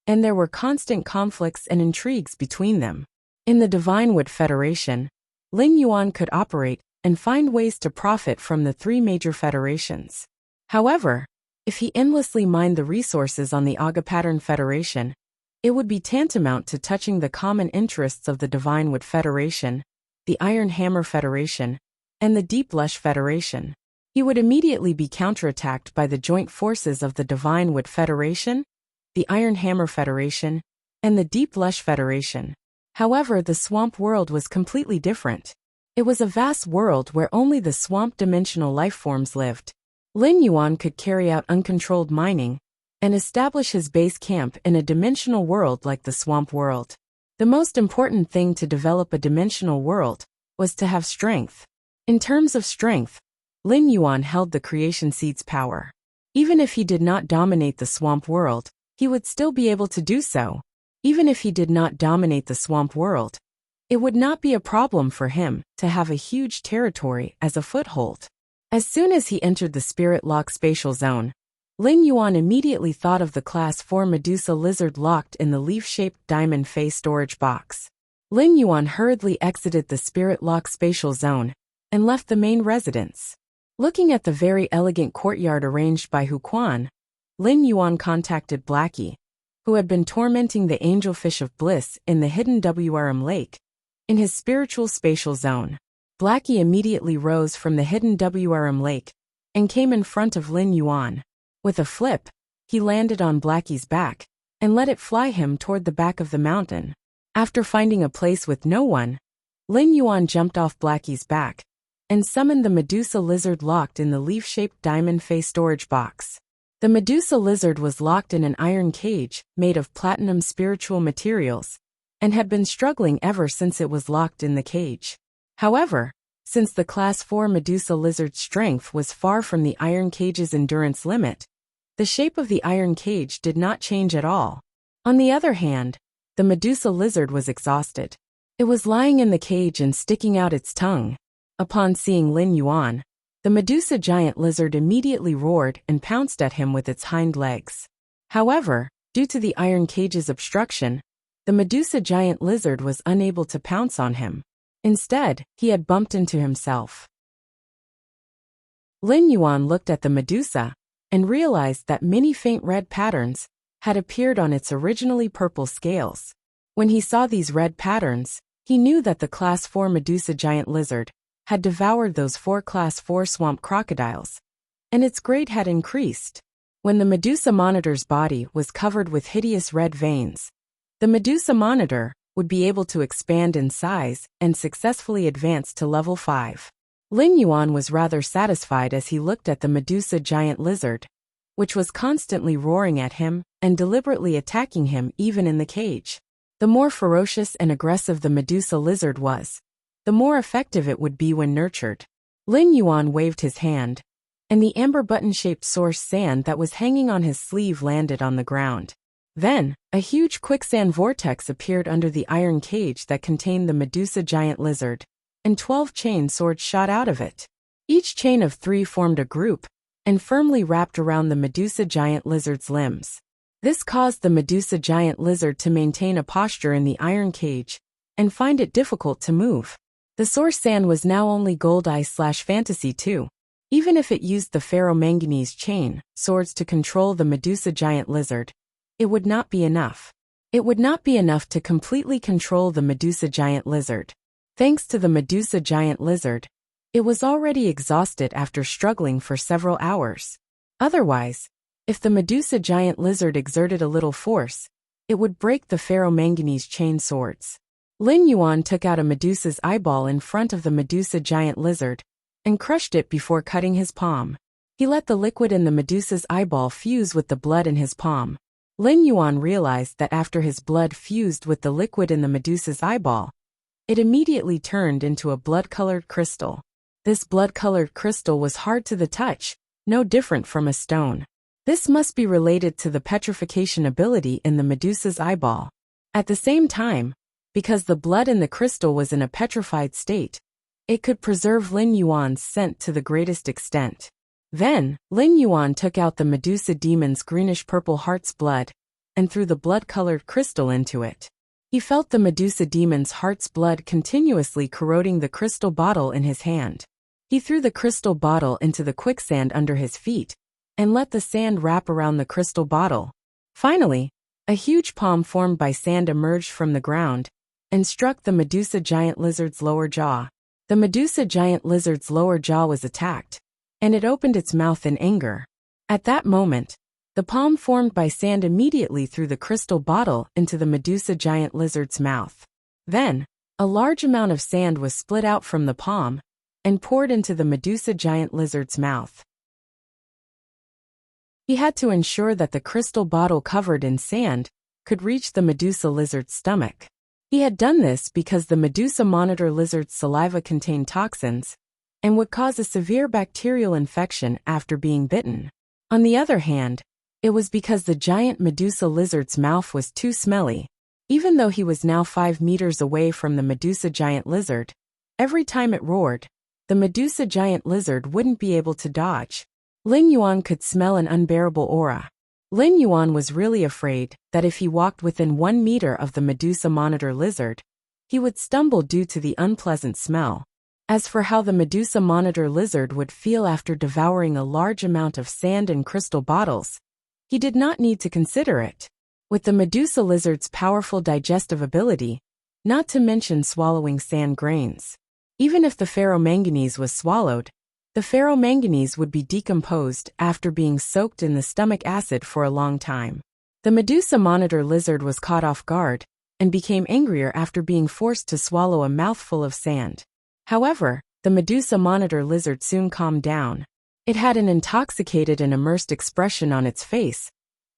and there were constant conflicts and intrigues between them. In the Divinewood Federation, Lin Yuan could operate and find ways to profit from the three major federations. However, if he endlessly mined the resources on the Agapattern Federation, it would be tantamount to touching the common interests of the Divinewood Federation, the Iron Hammer Federation, and the Deep Lush Federation. He would immediately be counterattacked by the joint forces of the Divinewood Federation, the Iron Hammer Federation, and the Deep Lush Federation. However, the swamp world was completely different. It was a vast world where only the swamp dimensional lifeforms lived. Lin Yuan could carry out uncontrolled mining and establish his base camp in a dimensional world like the swamp world. The most important thing to develop a dimensional world was to have strength. In terms of strength, Lin Yuan held the creation seed's power. Even if he did not dominate the swamp world, he would still be able to do so. Even if he did not dominate the swamp world, it would not be a problem for him to have a huge territory as a foothold. As soon as he entered the Spirit Lock spatial zone, Lin Yuan immediately thought of the Class 4 Medusa lizard locked in the leaf-shaped diamond face storage box. Lin Yuan hurriedly exited the Spirit Lock spatial zone and left the main residence. Looking at the very elegant courtyard arranged by Hu Quan, Lin Yuan contacted Blackie, who had been tormenting the angelfish of bliss in the hidden WRM lake, in his spiritual spatial zone. Blackie immediately rose from the hidden WRM lake and came in front of Lin Yuan. With a flip, he landed on Blackie's back and let it fly him toward the back of the mountain. After finding a place with no one, Lin Yuan jumped off Blackie's back and summoned the Medusa lizard locked in the leaf-shaped diamond face storage box. The Medusa lizard was locked in an iron cage made of platinum spiritual materials and had been struggling ever since it was locked in the cage. However, since the Class 4 Medusa lizard's strength was far from the iron cage's endurance limit, the shape of the iron cage did not change at all. On the other hand, the Medusa lizard was exhausted. It was lying in the cage and sticking out its tongue. Upon seeing Lin Yuan, the Medusa giant lizard immediately roared and pounced at him with its hind legs. However, due to the iron cage's obstruction, the Medusa giant lizard was unable to pounce on him. Instead, he had bumped into himself. Lin Yuan looked at the Medusa and realized that many faint red patterns had appeared on its originally purple scales. When he saw these red patterns, he knew that the Class 4 Medusa giant lizard had devoured those 4 Class 4 swamp crocodiles, and its grade had increased. When the Medusa monitor's body was covered with hideous red veins, the Medusa monitor would be able to expand in size and successfully advance to level 5. Lin Yuan was rather satisfied as he looked at the Medusa giant lizard, which was constantly roaring at him and deliberately attacking him even in the cage. The more ferocious and aggressive the Medusa lizard was, the more effective it would be when nurtured. Lin Yuan waved his hand, and the amber button-shaped source sand that was hanging on his sleeve landed on the ground. Then, a huge quicksand vortex appeared under the iron cage that contained the Medusa giant lizard, and 12 chain swords shot out of it. Each chain of 3 formed a group and firmly wrapped around the Medusa giant lizard's limbs. This caused the Medusa giant lizard to maintain a posture in the iron cage and find it difficult to move. The source sand was now only Gold Eye/Fantasy 2. Even if it used the ferromanganese chain swords to control the Medusa giant lizard, it would not be enough. It would not be enough to completely control the Medusa giant lizard. Thanks to the Medusa giant lizard, it was already exhausted after struggling for several hours. Otherwise, if the Medusa giant lizard exerted a little force, it would break the ferromanganese chain swords. Lin Yuan took out a Medusa's eyeball in front of the Medusa giant lizard and crushed it before cutting his palm. He let the liquid in the Medusa's eyeball fuse with the blood in his palm. Lin Yuan realized that after his blood fused with the liquid in the Medusa's eyeball, it immediately turned into a blood-colored crystal. This blood-colored crystal was hard to the touch, no different from a stone. This must be related to the petrification ability in the Medusa's eyeball. At the same time, because the blood in the crystal was in a petrified state, it could preserve Lin Yuan's scent to the greatest extent. Then, Lin Yuan took out the Medusa demon's greenish-purple heart's blood and threw the blood-colored crystal into it. He felt the Medusa demon's heart's blood continuously corroding the crystal bottle in his hand. He threw the crystal bottle into the quicksand under his feet and let the sand wrap around the crystal bottle. Finally, a huge palm formed by sand emerged from the ground and struck the Medusa giant lizard's lower jaw. The Medusa giant lizard's lower jaw was attacked, and it opened its mouth in anger. At that moment, the palm formed by sand immediately threw the crystal bottle into the Medusa giant lizard's mouth. Then, a large amount of sand was split out from the palm and poured into the Medusa giant lizard's mouth. He had to ensure that the crystal bottle covered in sand could reach the Medusa lizard's stomach. He had done this because the Medusa monitor lizard's saliva contained toxins and would cause a severe bacterial infection after being bitten. On the other hand, it was because the giant Medusa lizard's mouth was too smelly. Even though he was now 5 meters away from the Medusa giant lizard, every time it roared, the Medusa giant lizard wouldn't be able to dodge. Lin Yuan could smell an unbearable aura. Lin Yuan was really afraid that if he walked within 1 meter of the Medusa monitor lizard, he would stumble due to the unpleasant smell. As for how the Medusa monitor lizard would feel after devouring a large amount of sand and crystal bottles, he did not need to consider it. With the Medusa lizard's powerful digestive ability, not to mention swallowing sand grains. Even if the ferromanganese was swallowed, The ferromanganese would be decomposed after being soaked in the stomach acid for a long time. The Medusa monitor lizard was caught off guard and became angrier after being forced to swallow a mouthful of sand. However, the Medusa monitor lizard soon calmed down. It had an intoxicated and immersed expression on its face,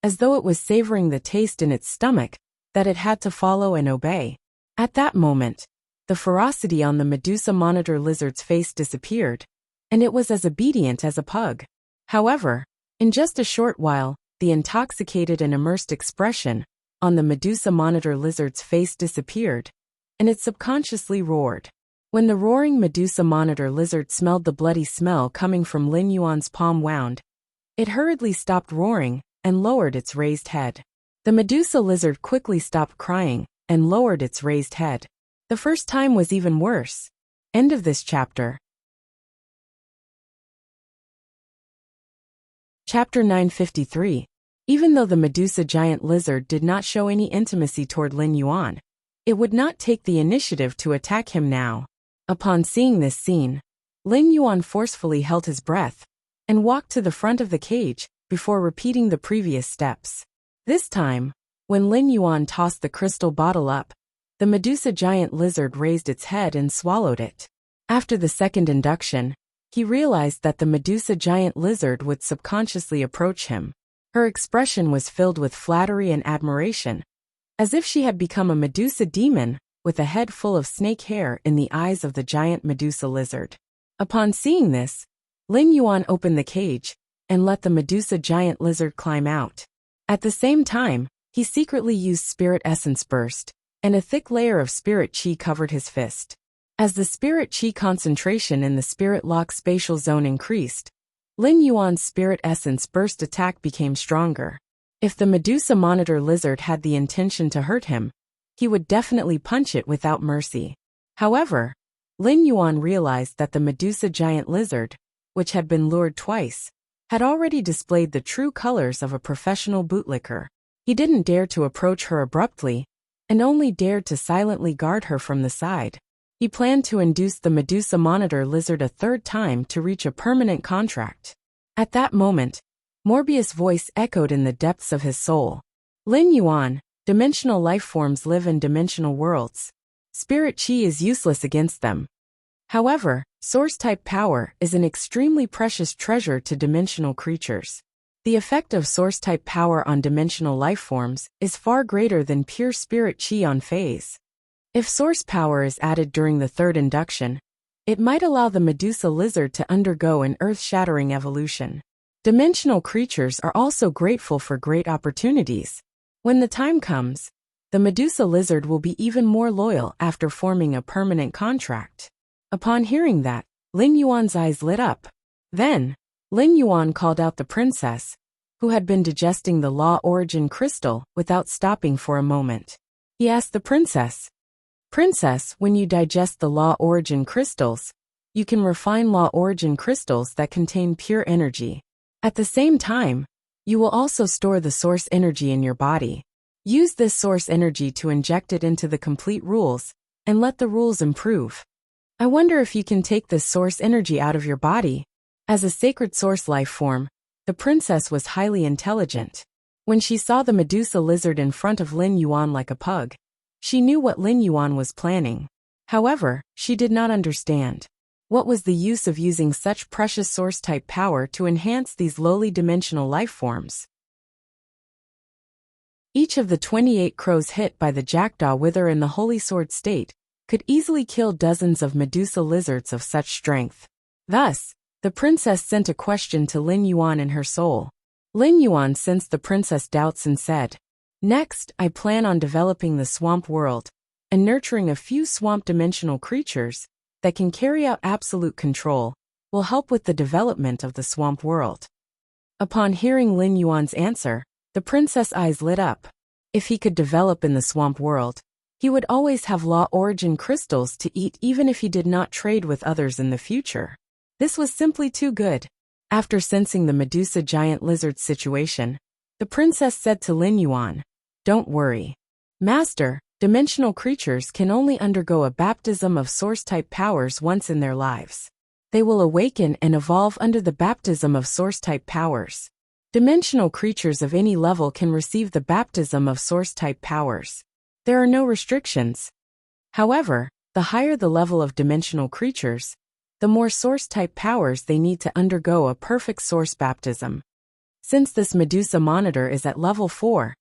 as though it was savoring the taste in its stomach that it had to follow and obey. At that moment, the ferocity on the Medusa monitor lizard's face disappeared, and it was as obedient as a pug. However, in just a short while, the intoxicated and immersed expression on the Medusa monitor lizard's face disappeared, and it subconsciously roared. When the roaring Medusa monitor lizard smelled the bloody smell coming from Lin Yuan's palm wound, it hurriedly stopped roaring and lowered its raised head. The Medusa lizard quickly stopped crying and lowered its raised head. The first time was even worse. End of this chapter. Chapter 953. Even though the Medusa giant lizard did not show any intimacy toward Lin Yuan, it would not take the initiative to attack him now. Upon seeing this scene, Lin Yuan forcefully held his breath and walked to the front of the cage before repeating the previous steps. This time, when Lin Yuan tossed the crystal bottle up, the Medusa giant lizard raised its head and swallowed it. After the second induction, he realized that the Medusa giant lizard would subconsciously approach him. Her expression was filled with flattery and admiration, as if she had become a Medusa demon with a head full of snake hair in the eyes of the giant Medusa lizard. Upon seeing this, Lin Yuan opened the cage and let the Medusa giant lizard climb out. At the same time, he secretly used Spirit Essence Burst, and a thick layer of Spirit Chi covered his fist. As the Spirit Chi concentration in the Spirit Lock spatial zone increased, Lin Yuan's Spirit Essence Burst attack became stronger. If the Medusa monitor lizard had the intention to hurt him, he would definitely punch it without mercy. However, Lin Yuan realized that the Medusa giant lizard, which had been lured twice, had already displayed the true colors of a professional bootlicker. He didn't dare to approach her abruptly, and only dared to silently guard her from the side. He planned to induce the Medusa monitor lizard a third time to reach a permanent contract. At that moment, Morbius' voice echoed in the depths of his soul. Lin Yuan, dimensional life forms live in dimensional worlds. Spirit Chi is useless against them. However, Source-type power is an extremely precious treasure to dimensional creatures. The effect of Source-type power on dimensional life forms is far greater than pure Spirit Chi on phase. If Source power is added during the third induction, it might allow the Medusa lizard to undergo an earth-shattering evolution. Dimensional creatures are also grateful for great opportunities. When the time comes, the Medusa lizard will be even more loyal after forming a permanent contract. Upon hearing that, Lin Yuan's eyes lit up. Then, Lin Yuan called out the princess, who had been digesting the Law Origin crystal without stopping for a moment. He asked the princess, "Princess, when you digest the Law Origin crystals, you can refine Law Origin crystals that contain pure energy. At the same time, you will also store the source energy in your body. Use this source energy to inject it into the complete rules, and let the rules improve. I wonder if you can take this source energy out of your body." As a sacred source life form, the princess was highly intelligent. When she saw the Medusa lizard in front of Lin Yuan like a pug, she knew what Lin Yuan was planning. However, she did not understand. What was the use of using such precious source-type power to enhance these lowly dimensional life forms? Each of the 28 crows hit by the jackdaw wither in the Holy Sword state could easily kill dozens of Medusa lizards of such strength. Thus, the princess sent a question to Lin Yuan in her soul. Lin Yuan sensed the princess' doubts and said, "Next, I plan on developing the swamp world and nurturing a few swamp dimensional creatures that can carry out absolute control, will help with the development of the swamp world." Upon hearing Lin Yuan's answer, the princess' eyes lit up. If he could develop in the swamp world, he would always have Law Origin crystals to eat even if he did not trade with others in the future. This was simply too good. After sensing the Medusa giant lizard's situation, the princess said to Lin Yuan, "Don't worry. Master, dimensional creatures can only undergo a baptism of source-type powers once in their lives. They will awaken and evolve under the baptism of Source-type powers. Dimensional creatures of any level can receive the baptism of Source-type powers. There are no restrictions. However, the higher the level of dimensional creatures, the more Source-type powers they need to undergo a perfect Source baptism. Since this Medusa monitor is at level 4,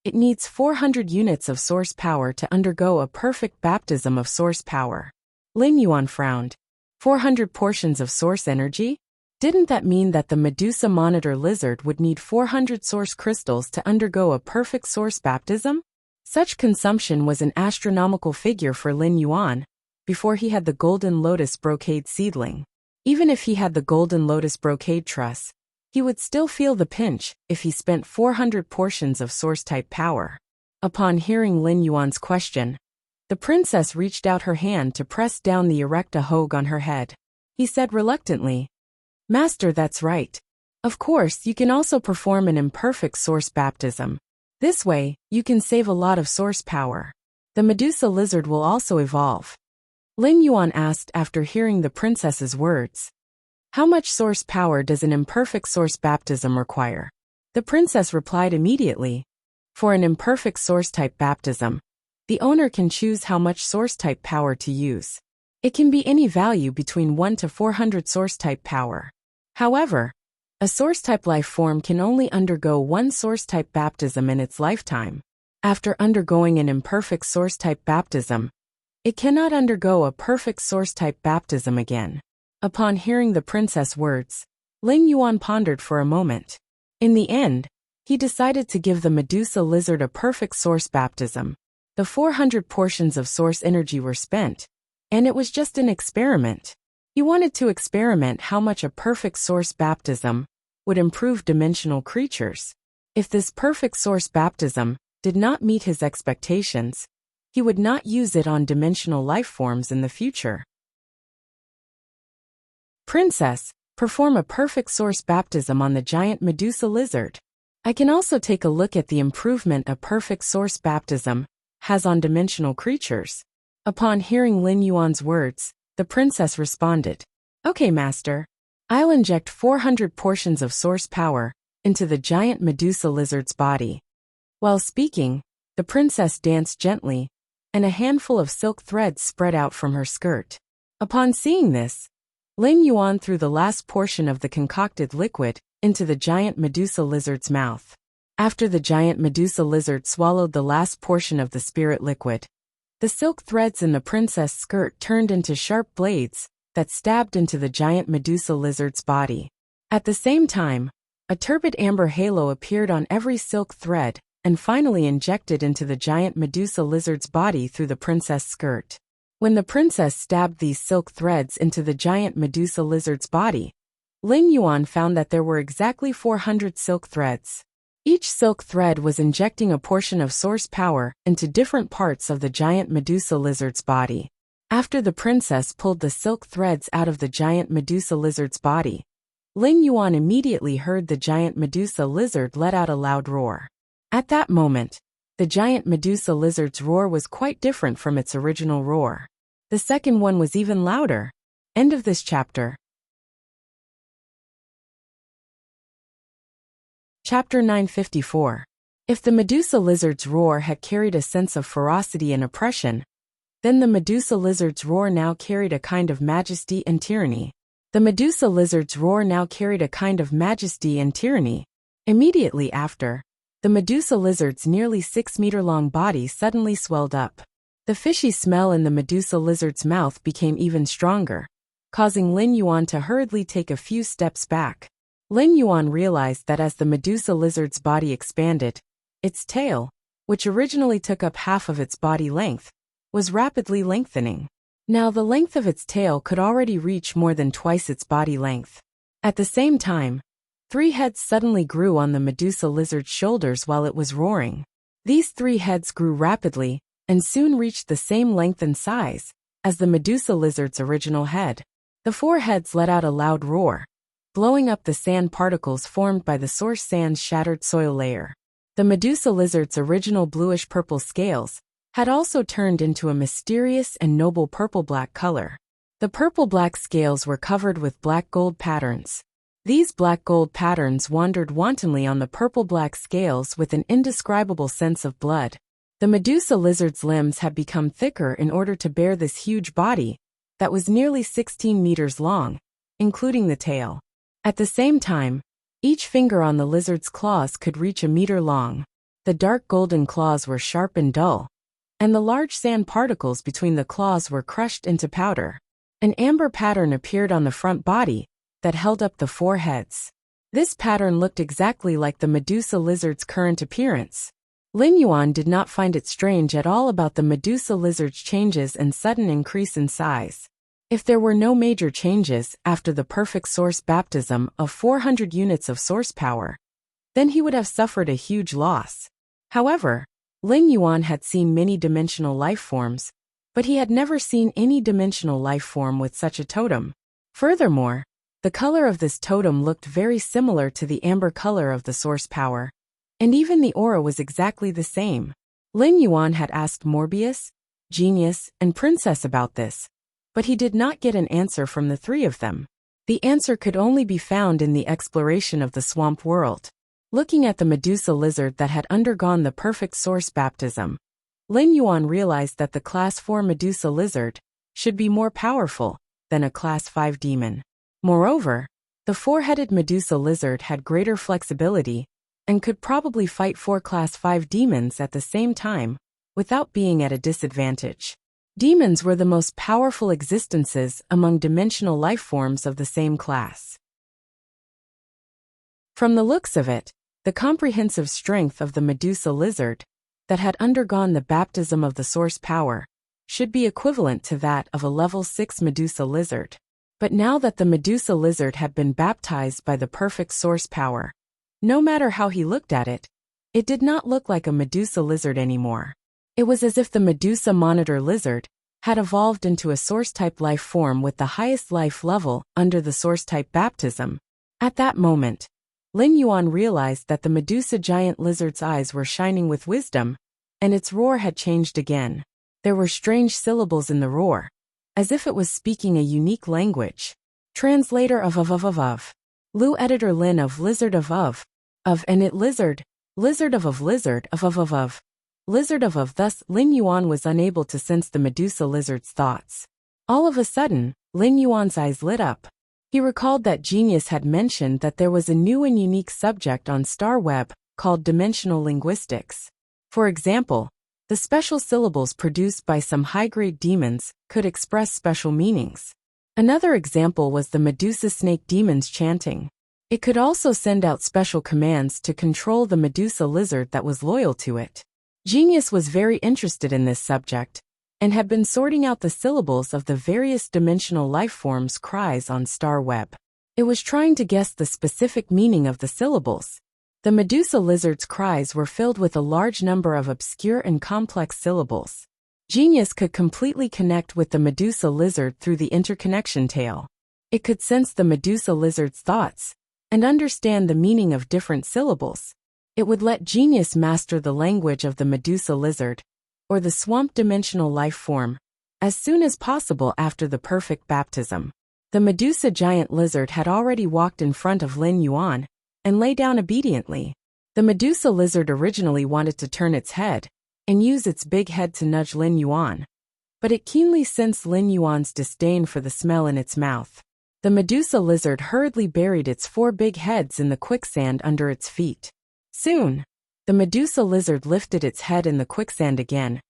it needs 400 units of Source power to undergo a perfect baptism of Source power. Lin Yuan frowned. 400 portions of Source energy? Didn't that mean that the Medusa monitor lizard would need 400 Source crystals to undergo a perfect Source baptism? Such consumption was an astronomical figure for Lin Yuan, before he had the Golden Lotus brocade seedling. Even if he had the Golden Lotus brocade truss, he would still feel the pinch if he spent 400 portions of Source-type power. Upon hearing Lin Yuan's question, the princess reached out her hand to press down the erecta hogue on her head. He said reluctantly, "Master, that's right. Of course, you can also perform an imperfect Source baptism. This way, you can save a lot of Source power. The Medusa lizard will also evolve." Lin Yuan asked after hearing the princess's words. How much Source power does an imperfect Source baptism require? The princess replied immediately. For an imperfect Source-type baptism, the owner can choose how much Source-type power to use. It can be any value between 1 to 400 Source-type power. However, a Source-type life form can only undergo one Source-type baptism in its lifetime. After undergoing an imperfect Source-type baptism, it cannot undergo a perfect Source-type baptism again. Upon hearing the princess' words, Lin Yuan pondered for a moment. In the end, he decided to give the Medusa lizard a perfect Source baptism. The 400 portions of Source energy were spent, and it was just an experiment. He wanted to experiment how much a perfect Source baptism would improve dimensional creatures. If this perfect Source baptism did not meet his expectations, he would not use it on dimensional life forms in the future. Princess, perform a perfect Source baptism on the giant Medusa lizard. I can also take a look at the improvement a perfect Source baptism has on dimensional creatures. Upon hearing Lin Yuan's words, the princess responded, "Okay, master. I'll inject 400 portions of Source power into the giant Medusa lizard's body." While speaking, the princess danced gently, and a handful of silk threads spread out from her skirt. Upon seeing this, Lin Yuan threw the last portion of the concocted liquid into the giant Medusa lizard's mouth. After the giant Medusa lizard swallowed the last portion of the spirit liquid, the silk threads in the princess' skirt turned into sharp blades that stabbed into the giant Medusa lizard's body. At the same time, a turbid amber halo appeared on every silk thread and finally injected into the giant Medusa lizard's body through the princess' skirt. When the princess stabbed these silk threads into the giant Medusa lizard's body, Lin Yuan found that there were exactly 400 silk threads. Each silk thread was injecting a portion of Source power into different parts of the giant Medusa lizard's body. After the princess pulled the silk threads out of the giant Medusa lizard's body, Lin Yuan immediately heard the giant Medusa lizard let out a loud roar. At that moment, the giant Medusa lizard's roar was quite different from its original roar. The second one was even louder. End of this chapter. Chapter 954. If the Medusa lizard's roar had carried a sense of ferocity and oppression, then the Medusa lizard's roar now carried a kind of majesty and tyranny. The Medusa lizard's roar now carried a kind of majesty and tyranny. Immediately after, the Medusa lizard's nearly 6-meter-long body suddenly swelled up. The fishy smell in the Medusa lizard's mouth became even stronger, causing Lin Yuan to hurriedly take a few steps back. Lin Yuan realized that as the Medusa lizard's body expanded, its tail, which originally took up half of its body length, was rapidly lengthening. Now the length of its tail could already reach more than twice its body length. At the same time, 3 heads suddenly grew on the Medusa lizard's shoulders while it was roaring. These 3 heads grew rapidly and soon reached the same length and size as the Medusa lizard's original head. The 4 heads let out a loud roar, blowing up the sand particles formed by the Source sand's shattered soil layer. The Medusa lizard's original bluish-purple scales had also turned into a mysterious and noble purple-black color. The purple-black scales were covered with black-gold patterns. These black-gold patterns wandered wantonly on the purple-black scales with an indescribable sense of blood. The Medusa lizard's limbs had become thicker in order to bear this huge body that was nearly 16 meters long, including the tail. At the same time, each finger on the lizard's claws could reach a meter long. The dark golden claws were sharp and dull, and the large sand particles between the claws were crushed into powder. An amber pattern appeared on the front body that held up the four heads. This pattern looked exactly like the Medusa lizard's current appearance. Lin Yuan did not find it strange at all about the Medusa lizard's changes and sudden increase in size. If there were no major changes after the perfect source baptism of 400 units of source power, then he would have suffered a huge loss. However, Lin Yuan had seen many dimensional life forms, but he had never seen any dimensional life form with such a totem. Furthermore, the color of this totem looked very similar to the amber color of the source power, and even the aura was exactly the same. Lin Yuan had asked Morbius, Genius, and Princess about this, but he did not get an answer from the three of them. The answer could only be found in the exploration of the swamp world. Looking at the Medusa lizard that had undergone the perfect source baptism, Lin Yuan realized that the Class 4 Medusa lizard should be more powerful than a Class 5 demon. Moreover, the four-headed Medusa lizard had greater flexibility and could probably fight 4 Class 5 demons at the same time without being at a disadvantage. Demons were the most powerful existences among dimensional life forms of the same class. From the looks of it, the comprehensive strength of the Medusa lizard that had undergone the baptism of the source power should be equivalent to that of a level 6 Medusa lizard. But now that the Medusa lizard had been baptized by the perfect source power, no matter how he looked at it, it did not look like a Medusa lizard anymore. It was as if the Medusa monitor lizard had evolved into a source-type life form with the highest life level under the source-type baptism. At that moment, Lin Yuan realized that the Medusa giant lizard's eyes were shining with wisdom, and its roar had changed again. There were strange syllables in the roar, as if it was speaking a unique language. Translator of. Lu editor Lin of lizard of and it lizard of lizard of. Lizard of. Thus, Lin Yuan was unable to sense the Medusa lizard's thoughts. All of a sudden, Lin Yuan's eyes lit up. He recalled that Genius had mentioned that there was a new and unique subject on Star Web called dimensional linguistics. For example, the special syllables produced by some high-grade demons could express special meanings. Another example was the Medusa snake demon's chanting. It could also send out special commands to control the Medusa lizard that was loyal to it. Genius was very interested in this subject, and had been sorting out the syllables of the various dimensional life forms' cries on Star Web. It was trying to guess the specific meaning of the syllables. The Medusa lizard's cries were filled with a large number of obscure and complex syllables. Genius could completely connect with the Medusa lizard through the interconnection tail. It could sense the Medusa lizard's thoughts and understand the meaning of different syllables. It would let Genius master the language of the Medusa lizard, or the swamp dimensional life form, as soon as possible after the perfect baptism. The Medusa giant lizard had already walked in front of Lin Yuan and lay down obediently. The Medusa lizard originally wanted to turn its head and use its big head to nudge Lin Yuan, but it keenly sensed Lin Yuan's disdain for the smell in its mouth. The Medusa lizard hurriedly buried its 4 big heads in the quicksand under its feet. Soon, the Medusa lizard lifted its head in the quicksand again,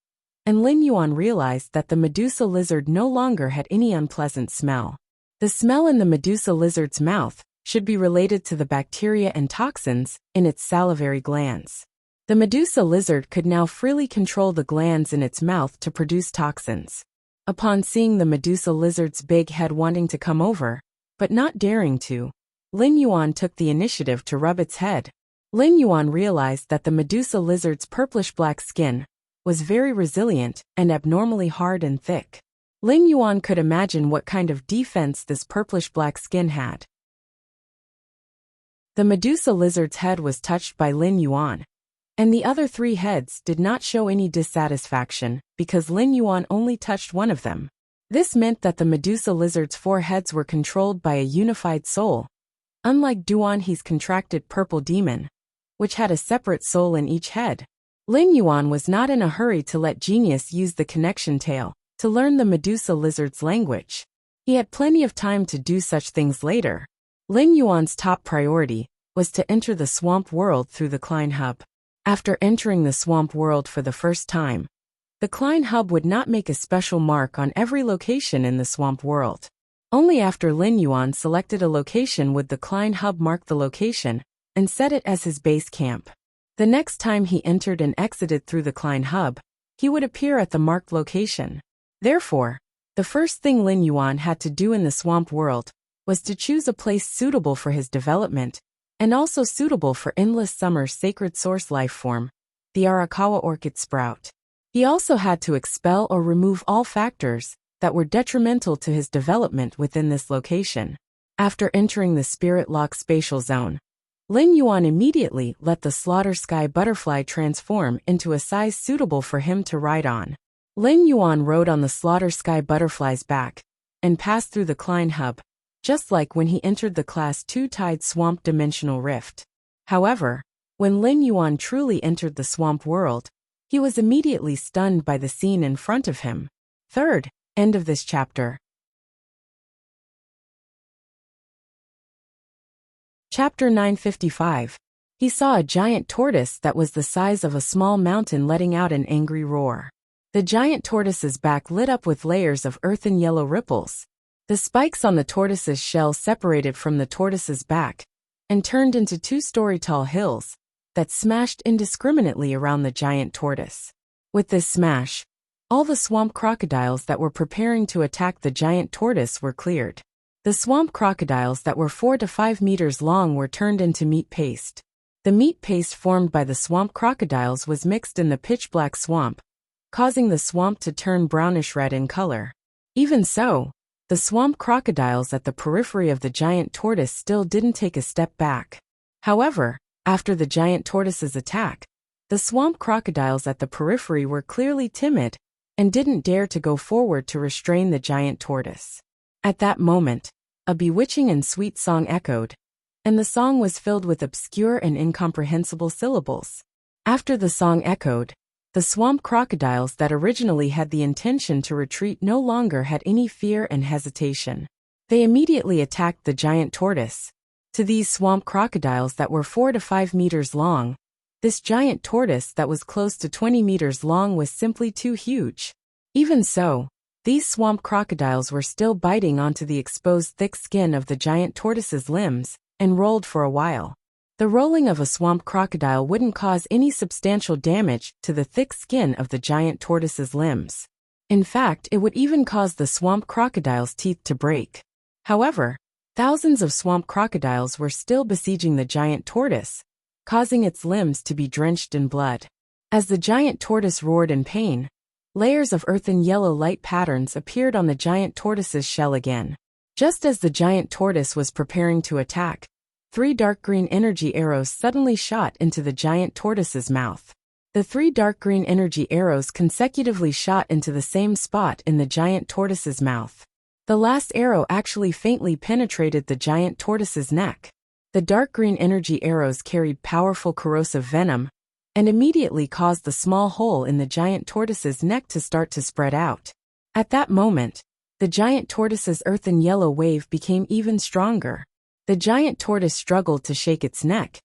and Lin Yuan realized that the Medusa lizard no longer had any unpleasant smell. The smell in the Medusa lizard's mouth should be related to the bacteria and toxins in its salivary glands. The Medusa lizard could now freely control the glands in its mouth to produce toxins. Upon seeing the Medusa lizard's big head wanting to come over, but not daring to, Lin Yuan took the initiative to rub its head. Lin Yuan realized that the Medusa lizard's purplish-black skin was very resilient and abnormally hard and thick. Lin Yuan could imagine what kind of defense this purplish-black skin had. The Medusa lizard's head was touched by Lin Yuan, and the other 3 heads did not show any dissatisfaction because Lin Yuan only touched one of them. This meant that the Medusa lizard's 4 heads were controlled by a unified soul, unlike Duanhe's contracted purple demon, which had a separate soul in each head. Lin Yuan was not in a hurry to let Genius use the connection tail to learn the Medusa lizard's language. He had plenty of time to do such things later. Lin Yuan's top priority was to enter the swamp world through the Klein Hub. After entering the swamp world for the first time, the Klein Hub would not make a special mark on every location in the swamp world. Only after Lin Yuan selected a location would the Klein Hub mark the location and set it as his base camp. The next time he entered and exited through the Klein Hub, he would appear at the marked location. Therefore, the first thing Lin Yuan had to do in the swamp world was to choose a place suitable for his development and also suitable for Endless Summer's sacred source life form, the Arakawa orchid sprout. He also had to expel or remove all factors that were detrimental to his development within this location. After entering the Spirit Lock spatial zone, Lin Yuan immediately let the Slaughter Sky butterfly transform into a size suitable for him to ride on. Lin Yuan rode on the Slaughter Sky butterfly's back and passed through the Klein Hub, just like when he entered the Class 2 Tide Swamp Dimensional Rift. However, when Lin Yuan truly entered the swamp world, he was immediately stunned by the scene in front of him. Third, end of this chapter. Chapter 955. He saw a giant tortoise that was the size of a small mountain letting out an angry roar. The giant tortoise's back lit up with layers of earthen yellow ripples. The spikes on the tortoise's shell separated from the tortoise's back and turned into 2-story-tall hills that smashed indiscriminately around the giant tortoise. With this smash, all the swamp crocodiles that were preparing to attack the giant tortoise were cleared. The swamp crocodiles that were 4 to 5 meters long were turned into meat paste. The meat paste formed by the swamp crocodiles was mixed in the pitch-black swamp, causing the swamp to turn brownish-red in color. Even so, the swamp crocodiles at the periphery of the giant tortoise still didn't take a step back. However, after the giant tortoise's attack, the swamp crocodiles at the periphery were clearly timid and didn't dare to go forward to restrain the giant tortoise. At that moment, a bewitching and sweet song echoed, and the song was filled with obscure and incomprehensible syllables. After the song echoed, the swamp crocodiles that originally had the intention to retreat no longer had any fear and hesitation. They immediately attacked the giant tortoise. To these swamp crocodiles that were 4 to 5 meters long, this giant tortoise that was close to 20 meters long was simply too huge. Even so, these swamp crocodiles were still biting onto the exposed thick skin of the giant tortoise's limbs and rolled for a while. The rolling of a swamp crocodile wouldn't cause any substantial damage to the thick skin of the giant tortoise's limbs. In fact, it would even cause the swamp crocodile's teeth to break. However, thousands of swamp crocodiles were still besieging the giant tortoise, causing its limbs to be drenched in blood. As the giant tortoise roared in pain, layers of earthen yellow light patterns appeared on the giant tortoise's shell again. Just as the giant tortoise was preparing to attack, 3 dark green energy arrows suddenly shot into the giant tortoise's mouth. The 3 dark green energy arrows consecutively shot into the same spot in the giant tortoise's mouth. The last arrow actually faintly penetrated the giant tortoise's neck. The dark green energy arrows carried powerful corrosive venom and immediately caused the small hole in the giant tortoise's neck to start to spread out. At that moment, the giant tortoise's earthen yellow wave became even stronger. The giant tortoise struggled to shake its neck,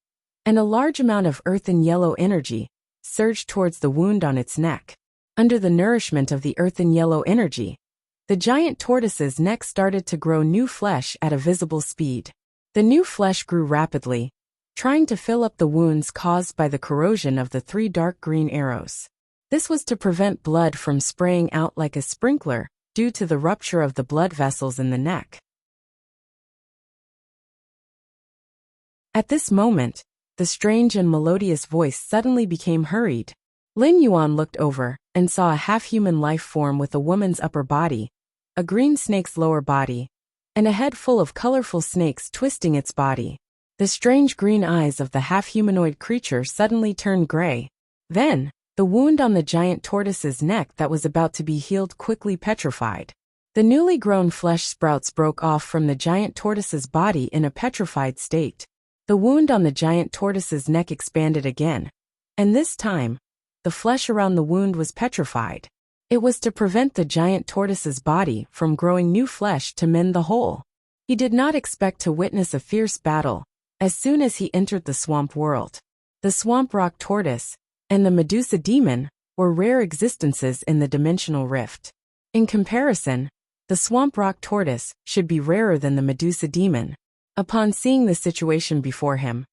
and a large amount of earthen yellow energy surged towards the wound on its neck. Under the nourishment of the earthen yellow energy, the giant tortoise's neck started to grow new flesh at a visible speed. The new flesh grew rapidly, trying to fill up the wounds caused by the corrosion of the 3 dark green arrows. This was to prevent blood from spraying out like a sprinkler due to the rupture of the blood vessels in the neck. At this moment, the strange and melodious voice suddenly became hurried. Lin Yuan looked over and saw a half-human life form with a woman's upper body, a green snake's lower body, and a head full of colorful snakes twisting its body. The strange green eyes of the half-humanoid creature suddenly turned gray. Then, the wound on the giant tortoise's neck that was about to be healed quickly petrified. The newly grown flesh sprouts broke off from the giant tortoise's body in a petrified state. The wound on the giant tortoise's neck expanded again, and this time, the flesh around the wound was petrified. It was to prevent the giant tortoise's body from growing new flesh to mend the hole. He did not expect to witness a fierce battle as soon as he entered the swamp world. The swamp rock tortoise and the Medusa demon were rare existences in the dimensional rift. In comparison, the swamp rock tortoise should be rarer than the Medusa demon. Upon seeing the situation before him,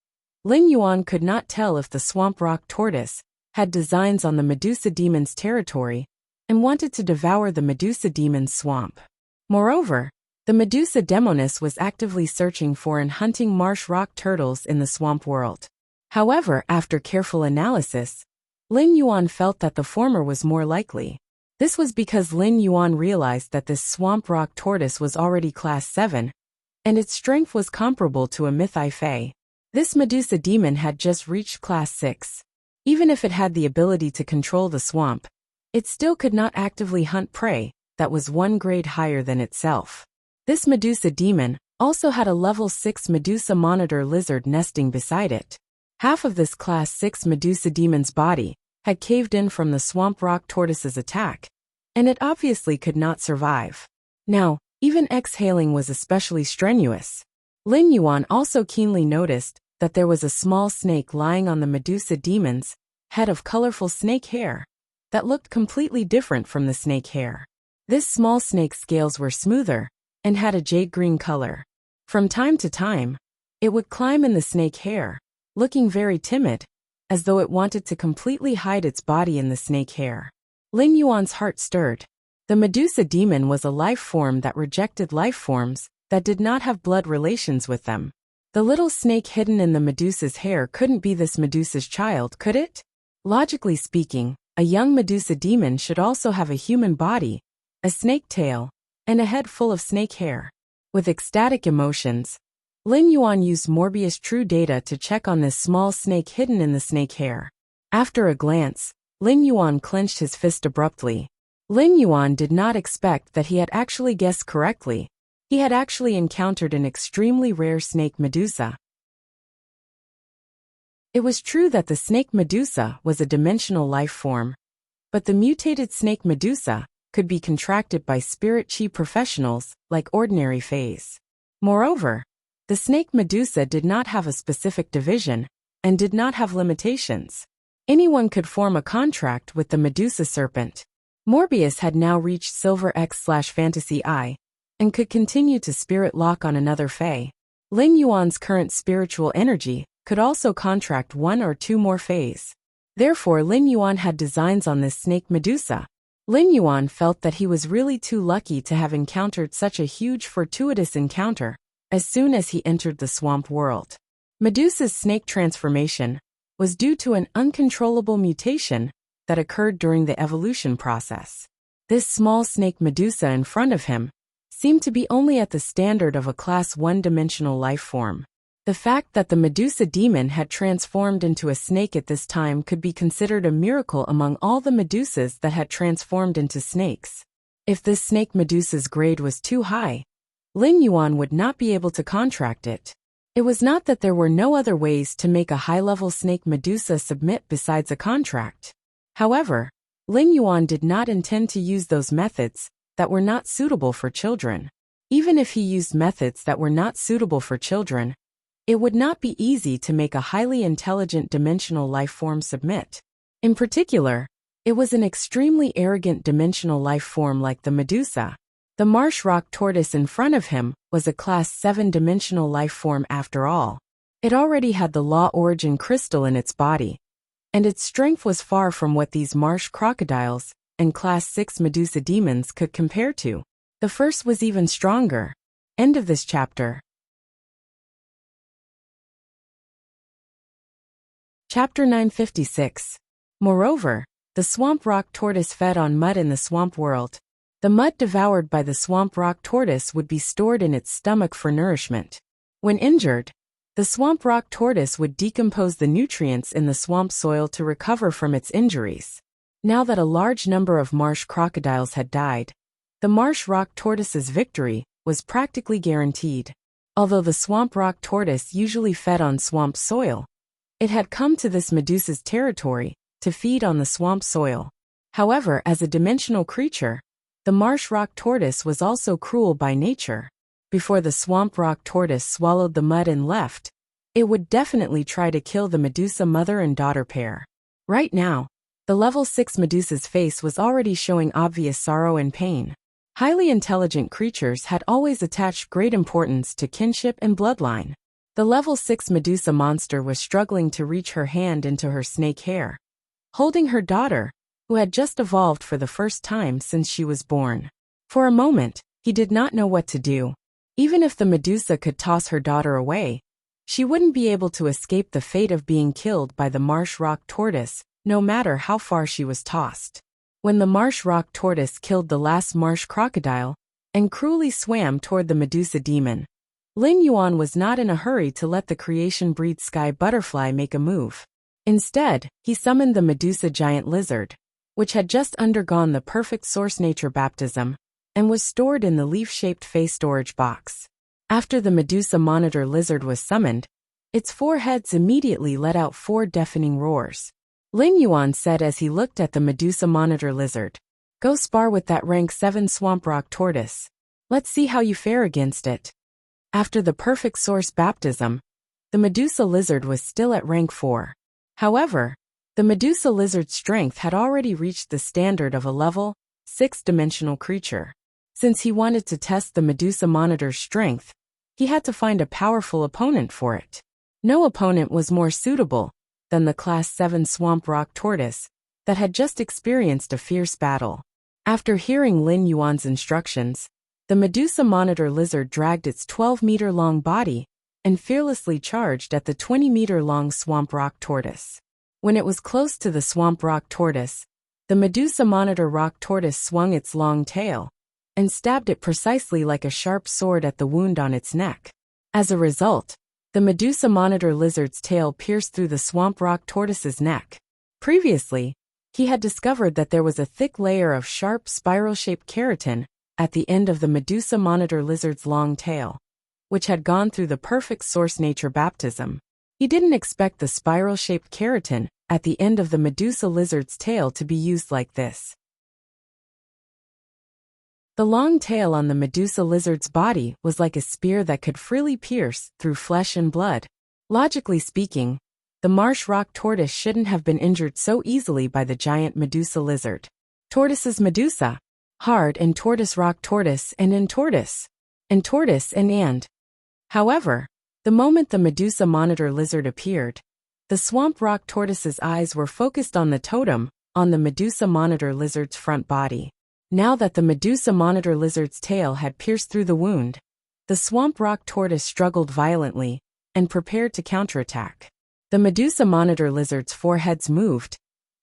Lin Yuan could not tell if the swamp rock tortoise had designs on the Medusa demon's territory and wanted to devour the Medusa demon's swamp. Moreover, the Medusa demoness was actively searching for and hunting marsh rock turtles in the swamp world. However, after careful analysis, Lin Yuan felt that the former was more likely. This was because Lin Yuan realized that this swamp rock tortoise was already class 7, and its strength was comparable to a Mythi Fey. This Medusa demon had just reached class 6. Even if it had the ability to control the swamp, it still could not actively hunt prey that was one grade higher than itself. This Medusa demon also had a level 6 Medusa monitor lizard nesting beside it. Half of this class 6 Medusa demon's body had caved in from the swamp rock tortoise's attack, and it obviously could not survive. Now, even exhaling was especially strenuous. Lin Yuan also keenly noticed that there was a small snake lying on the Medusa demon's head of colorful snake hair that looked completely different from the snake hair. This small snake's scales were smoother and had a jade green color. From time to time, it would climb in the snake hair, looking very timid, as though it wanted to completely hide its body in the snake hair. Lin Yuan's heart stirred. The Medusa demon was a life form that rejected life forms that did not have blood relations with them. The little snake hidden in the Medusa's hair couldn't be this Medusa's child, could it? Logically speaking, a young Medusa demon should also have a human body, a snake tail, and a head full of snake hair. With ecstatic emotions, Lin Yuan used Morbius True Data to check on this small snake hidden in the snake hair. After a glance, Lin Yuan clenched his fist abruptly. Lin Yuan did not expect that he had actually guessed correctly. He had actually encountered an extremely rare snake Medusa. It was true that the snake Medusa was a dimensional life form, but the mutated snake Medusa could be contracted by spirit chi professionals like ordinary Fays. Moreover, the snake Medusa did not have a specific division and did not have limitations. Anyone could form a contract with the Medusa serpent. Morbius had now reached Silver X/Fantasy I and could continue to spirit lock on another Fae. Lin Yuan's current spiritual energy could also contract 1 or 2 more Fays. Therefore, Lin Yuan had designs on this snake Medusa. Lin Yuan felt that he was really too lucky to have encountered such a huge fortuitous encounter as soon as he entered the swamp world. Medusa's snake transformation was due to an uncontrollable mutation that occurred during the evolution process. This small snake Medusa in front of him seemed to be only at the standard of a class 1-dimensional life form. The fact that the Medusa demon had transformed into a snake at this time could be considered a miracle among all the Medusas that had transformed into snakes. If this snake Medusa's grade was too high, Lin Yuan would not be able to contract it. It was not that there were no other ways to make a high-level snake Medusa submit besides a contract. However, Lin Yuan did not intend to use those methods that were not suitable for children. Even if he used methods that were not suitable for children, it would not be easy to make a highly intelligent dimensional life form submit. In particular, it was an extremely arrogant dimensional life form like the Medusa. The marsh rock tortoise in front of him was a class 7-dimensional life form after all. It already had the law origin crystal in its body, and its strength was far from what these marsh crocodiles and class 6 Medusa demons could compare to. The first was even stronger. End of this chapter. Chapter 956. Moreover, the swamp rock tortoise fed on mud in the swamp world. The mud devoured by the swamp rock tortoise would be stored in its stomach for nourishment. When injured, the swamp rock tortoise would decompose the nutrients in the swamp soil to recover from its injuries. Now that a large number of marsh crocodiles had died, the marsh rock tortoise's victory was practically guaranteed. Although the swamp rock tortoise usually fed on swamp soil, it had come to this Medusa's territory to feed on the swamp soil. However, as a dimensional creature, the marsh rock tortoise was also cruel by nature. Before the swamp rock tortoise swallowed the mud and left, it would definitely try to kill the Medusa mother and daughter pair. Right now, the level 6 Medusa's face was already showing obvious sorrow and pain. Highly intelligent creatures had always attached great importance to kinship and bloodline. The level 6 Medusa monster was struggling to reach her hand into her snake hair, holding her daughter, who had just evolved for the first time since she was born. For a moment, he did not know what to do. Even if the Medusa could toss her daughter away, she wouldn't be able to escape the fate of being killed by the marsh rock tortoise, no matter how far she was tossed. When the marsh rock tortoise killed the last marsh crocodile and cruelly swam toward the Medusa demon, Lin Yuan was not in a hurry to let the creation-breed sky butterfly make a move. Instead, he summoned the Medusa giant lizard, which had just undergone the perfect source nature baptism and was stored in the leaf-shaped face storage box. After the Medusa monitor lizard was summoned, its 4 heads immediately let out 4 deafening roars. Lin Yuan said as he looked at the Medusa monitor lizard, "Go spar with that rank 7 swamp rock tortoise. Let's see how you fare against it." After the perfect source baptism, the Medusa lizard was still at rank 4. However, the Medusa lizard's strength had already reached the standard of a level 6 dimensional creature. Since he wanted to test the Medusa monitor's strength, he had to find a powerful opponent for it. No opponent was more suitable than the Class 7 swamp rock tortoise that had just experienced a fierce battle. After hearing Lin Yuan's instructions, the Medusa monitor lizard dragged its 12-meter-long body and fearlessly charged at the 20-meter-long swamp rock tortoise. When it was close to the swamp rock tortoise, the Medusa monitor rock tortoise swung its long tail and stabbed it precisely like a sharp sword at the wound on its neck. As a result, the Medusa monitor lizard's tail pierced through the swamp rock tortoise's neck. Previously, he had discovered that there was a thick layer of sharp spiral-shaped keratin at the end of the Medusa monitor lizard's long tail, which had gone through the perfect source nature baptism. He didn't expect the spiral-shaped keratin at the end of the Medusa lizard's tail to be used like this. The long tail on the Medusa lizard's body was like a spear that could freely pierce through flesh and blood. Logically speaking, the marsh rock tortoise shouldn't have been injured so easily by the giant Medusa lizard. Tortoise's Medusa. Hard and tortoise rock tortoise and tortoise. And tortoise and. However, the moment the Medusa monitor lizard appeared, the swamp rock tortoise's eyes were focused on the totem on the Medusa monitor lizard's front body. Now that the Medusa monitor lizard's tail had pierced through the wound, the swamp rock tortoise struggled violently and prepared to counterattack. The Medusa monitor lizard's 4 heads moved,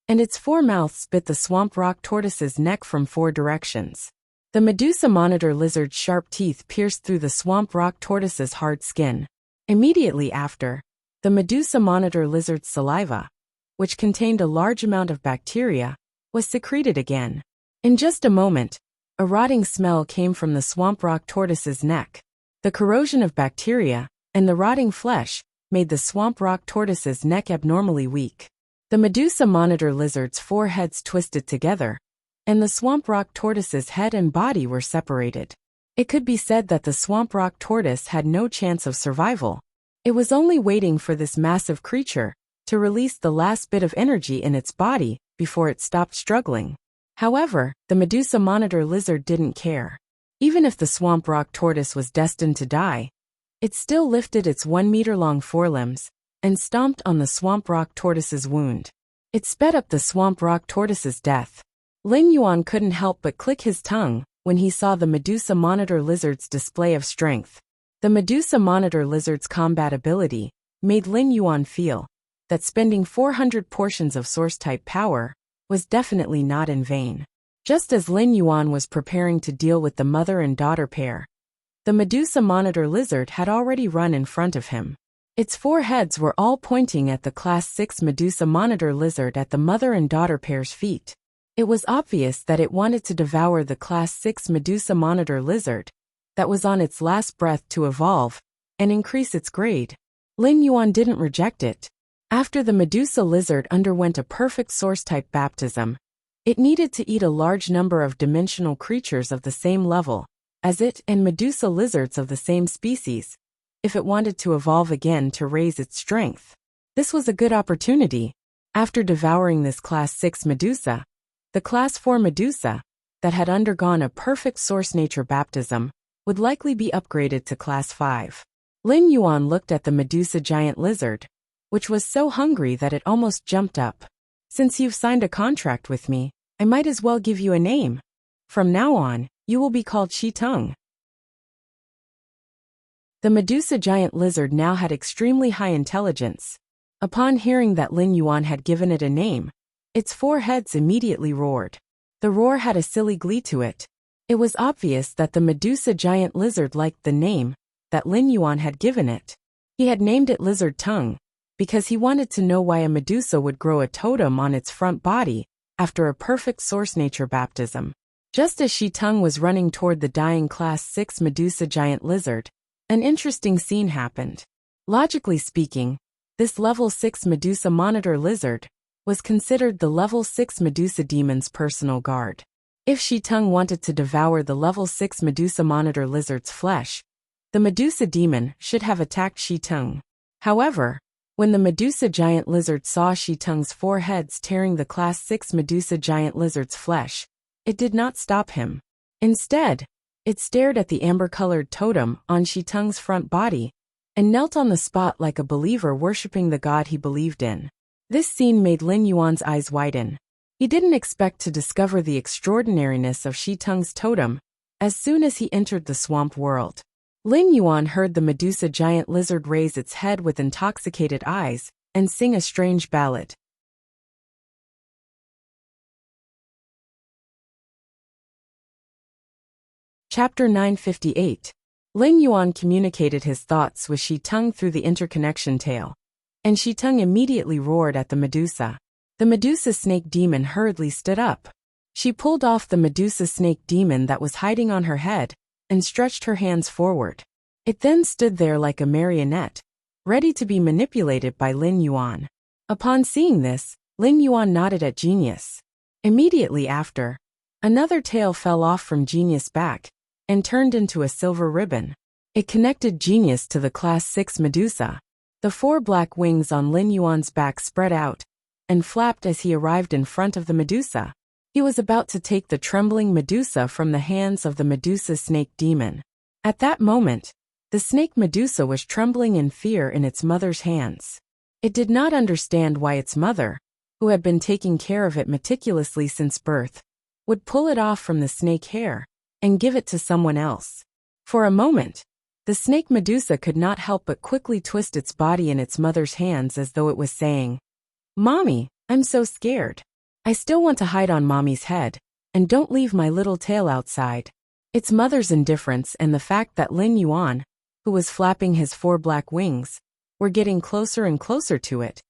and its 4 mouths bit the swamp rock tortoise's neck from 4 directions. The Medusa monitor lizard's sharp teeth pierced through the swamp rock tortoise's hard skin. Immediately after, the Medusa monitor lizard's saliva, which contained a large amount of bacteria, was secreted again. In just a moment, a rotting smell came from the swamp rock tortoise's neck. The corrosion of bacteria and the rotting flesh made the swamp rock tortoise's neck abnormally weak. The Medusa monitor lizard's 4 heads twisted together, and the swamp rock tortoise's head and body were separated. It could be said that the swamp rock tortoise had no chance of survival. It was only waiting for this massive creature to release the last bit of energy in its body before it stopped struggling. However, the Medusa monitor lizard didn't care. Even if the swamp rock tortoise was destined to die, it still lifted its 1-meter-long forelimbs and stomped on the swamp rock tortoise's wound. It sped up the swamp rock tortoise's death. Lin Yuan couldn't help but click his tongue when he saw the Medusa monitor lizard's display of strength. The Medusa monitor lizard's combat ability made Lin Yuan feel that spending 400 portions of source-type power was definitely not in vain. Just as Lin Yuan was preparing to deal with the mother and daughter pair, the Medusa monitor lizard had already run in front of him. Its 4 heads were all pointing at the Class 6 Medusa monitor lizard at the mother and daughter pair's feet. It was obvious that it wanted to devour the Class 6 Medusa monitor lizard that was on its last breath to evolve and increase its grade. Lin Yuan didn't reject it. After the Medusa lizard underwent a perfect source-type baptism, it needed to eat a large number of dimensional creatures of the same level as it and Medusa lizards of the same species, if it wanted to evolve again to raise its strength. This was a good opportunity. After devouring this Class 6 Medusa, the Class 4 Medusa, that had undergone a perfect source nature baptism, would likely be upgraded to Class 5. Lin Yuan looked at the Medusa giant lizard, which was so hungry that it almost jumped up. Since you've signed a contract with me, I might as well give you a name. From now on, you will be called Shi Tung. The Medusa giant lizard now had extremely high intelligence. Upon hearing that Lin Yuan had given it a name, its 4 heads immediately roared. The roar had a silly glee to it. It was obvious that the Medusa giant lizard liked the name that Lin Yuan had given it. He had named it Lizard Tongue because he wanted to know why a Medusa would grow a totem on its front body after a perfect source nature baptism. Just as Shi Tung was running toward the dying Class 6 Medusa giant lizard, an interesting scene happened. Logically speaking, this Level 6 Medusa monitor lizard was considered the Level 6 Medusa demon's personal guard. If Shi Tung wanted to devour the Level 6 Medusa monitor lizard's flesh, the Medusa demon should have attacked Shi Tung. However, when the Medusa giant lizard saw Shi Tung's 4 heads tearing the Class 6 Medusa giant lizard's flesh, it did not stop him. Instead, it stared at the amber-colored totem on Shi Tung's front body and knelt on the spot like a believer worshipping the god he believed in. This scene made Lin Yuan's eyes widen. He didn't expect to discover the extraordinariness of Shi Tung's totem as soon as he entered the swamp world. Lin Yuan heard the Medusa giant lizard raise its head with intoxicated eyes and sing a strange ballad. Chapter 958. Lin Yuan communicated his thoughts with Shi Tung through the interconnection tail, and Shi Tung immediately roared at the Medusa. The Medusa snake demon hurriedly stood up. She pulled off the Medusa snake demon that was hiding on her head and stretched her hands forward. It then stood there like a marionette, ready to be manipulated by Lin Yuan. Upon seeing this, Lin Yuan nodded at Genius. Immediately after, another tail fell off from Genius' back and turned into a silver ribbon. It connected Genius to the Class 6 Medusa. The 4 black wings on Lin Yuan's back spread out and flapped as he arrived in front of the Medusa. He was about to take the trembling Medusa from the hands of the Medusa snake demon. At that moment, the snake Medusa was trembling in fear in its mother's hands. It did not understand why its mother, who had been taking care of it meticulously since birth, would pull it off from the snake hair and give it to someone else. For a moment, the snake Medusa could not help but quickly twist its body in its mother's hands as though it was saying, "Mommy, I'm so scared. I still want to hide on Mommy's head, and don't leave my little tail outside." Its mother's indifference and the fact that Lin Yuan, who was flapping his 4 black wings, were getting closer and closer to it,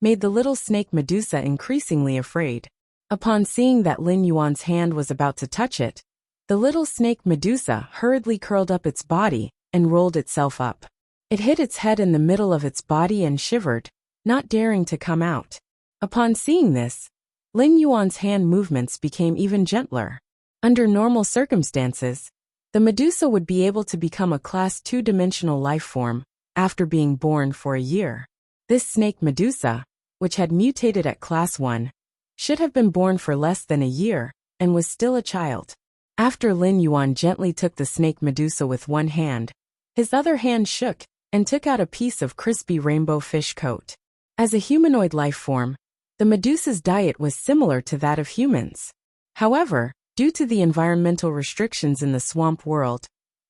made the little snake Medusa increasingly afraid. Upon seeing that Lin Yuan's hand was about to touch it, the little snake Medusa hurriedly curled up its body and rolled itself up. It hit its head in the middle of its body and shivered, not daring to come out. Upon seeing this, Lin Yuan's hand movements became even gentler. Under normal circumstances, the Medusa would be able to become a Class 2-dimensional life form after being born for a year. This snake Medusa, which had mutated at Class 1, should have been born for less than a year and was still a child. After Lin Yuan gently took the snake Medusa with one hand, his other hand shook and took out a piece of crispy rainbow fish coat. As a humanoid life form, the Medusa's diet was similar to that of humans. However, due to the environmental restrictions in the swamp world,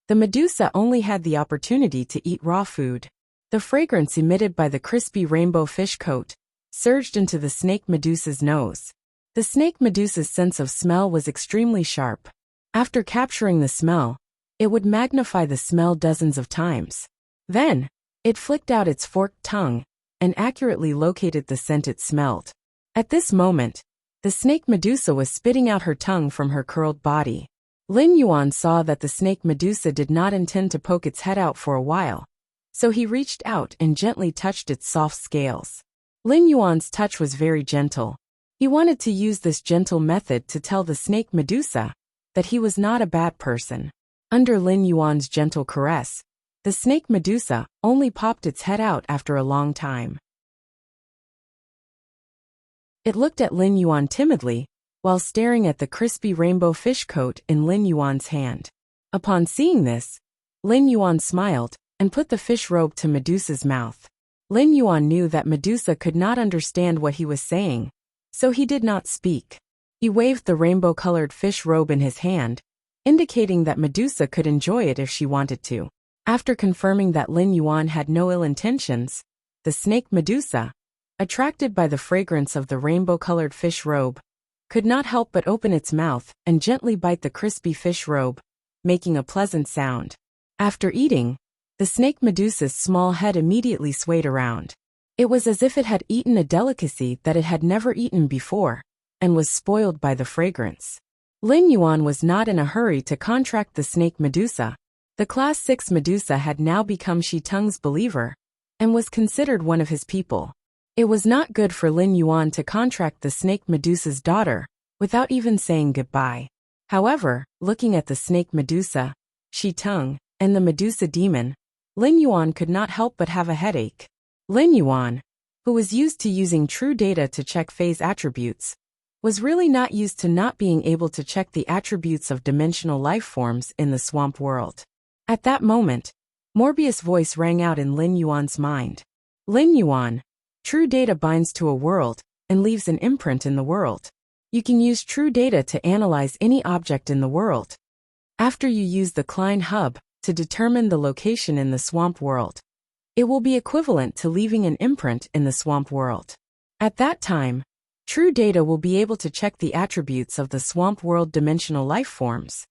the Medusa only had the opportunity to eat raw food. The fragrance emitted by the crispy rainbow fish coat surged into the snake Medusa's nose. The snake Medusa's sense of smell was extremely sharp. After capturing the smell, it would magnify the smell dozens of times. Then, it flicked out its forked tongue and accurately located the scent it smelled. At this moment, The snake Medusa was spitting out her tongue from her curled body. Lin Yuan saw that the snake Medusa did not intend to poke its head out for a while, so he reached out and gently touched its soft scales. Lin Yuan's touch was very gentle. He wanted to use this gentle method to tell the snake Medusa that he was not a bad person. Under Lin Yuan's gentle caress, the snake Medusa only popped its head out after a long time. It looked at Lin Yuan timidly, while staring at the crispy rainbow fish coat in Lin Yuan's hand. Upon seeing this, Lin Yuan smiled and put the fish robe to Medusa's mouth. Lin Yuan knew that Medusa could not understand what he was saying, so he did not speak. He waved the rainbow-colored fish robe in his hand, indicating that Medusa could enjoy it if she wanted to. After confirming that Lin Yuan had no ill intentions, the snake Medusa, attracted by the fragrance of the rainbow-colored fish robe, could not help but open its mouth and gently bite the crispy fish robe, making a pleasant sound. After eating, the snake Medusa's small head immediately swayed around. It was as if it had eaten a delicacy that it had never eaten before, and was spoiled by the fragrance. Lin Yuan was not in a hurry to contract the snake Medusa. The Class 6 Medusa had now become Shi Teng's believer, and was considered one of his people. It was not good for Lin Yuan to contract the snake Medusa's daughter, without even saying goodbye. However, looking at the snake Medusa, Shi Teng, and the Medusa demon, Lin Yuan could not help but have a headache. Lin Yuan, who was used to using true data to check phase attributes, was really not used to not being able to check the attributes of dimensional life forms in the swamp world. At that moment, Morbius' voice rang out in Lin Yuan's mind. Lin Yuan, true data binds to a world and leaves an imprint in the world. You can use true data to analyze any object in the world. After you use the Klein hub to determine the location in the swamp world, it will be equivalent to leaving an imprint in the swamp world. At that time, true data will be able to check the attributes of the swamp world dimensional life forms.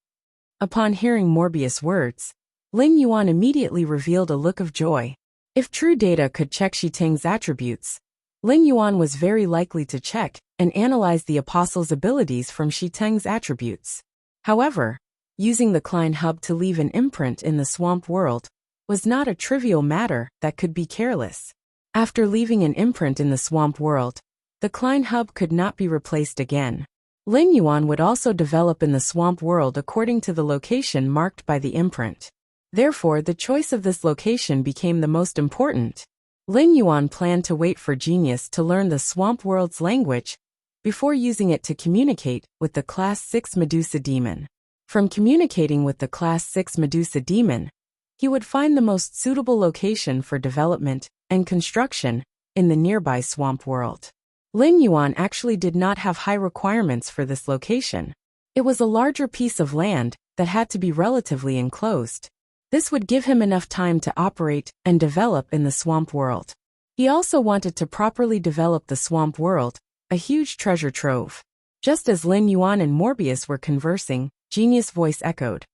Upon hearing Morbius' words, Lin Yuan immediately revealed a look of joy. If true data could check Shi Teng's attributes, Lin Yuan was very likely to check and analyze the apostle's abilities from Shi Teng's attributes. However, using the Klein hub to leave an imprint in the swamp world was not a trivial matter that could be careless. After leaving an imprint in the swamp world, the Klein hub could not be replaced again. Lin Yuan would also develop in the swamp world according to the location marked by the imprint. Therefore, the choice of this location became the most important. Lin Yuan planned to wait for Genius to learn the swamp world's language before using it to communicate with the Class 6 Medusa demon. From communicating with the Class 6 Medusa demon, he would find the most suitable location for development and construction in the nearby swamp world. Lin Yuan actually did not have high requirements for this location. It was a larger piece of land that had to be relatively enclosed. This would give him enough time to operate and develop in the swamp world. He also wanted to properly develop the swamp world, a huge treasure trove. Just as Lin Yuan and Morbius were conversing, Genius' voice echoed.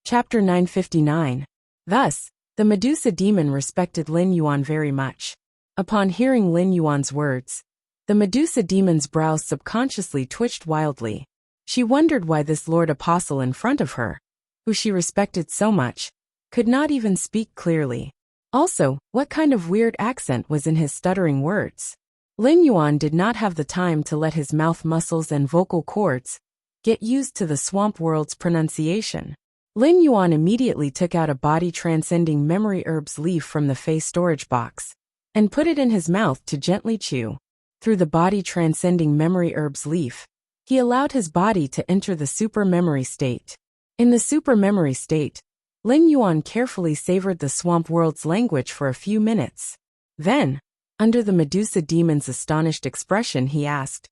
Chapter 959. Thus, the Medusa demon respected Lin Yuan very much. Upon hearing Lin Yuan's words, the Medusa demon's brows subconsciously twitched wildly. She wondered why this Lord Apostle in front of her, who she respected so much, could not even speak clearly. Also, what kind of weird accent was in his stuttering words? Lin Yuan did not have the time to let his mouth muscles and vocal cords get used to the swamp world's pronunciation. Lin Yuan immediately took out a body-transcending memory herbs leaf from the face storage box and put it in his mouth to gently chew. Through the body-transcending memory herbs leaf, he allowed his body to enter the super memory state. In the super memory state, Lin Yuan carefully savored the swamp world's language for a few minutes. Then, under the Medusa demon's astonished expression, he asked,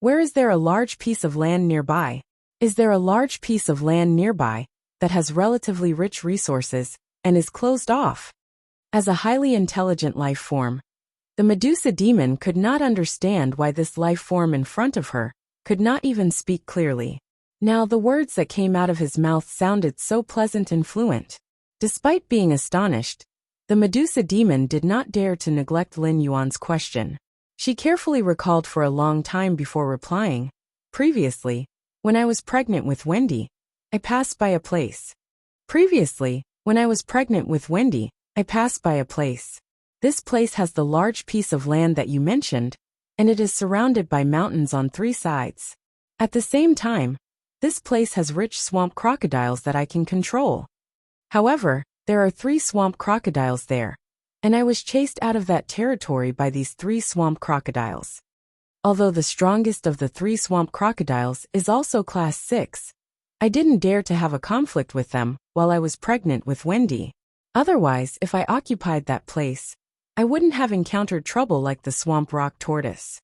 "Where is there a large piece of land nearby? Is there a large piece of land nearby that has relatively rich resources and is closed off?" As a highly intelligent life form, the Medusa demon could not understand why this life form in front of her could not even speak clearly. Now the words that came out of his mouth sounded so pleasant and fluent. Despite being astonished, The Medusa demon did not dare to neglect Lin Yuan's question. She carefully recalled for a long time before replying. Previously, when I was pregnant with Wendy, I passed by a place. Previously, when I was pregnant with Wendy, I passed by a place. This place has the large piece of land that you mentioned, and it is surrounded by mountains on 3 sides. At the same time, this place has rich swamp crocodiles that I can control. However, there are 3 swamp crocodiles there, and I was chased out of that territory by these 3 swamp crocodiles. Although the strongest of the 3 swamp crocodiles is also class 6, I didn't dare to have a conflict with them while I was pregnant with Wendy. Otherwise, if I occupied that place, I wouldn't have encountered trouble like the swamp rock tortoise.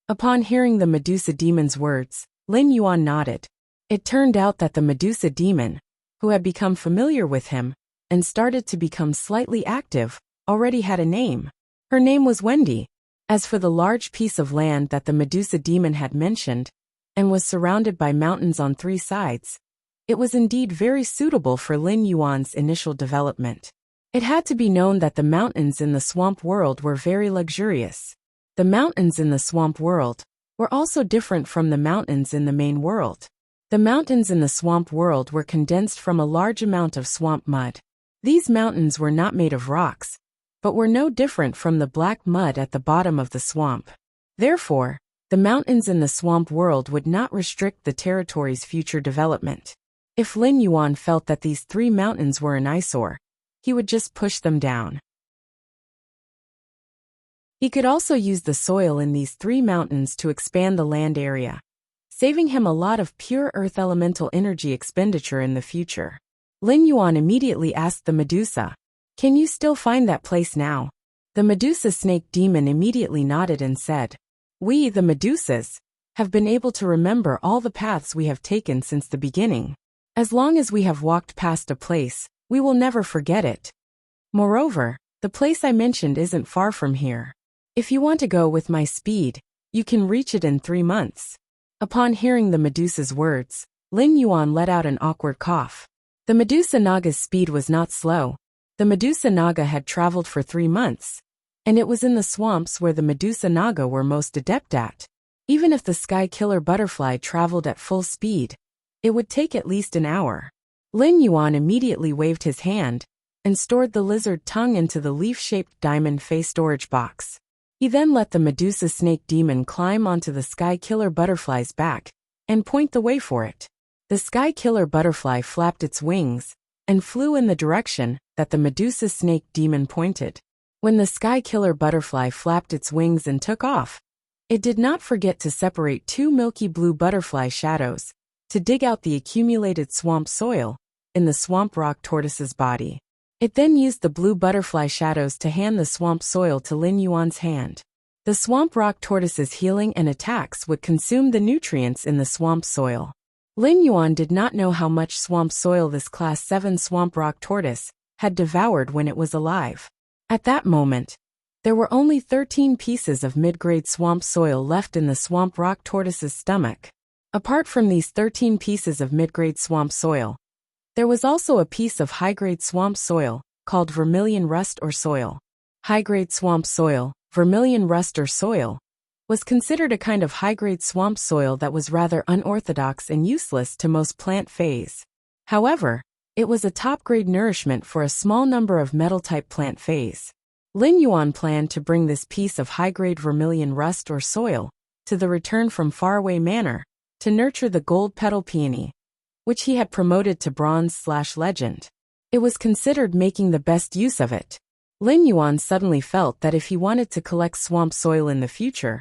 Upon hearing the Medusa demon's words, Lin Yuan nodded. It turned out that the Medusa demon, who had become familiar with him and started to become slightly active, already had a name. Her name was Wendy. As for the large piece of land that the Medusa demon had mentioned, and was surrounded by mountains on 3 sides, it was indeed very suitable for Lin Yuan's initial development. It had to be known that the mountains in the swamp world were very luxurious. The mountains in the swamp world were also different from the mountains in the main world. The mountains in the swamp world were condensed from a large amount of swamp mud. These mountains were not made of rocks, but were no different from the black mud at the bottom of the swamp. Therefore, the mountains in the swamp world would not restrict the territory's future development. If Lin Yuan felt that these 3 mountains were an eyesore, he would just push them down. He could also use the soil in these 3 mountains to expand the land area, saving him a lot of pure earth elemental energy expenditure in the future. Lin Yuan immediately asked the Medusa, "Can you still find that place now?" The Medusa snake demon immediately nodded and said, "We, the Medusas, have been able to remember all the paths we have taken since the beginning. As long as we have walked past a place, we will never forget it. Moreover, the place I mentioned isn't far from here. If you want to go with my speed, you can reach it in 3 months." Upon hearing the Medusa's words, Lin Yuan let out an awkward cough. The Medusa Naga's speed was not slow. The Medusa Naga had traveled for 3 months, and it was in the swamps where the Medusa Naga were most adept at. Even if the sky killer butterfly traveled at full speed, it would take at least an hour. Lin Yuan immediately waved his hand and stored the lizard tongue into the leaf-shaped diamond face storage box. He then let the Medusa snake demon climb onto the sky killer butterfly's back and point the way for it. The sky killer butterfly flapped its wings and flew in the direction that the Medusa snake demon pointed. When the sky killer butterfly flapped its wings and took off, it did not forget to separate 2 milky blue butterfly shadows to dig out the accumulated swamp soil in the swamp rock tortoise's body. It then used the blue butterfly shadows to hand the swamp soil to Lin Yuan's hand. The swamp rock tortoise's healing and attacks would consume the nutrients in the swamp soil. Lin Yuan did not know how much swamp soil this class 7 swamp rock tortoise had devoured when it was alive. At that moment, there were only 13 pieces of mid-grade swamp soil left in the swamp rock tortoise's stomach. Apart from these 13 pieces of mid-grade swamp soil, there was also a piece of high-grade swamp soil, called vermilion rust or soil. High-grade swamp soil, vermilion rust or soil, was considered a kind of high-grade swamp soil that was rather unorthodox and useless to most plant phase. However, it was a top-grade nourishment for a small number of metal-type plant phase. Lin Yuan planned to bring this piece of high-grade vermilion rust or soil to the return from faraway manor to nurture the gold petal peony, which he had promoted to bronze/legend. It was considered making the best use of it. Lin Yuan suddenly felt that if he wanted to collect swamp soil in the future,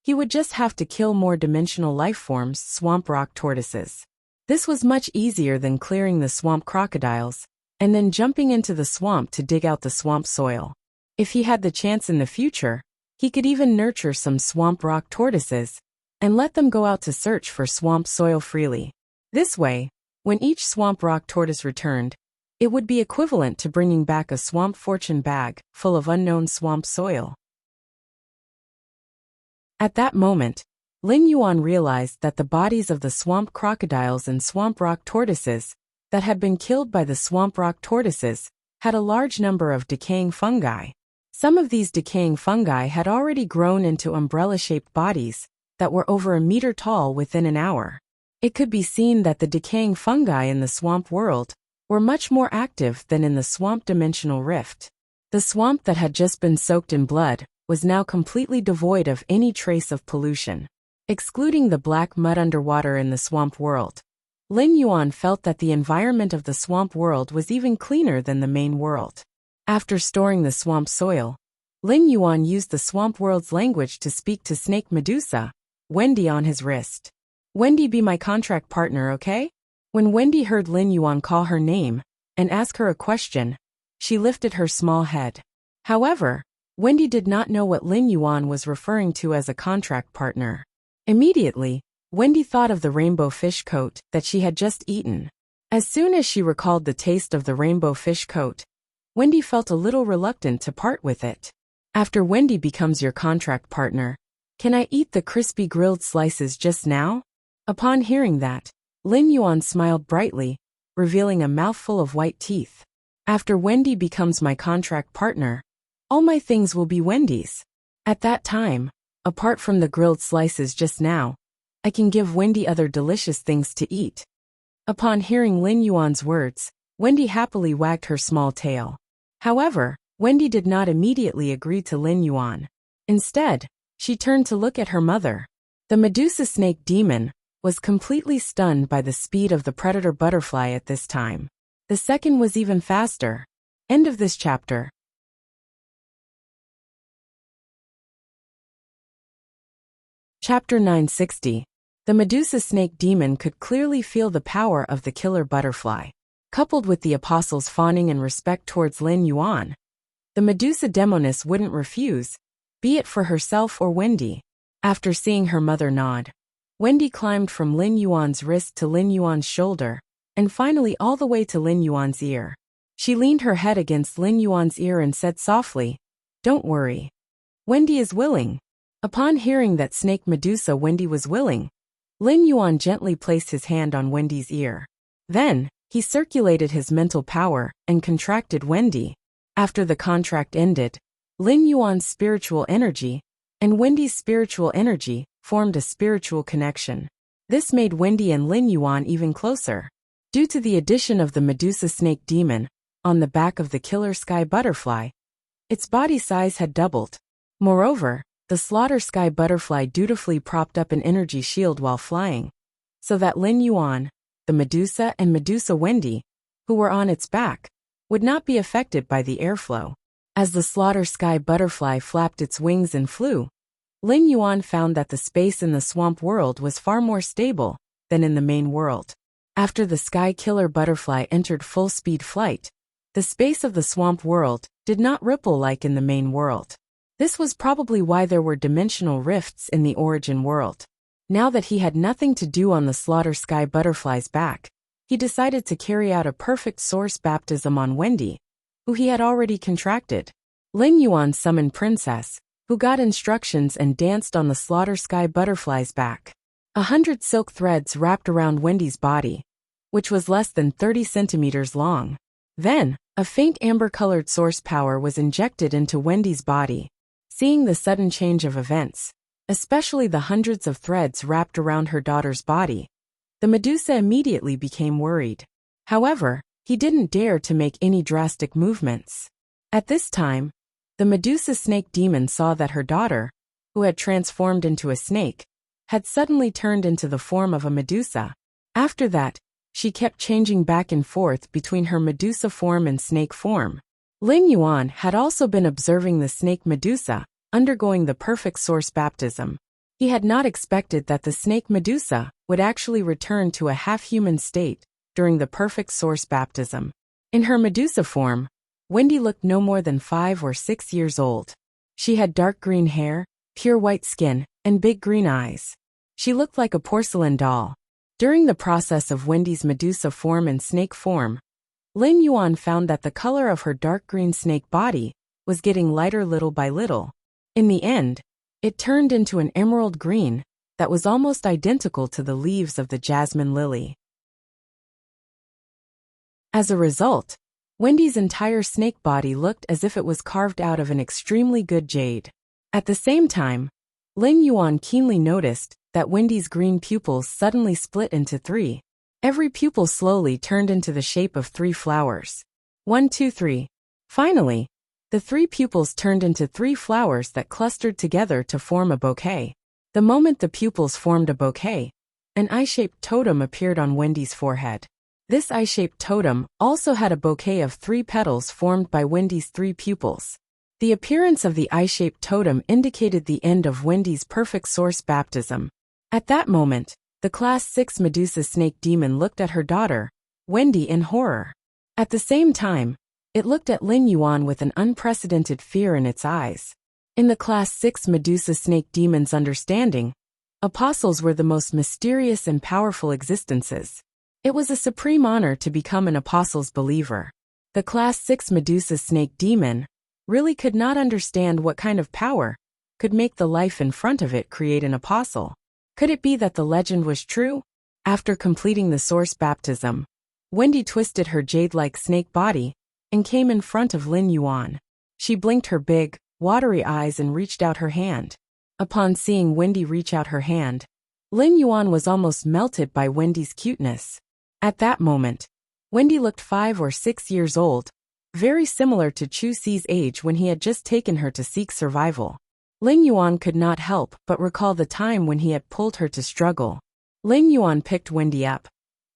he would just have to kill more dimensional life forms, swamp rock tortoises. This was much easier than clearing the swamp crocodiles and then jumping into the swamp to dig out the swamp soil. If he had the chance in the future, he could even nurture some swamp rock tortoises and let them go out to search for swamp soil freely. This way, when each swamp rock tortoise returned, it would be equivalent to bringing back a swamp fortune bag full of unknown swamp soil. At that moment, Lin Yuan realized that the bodies of the swamp crocodiles and swamp rock tortoises that had been killed by the swamp rock tortoises had a large number of decaying fungi. Some of these decaying fungi had already grown into umbrella-shaped bodies that were over a meter tall within an hour. It could be seen that the decaying fungi in the swamp world were much more active than in the swamp dimensional rift. The swamp that had just been soaked in blood was now completely devoid of any trace of pollution. Excluding the black mud underwater in the swamp world, Lin Yuan felt that the environment of the swamp world was even cleaner than the main world. After storing the swamp soil, Lin Yuan used the swamp world's language to speak to Snake Medusa, Wendy, on his wrist. "Wendy, be my contract partner, okay?" When Wendy heard Lin Yuan call her name and ask her a question, she lifted her small head. However, Wendy did not know what Lin Yuan was referring to as a contract partner. Immediately, Wendy thought of the rainbow fish coat that she had just eaten. As soon as she recalled the taste of the rainbow fish coat, Wendy felt a little reluctant to part with it. "After Wendy becomes your contract partner, can I eat the crispy grilled slices just now?" Upon hearing that, Lin Yuan smiled brightly, revealing a mouthful of white teeth. "After Wendy becomes my contract partner, all my things will be Wendy's. At that time, apart from the grilled slices just now, I can give Wendy other delicious things to eat." Upon hearing Lin Yuan's words, Wendy happily wagged her small tail. However, Wendy did not immediately agree to Lin Yuan. Instead, she turned to look at her mother. The Medusa snake demon was completely stunned by the speed of the predator butterfly at this time. The second was even faster. End of this chapter. Chapter 960. The Medusa snake demon could clearly feel the power of the killer butterfly. Coupled with the apostles' fawning and respect towards Lin Yuan, the Medusa demoness wouldn't refuse, be it for herself or Wendy. After seeing her mother nod, Wendy climbed from Lin Yuan's wrist to Lin Yuan's shoulder, and finally all the way to Lin Yuan's ear. She leaned her head against Lin Yuan's ear and said softly, "Don't worry. Wendy is willing." Upon hearing that Snake Medusa Wendy was willing, Lin Yuan gently placed his hand on Wendy's ear. Then, he circulated his mental power and contracted Wendy. After the contract ended, Lin Yuan's spiritual energy and Wendy's spiritual energy formed a spiritual connection. This made Wendy and Lin Yuan even closer. Due to the addition of the Medusa snake demon on the back of the killer sky butterfly, its body size had doubled. Moreover, the slaughter sky butterfly dutifully propped up an energy shield while flying, so that Lin Yuan, the Medusa and Medusa Wendy, who were on its back, would not be affected by the airflow. As the slaughter sky butterfly flapped its wings and flew, Lin Yuan found that the space in the swamp world was far more stable than in the main world. After the sky killer butterfly entered full-speed flight, the space of the swamp world did not ripple like in the main world. This was probably why there were dimensional rifts in the origin world. Now that he had nothing to do on the slaughter sky butterfly's back, he decided to carry out a perfect source baptism on Wendy, who he had already contracted. Lin Yuan summoned Princess, who got instructions and danced on the slaughter sky butterfly's back. 100 silk threads wrapped around Wendy's body, which was less than 30 centimeters long. Then, a faint amber-colored source power was injected into Wendy's body. Seeing the sudden change of events, especially the hundreds of threads wrapped around her daughter's body, the Medusa immediately became worried. However, he didn't dare to make any drastic movements. At this time, the Medusa snake demon saw that her daughter, who had transformed into a snake, had suddenly turned into the form of a Medusa. After that, she kept changing back and forth between her Medusa form and snake form. Lin Yuan had also been observing the snake Medusa undergoing the perfect source baptism. He had not expected that the snake Medusa would actually return to a half-human state during the perfect source baptism. In her Medusa form, Wendy looked no more than 5 or 6 years old. She had dark green hair, pure white skin, and big green eyes. She looked like a porcelain doll. During the process of Wendy's Medusa form and snake form, Lin Yuan found that the color of her dark green snake body was getting lighter little by little. In the end, it turned into an emerald green that was almost identical to the leaves of the jasmine lily. As a result, Wendy's entire snake body looked as if it was carved out of an extremely good jade. At the same time, Lin Yuan keenly noticed that Wendy's green pupils suddenly split into 3. Every pupil slowly turned into the shape of 3 flowers. 1, 2, 3. Finally, the 3 pupils turned into 3 flowers that clustered together to form a bouquet. The moment the pupils formed a bouquet, an eye-shaped totem appeared on Wendy's forehead. This eye-shaped totem also had a bouquet of 3 petals formed by Wendy's 3 pupils. The appearance of the eye-shaped totem indicated the end of Wendy's perfect source baptism. At that moment, the Class 6 Medusa snake demon looked at her daughter, Wendy, in horror. At the same time, it looked at Lin Yuan with an unprecedented fear in its eyes. In the Class 6 Medusa snake demon's understanding, apostles were the most mysterious and powerful existences. It was a supreme honor to become an apostle's believer. The Class 6 Medusa snake demon really could not understand what kind of power could make the life in front of it create an apostle. Could it be that the legend was true? After completing the source baptism, Wendy twisted her jade-like snake body and came in front of Lin Yuan. She blinked her big, watery eyes and reached out her hand. Upon seeing Wendy reach out her hand, Lin Yuan was almost melted by Wendy's cuteness. At that moment, Wendy looked 5 or 6 years old, very similar to Chu Si's age when he had just taken her to seek survival. Lin Yuan could not help but recall the time when he had pulled her to struggle. Lin Yuan picked Wendy up,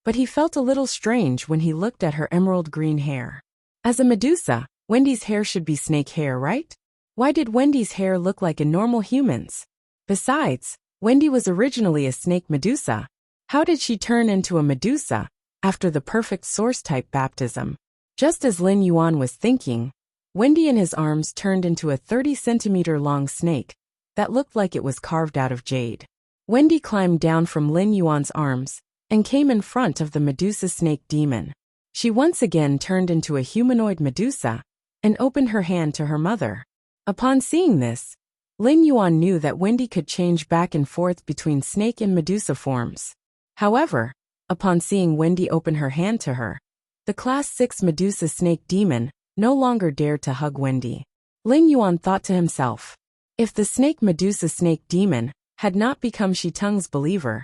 but he felt a little strange when he looked at her emerald green hair. As a Medusa, Wendy's hair should be snake hair, right? Why did Wendy's hair look like a normal human's? Besides, Wendy was originally a snake Medusa. How did she turn into a Medusa after the perfect source type baptism? Just as Lin Yuan was thinking, Wendy in his arms turned into a 30-centimeter long snake that looked like it was carved out of jade. Wendy climbed down from Lin Yuan's arms and came in front of the Medusa snake demon. She once again turned into a humanoid Medusa and opened her hand to her mother. Upon seeing this, Lin Yuan knew that Wendy could change back and forth between snake and Medusa forms. However, upon seeing Wendy open her hand to her, the Class 6 Medusa snake demon no longer dared to hug Wendy. Lin Yuan thought to himself, if the snake Medusa snake demon had not become Shitung's believer,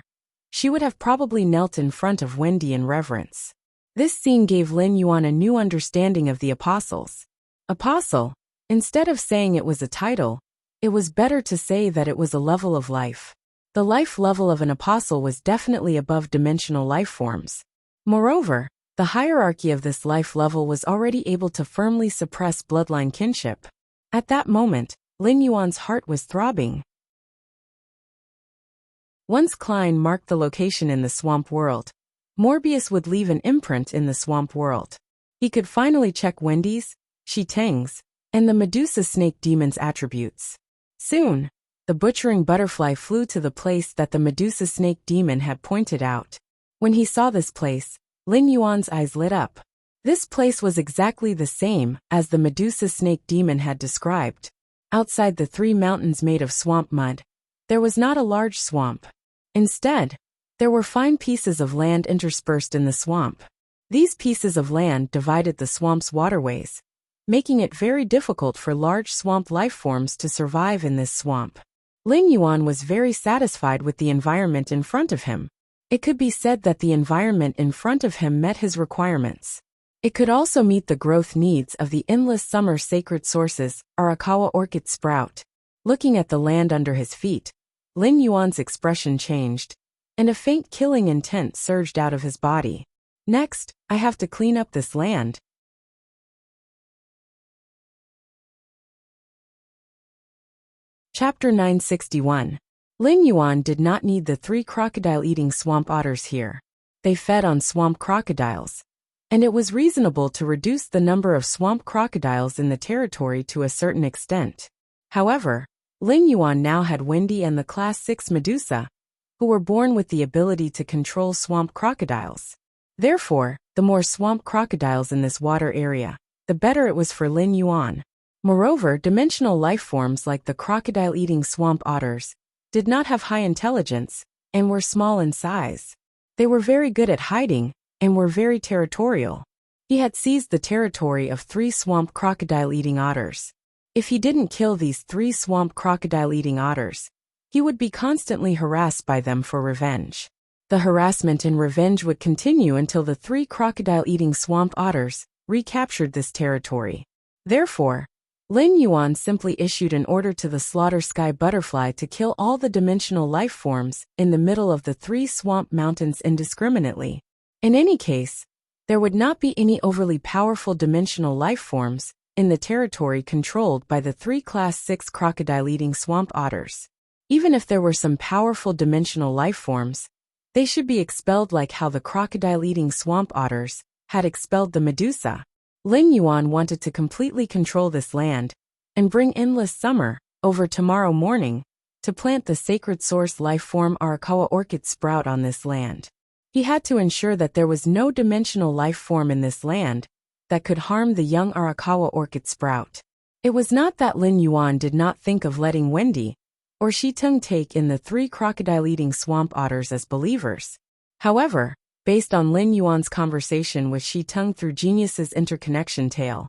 she would have probably knelt in front of Wendy in reverence. This scene gave Lin Yuan a new understanding of the apostles. Apostle, instead of saying it was a title, it was better to say that it was a level of life. The life level of an apostle was definitely above dimensional life forms. Moreover, the hierarchy of this life level was already able to firmly suppress bloodline kinship. At that moment, Lin Yuan's heart was throbbing. Once Klein marked the location in the swamp world, Morbius would leave an imprint in the swamp world. He could finally check Wendy's, Shitung's, and the Medusa snake demon's attributes. Soon, the butchering butterfly flew to the place that the Medusa snake demon had pointed out. When he saw this place, Lin Yuan's eyes lit up. This place was exactly the same as the Medusa snake demon had described. Outside the 3 mountains made of swamp mud, there was not a large swamp. Instead, there were fine pieces of land interspersed in the swamp. These pieces of land divided the swamp's waterways, making it very difficult for large swamp life forms to survive in this swamp. Lin Yuan was very satisfied with the environment in front of him. It could be said that the environment in front of him met his requirements. It could also meet the growth needs of the endless summer sacred sources, Arakawa orchid sprout. Looking at the land under his feet, Lin Yuan's expression changed, and a faint killing intent surged out of his body. Next, I have to clean up this land. Chapter 961. Lin Yuan did not need the 3 crocodile-eating swamp otters here. They fed on swamp crocodiles, and it was reasonable to reduce the number of swamp crocodiles in the territory to a certain extent. However, Lin Yuan now had Wendy and the Class 6 Medusa, who were born with the ability to control swamp crocodiles. Therefore, the more swamp crocodiles in this water area, the better it was for Lin Yuan. Moreover, dimensional life forms like the crocodile-eating swamp otters did not have high intelligence and were small in size. They were very good at hiding and were very territorial. He had seized the territory of 3 swamp crocodile-eating otters. If he didn't kill these 3 swamp crocodile-eating otters, he would be constantly harassed by them for revenge. The harassment and revenge would continue until the 3 crocodile-eating swamp otters recaptured this territory. Therefore, Lin Yuan simply issued an order to the slaughter sky butterfly to kill all the dimensional life forms in the middle of the 3 swamp mountains indiscriminately. In any case, there would not be any overly powerful dimensional life forms in the territory controlled by the 3 Class 6 crocodile-eating swamp otters. Even if there were some powerful dimensional life forms, they should be expelled like how the crocodile-eating swamp otters had expelled the Medusa. Lin Yuan wanted to completely control this land and bring endless summer over tomorrow morning to plant the sacred source life form Arakawa orchid sprout on this land. He had to ensure that there was no dimensional life form in this land that could harm the young Arakawa orchid sprout. It was not that Lin Yuan did not think of letting Wendy or Shiteng take in the 3 crocodile-eating swamp otters as believers. However, based on Lin Yuan's conversation with Shiteng through Genius's interconnection tale,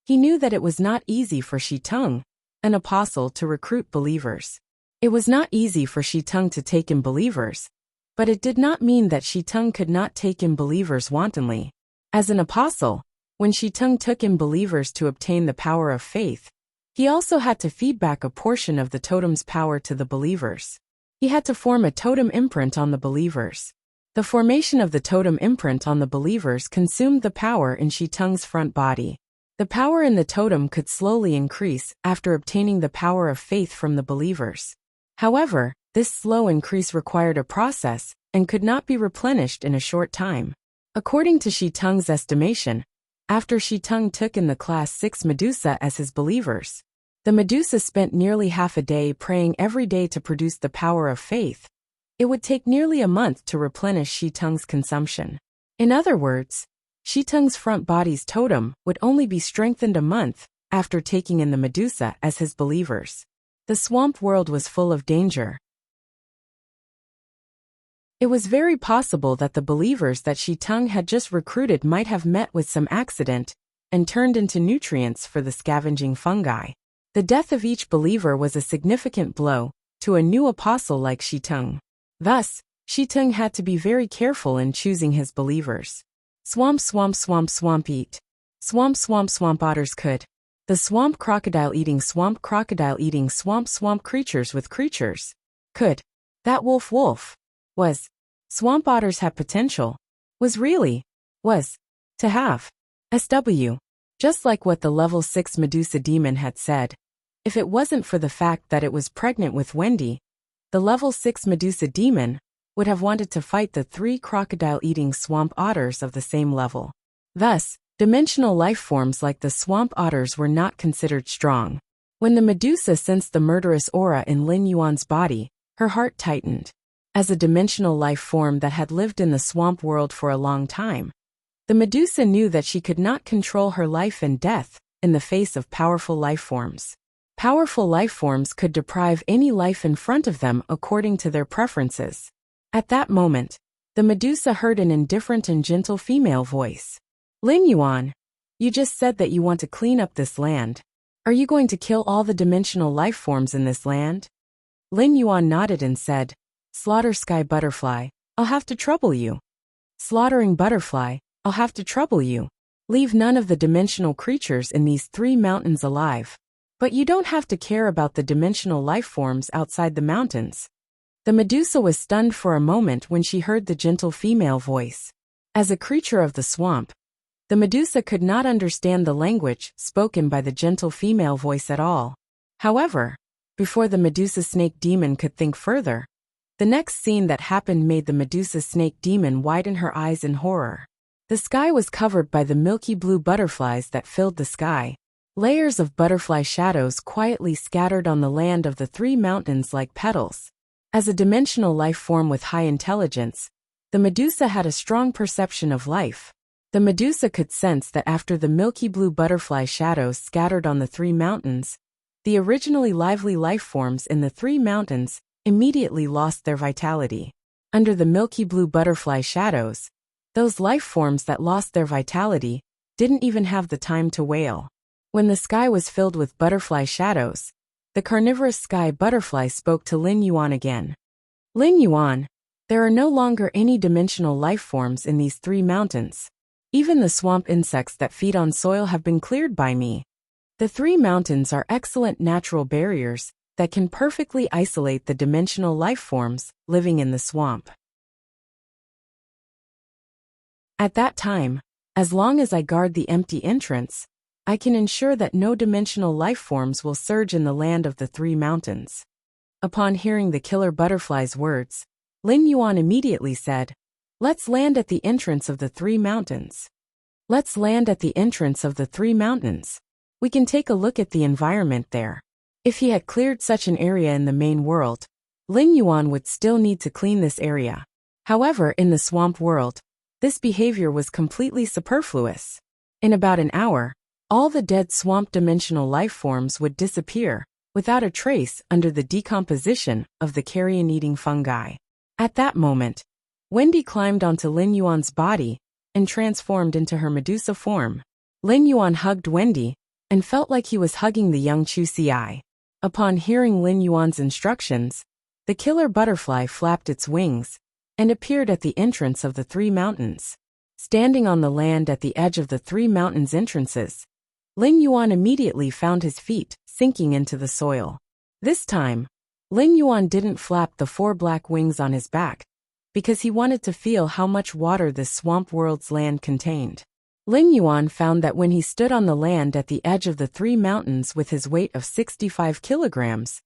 he knew that it was not easy for Shiteng, an apostle, to recruit believers. It was not easy for Shiteng to take in believers, but it did not mean that Shiteng could not take in believers wantonly. As an apostle, when Shiteng took in believers to obtain the power of faith, he also had to feed back a portion of the totem's power to the believers. He had to form a totem imprint on the believers. The formation of the totem imprint on the believers consumed the power in Shiteng's front body. The power in the totem could slowly increase after obtaining the power of faith from the believers. However, this slow increase required a process and could not be replenished in a short time. According to Shiteng's estimation, after Shiteng took in the Class 6 Medusa as his believers, the Medusa spent nearly half a day praying every day to produce the power of faith. It would take nearly a month to replenish Shiteng's consumption. In other words, Shiteng's front body's totem would only be strengthened a month after taking in the Medusa as his believers. The swamp world was full of danger. It was very possible that the believers that Shiteng had just recruited might have met with some accident and turned into nutrients for the scavenging fungi. The death of each believer was a significant blow to a new apostle like Shiteng. Thus, Shiteng had to be very careful in choosing his believers. Swamp, swamp, swamp, swamp eat. Swamp, swamp, swamp otters could. The swamp crocodile eating swamp swamp creatures with creatures. Could. That wolf was. Swamp otters have potential. Was really. Was. To have. SW. Just like what the level 6 Medusa demon had said. If it wasn't for the fact that it was pregnant with Wendy, the level 6 Medusa demon would have wanted to fight the 3 crocodile-eating swamp otters of the same level. Thus, dimensional life forms like the swamp otters were not considered strong. When the Medusa sensed the murderous aura in Lin Yuan's body, her heart tightened. As a dimensional life form that had lived in the swamp world for a long time, the Medusa knew that she could not control her life and death in the face of powerful life forms. Powerful life forms could deprive any life in front of them according to their preferences. At that moment, the Medusa heard an indifferent and gentle female voice. Lin Yuan, you just said that you want to clean up this land. Are you going to kill all the dimensional life forms in this land? Lin Yuan nodded and said, Slaughter sky butterfly, I'll have to trouble you. Slaughtering butterfly, I'll have to trouble you. Leave none of the dimensional creatures in these 3 mountains alive. But you don't have to care about the dimensional life forms outside the mountains. The Medusa was stunned for a moment when she heard the gentle female voice. As a creature of the swamp, the Medusa could not understand the language spoken by the gentle female voice at all. However, before the Medusa snake demon could think further, the next scene that happened made the Medusa snake demon widen her eyes in horror. The sky was covered by the milky blue butterflies that filled the sky. Layers of butterfly shadows quietly scattered on the land of the 3 mountains like petals. As a dimensional life form with high intelligence, the Medusa had a strong perception of life. The Medusa could sense that after the milky blue butterfly shadows scattered on the 3 mountains, the originally lively life forms in the 3 mountains immediately lost their vitality. Under the milky blue butterfly shadows, those life forms that lost their vitality didn't even have the time to wail. When the sky was filled with butterfly shadows, the carnivorous sky butterfly spoke to Lin Yuan again. Lin Yuan, there are no longer any dimensional life forms in these 3 mountains. Even the swamp insects that feed on soil have been cleared by me. The 3 mountains are excellent natural barriers that can perfectly isolate the dimensional life forms living in the swamp. At that time, as long as I guard the empty entrance, I can ensure that no dimensional life forms will surge in the land of the 3 mountains. Upon hearing the killer butterfly's words, Lin Yuan immediately said, "Let's land at the entrance of the 3 mountains. Let's land at the entrance of the 3 mountains. We can take a look at the environment there." If he had cleared such an area in the main world, Lin Yuan would still need to clean this area. However, in the swamp world, this behavior was completely superfluous. In about an hour, all the dead swamp dimensional life forms would disappear, without a trace under the decomposition of the carrion-eating fungi. At that moment, Wendy climbed onto Lin Yuan's body and transformed into her Medusa form. Lin Yuan hugged Wendy and felt like he was hugging the young Chu Ci. Upon hearing Lin Yuan's instructions, the killer butterfly flapped its wings and appeared at the entrance of the 3 mountains. Standing on the land at the edge of the 3 mountains' entrances, Lin Yuan immediately found his feet sinking into the soil. This time, Lin Yuan didn't flap the 4 black wings on his back, because he wanted to feel how much water this swamp world's land contained. Lin Yuan found that when he stood on the land at the edge of the 3 mountains with his weight of 65 kilograms,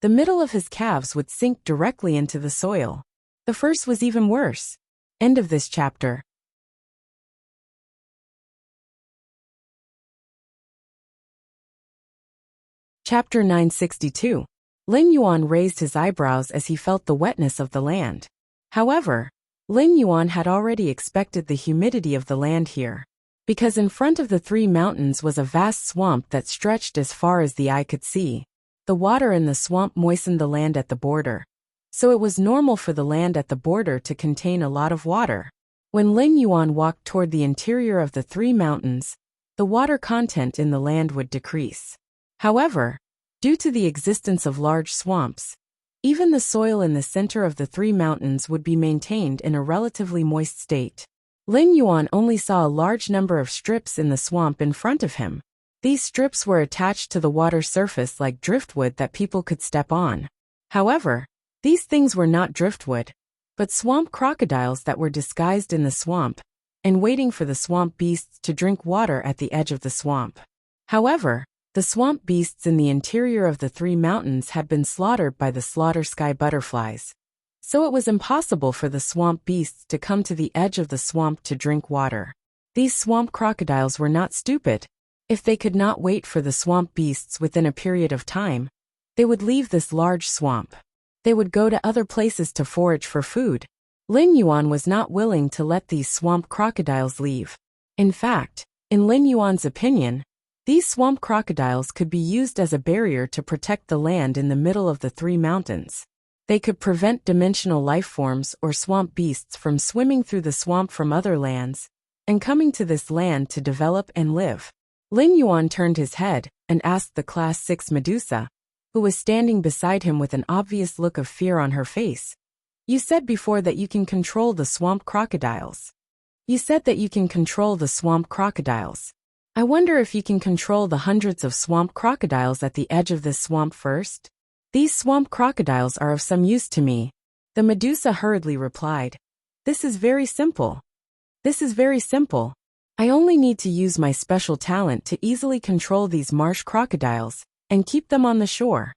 the middle of his calves would sink directly into the soil. The first was even worse. End of this chapter. Chapter 962. Lin Yuan raised his eyebrows as he felt the wetness of the land. However, Lin Yuan had already expected the humidity of the land here, because in front of the 3 mountains was a vast swamp that stretched as far as the eye could see. The water in the swamp moistened the land at the border, so it was normal for the land at the border to contain a lot of water. When Lin Yuan walked toward the interior of the 3 mountains, the water content in the land would decrease. However, due to the existence of large swamps, even the soil in the center of the 3 mountains would be maintained in a relatively moist state. Lin Yuan only saw a large number of strips in the swamp in front of him. These strips were attached to the water surface like driftwood that people could step on. However, these things were not driftwood, but swamp crocodiles that were disguised in the swamp and waiting for the swamp beasts to drink water at the edge of the swamp. However, the swamp beasts in the interior of the 3 mountains had been slaughtered by the slaughter sky butterflies, so it was impossible for the swamp beasts to come to the edge of the swamp to drink water. These swamp crocodiles were not stupid. If they could not wait for the swamp beasts within a period of time, they would leave this large swamp. They would go to other places to forage for food. Lin Yuan was not willing to let these swamp crocodiles leave. In fact, in Lin Yuan's opinion, these swamp crocodiles could be used as a barrier to protect the land in the middle of the 3 mountains. They could prevent dimensional life forms or swamp beasts from swimming through the swamp from other lands and coming to this land to develop and live. Lin Yuan turned his head and asked the Class 6 Medusa, who was standing beside him with an obvious look of fear on her face. "You said before that you can control the swamp crocodiles. You said that you can control the swamp crocodiles. I wonder if you can control the hundreds of swamp crocodiles at the edge of this swamp first? These swamp crocodiles are of some use to me." The Medusa hurriedly replied, "This is very simple. This is very simple. I only need to use my special talent to easily control these marsh crocodiles and keep them on the shore."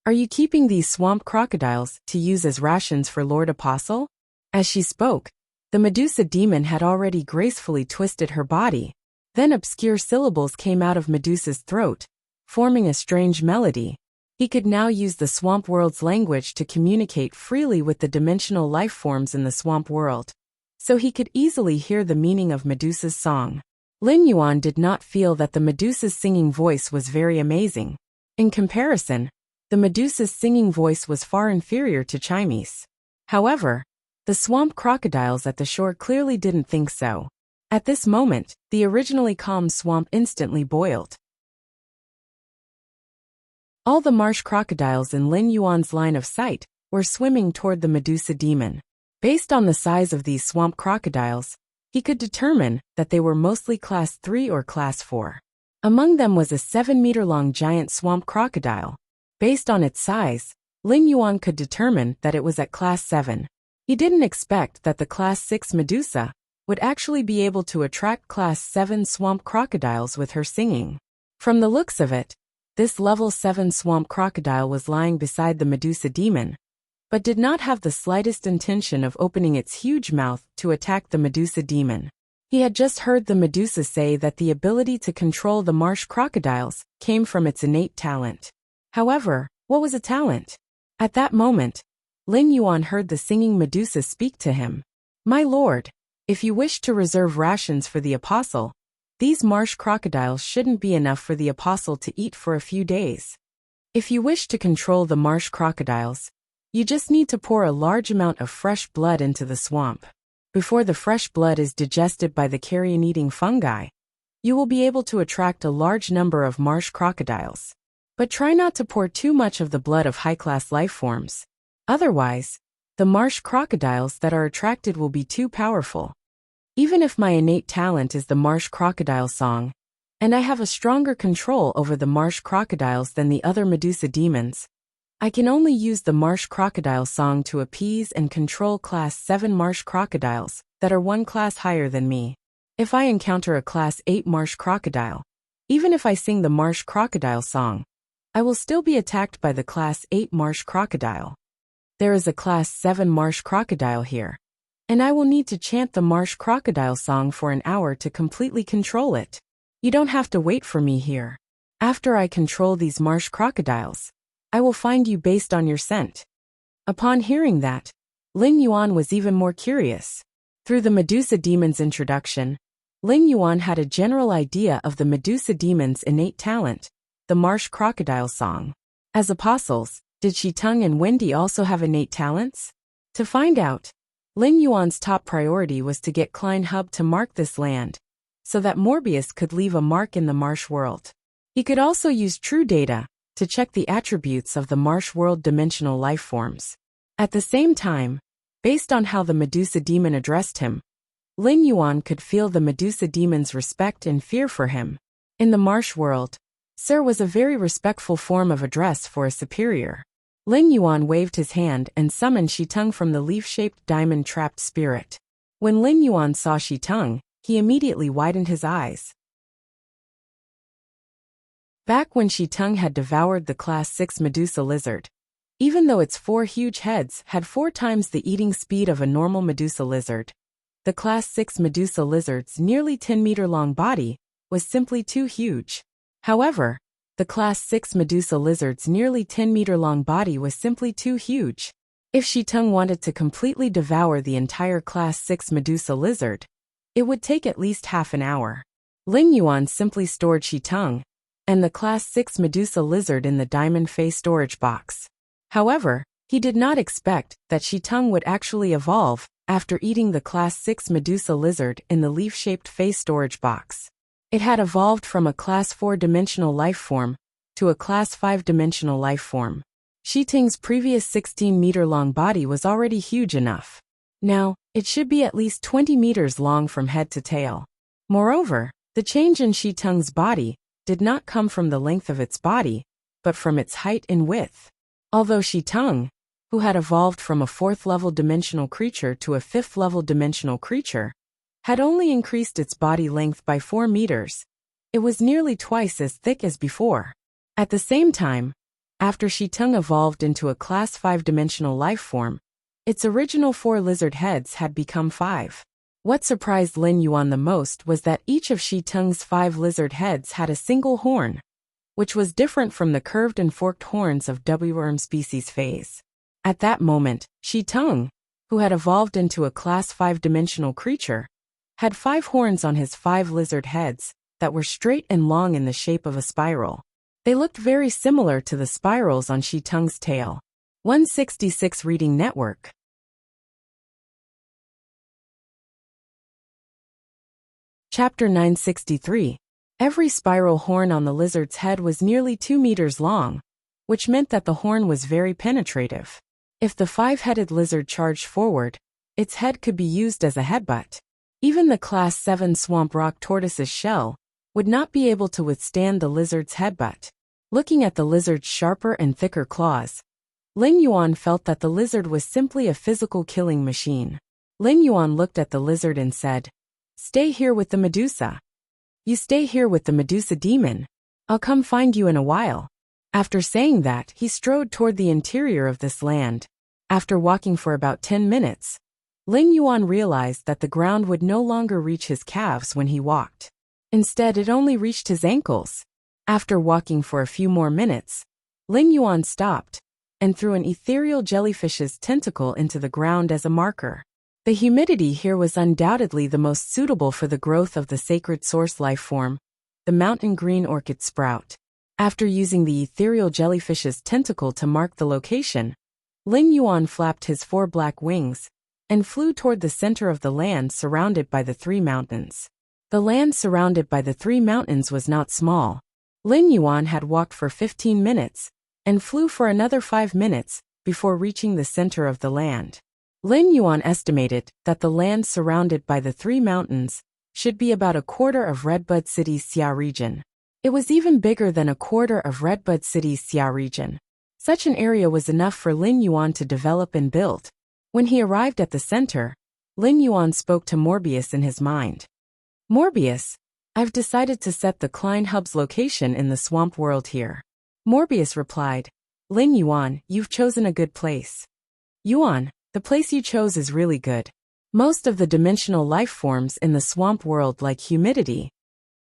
"Are you keeping these swamp crocodiles to use as rations for Lord Apostle?" As she spoke, the Medusa demon had already gracefully twisted her body. Then obscure syllables came out of Medusa's throat, forming a strange melody. He could now use the swamp world's language to communicate freely with the dimensional life forms in the swamp world, so he could easily hear the meaning of Medusa's song. Lin Yuan did not feel that the Medusa's singing voice was very amazing. In comparison, the Medusa's singing voice was far inferior to Chime's. However, the swamp crocodiles at the shore clearly didn't think so. At this moment, the originally calm swamp instantly boiled. All the marsh crocodiles in Lin Yuan's line of sight were swimming toward the Medusa demon. Based on the size of these swamp crocodiles, he could determine that they were mostly Class 3 or Class 4. Among them was a 7-meter-long giant swamp crocodile. Based on its size, Lin Yuan could determine that it was at Class 7. He didn't expect that the Class 6 Medusa would actually be able to attract Class 7 swamp crocodiles with her singing. From the looks of it, this level 7 swamp crocodile was lying beside the Medusa demon, but did not have the slightest intention of opening its huge mouth to attack the Medusa demon. He had just heard the Medusa say that the ability to control the marsh crocodiles came from its innate talent. However, what was a talent? At that moment, Lin Yuan heard the singing Medusa speak to him. "My lord, if you wish to reserve rations for the apostle, these marsh crocodiles shouldn't be enough for the apostle to eat for a few days. If you wish to control the marsh crocodiles, you just need to pour a large amount of fresh blood into the swamp. Before the fresh blood is digested by the carrion-eating fungi, you will be able to attract a large number of marsh crocodiles. But try not to pour too much of the blood of high-class life forms. Otherwise, the marsh crocodiles that are attracted will be too powerful. Even if my innate talent is the marsh crocodile song, and I have a stronger control over the marsh crocodiles than the other Medusa demons, I can only use the marsh crocodile song to appease and control Class 7 marsh crocodiles that are one class higher than me. If I encounter a Class 8 marsh crocodile, even if I sing the marsh crocodile song, I will still be attacked by the Class 8 marsh crocodile. There is a Class 7 marsh crocodile here, and I will need to chant the marsh crocodile song for an hour to completely control it. You don't have to wait for me here. After I control these marsh crocodiles, I will find you based on your scent." Upon hearing that, Lin Yuan was even more curious. Through the Medusa demon's introduction, Lin Yuan had a general idea of the Medusa demon's innate talent, the marsh crocodile song. As apostles, did Shiteng and Wendy also have innate talents? To find out, Lin Yuan's top priority was to get Klein Hub to mark this land, so that Morbius could leave a mark in the marsh world. He could also use true data to check the attributes of the marsh world dimensional life forms. At the same time, based on how the Medusa demon addressed him, Lin Yuan could feel the Medusa demon's respect and fear for him. In the marsh world, sir was a very respectful form of address for a superior. Lin Yuan waved his hand and summoned Shiteng from the leaf-shaped diamond-trapped spirit. When Lin Yuan saw Shiteng, he immediately widened his eyes. Back when Shiteng had devoured the Class 6 Medusa lizard, even though its 4 huge heads had 4 times the eating speed of a normal Medusa lizard, the Class 6 Medusa lizard's nearly 10-meter-long body was simply too huge. However, the Class 6 Medusa lizard's nearly 10-meter-long body was simply too huge. If Shiteng wanted to completely devour the entire Class 6 Medusa lizard, it would take at least half an hour. Lin Yuan simply stored Shiteng and the Class 6 Medusa lizard in the diamond face storage box. However, he did not expect that Shiteng would actually evolve after eating the Class 6 Medusa lizard in the leaf-shaped face storage box. It had evolved from a Class 4 dimensional life form to a Class 5 dimensional life form. Shiteng's previous 16-meter-long body was already huge enough. Now, it should be at least 20 meters long from head to tail. Moreover, the change in Shiteng's body did not come from the length of its body, but from its height and width. Although Shiteng, who had evolved from a 4th-level dimensional creature to a 5th-level dimensional creature, had only increased its body length by 4 meters, it was nearly twice as thick as before. At the same time, after Shiteng evolved into a Class 5 dimensional life form, its original 4 lizard heads had become 5. What surprised Lin Yuan the most was that each of Shiteng's 5 lizard heads had a single horn, which was different from the curved and forked horns of W-worm species phase. At that moment, Shiteng, who had evolved into a Class 5 dimensional creature, had 5 horns on his 5 lizard heads that were straight and long in the shape of a spiral. They looked very similar to the spirals on Shiteng's tail. 166 Reading Network. Chapter 963. Every spiral horn on the lizard's head was nearly 2 meters long, which meant that the horn was very penetrative. If the 5-headed lizard charged forward, its head could be used as a headbutt. Even the Class 7 swamp rock tortoise's shell would not be able to withstand the lizard's headbutt. Looking at the lizard's sharper and thicker claws, Lin Yuan felt that the lizard was simply a physical killing machine. Lin Yuan looked at the lizard and said, "Stay here with the Medusa. You stay here with the Medusa demon. I'll come find you in a while." After saying that, he strode toward the interior of this land. After walking for about 10 minutes, Lin Yuan realized that the ground would no longer reach his calves when he walked. Instead, it only reached his ankles. After walking for a few more minutes, Lin Yuan stopped and threw an ethereal jellyfish's tentacle into the ground as a marker. The humidity here was undoubtedly the most suitable for the growth of the sacred source life form, the mountain green orchid sprout. After using the ethereal jellyfish's tentacle to mark the location, Lin Yuan flapped his 4 black wings and flew toward the center of the land surrounded by the 3 mountains. The land surrounded by the 3 mountains was not small. Lin Yuan had walked for 15 minutes and flew for another 5 minutes before reaching the center of the land. Lin Yuan estimated that the land surrounded by the 3 mountains should be about a quarter of Redbud City's Xia region. It was even bigger than a quarter of Redbud City's Xia region. Such an area was enough for Lin Yuan to develop and build. When he arrived at the center, Lin Yuan spoke to Morbius in his mind. "Morbius, I've decided to set the Klein Hub's location in the swamp world here." Morbius replied, "Lin Yuan, you've chosen a good place. Yuan, the place you chose is really good. Most of the dimensional life forms in the swamp world like humidity.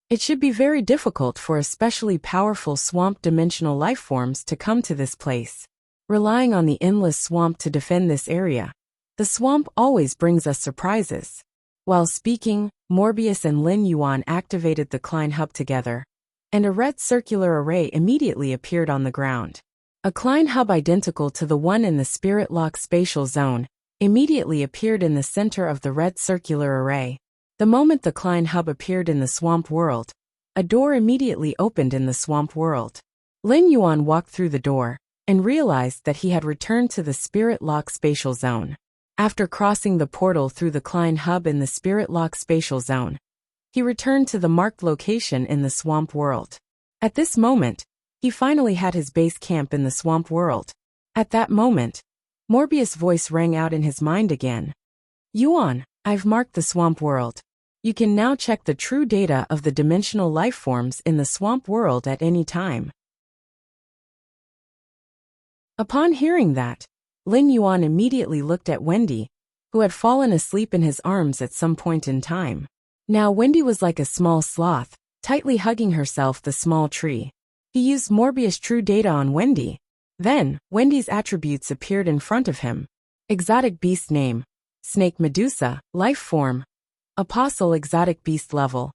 It should be very difficult for especially powerful swamp dimensional life forms to come to this place. Relying on the endless swamp to defend this area, the swamp always brings us surprises." While speaking, Morbius and Lin Yuan activated the Klein Hub together, and a red circular array immediately appeared on the ground. A Klein Hub identical to the one in the Spirit Lock spatial zone immediately appeared in the center of the red circular array. The moment the Klein Hub appeared in the swamp world, a door immediately opened in the swamp world. Lin Yuan walked through the door and realized that he had returned to the Spirit Lock spatial zone. After crossing the portal through the Klein Hub in the Spirit Lock spatial zone, he returned to the marked location in the swamp world. At this moment, he finally had his base camp in the swamp world. At that moment, Morbius' voice rang out in his mind again. "Yuan, I've marked the swamp world. You can now check the true data of the dimensional life forms in the swamp world at any time." Upon hearing that, Lin Yuan immediately looked at Wendy, who had fallen asleep in his arms at some point in time. Now Wendy was like a small sloth, tightly hugging herself the small tree. He used Morbius' true data on Wendy. Then, Wendy's attributes appeared in front of him. Exotic beast name: Snake Medusa, life form: Apostle exotic beast level.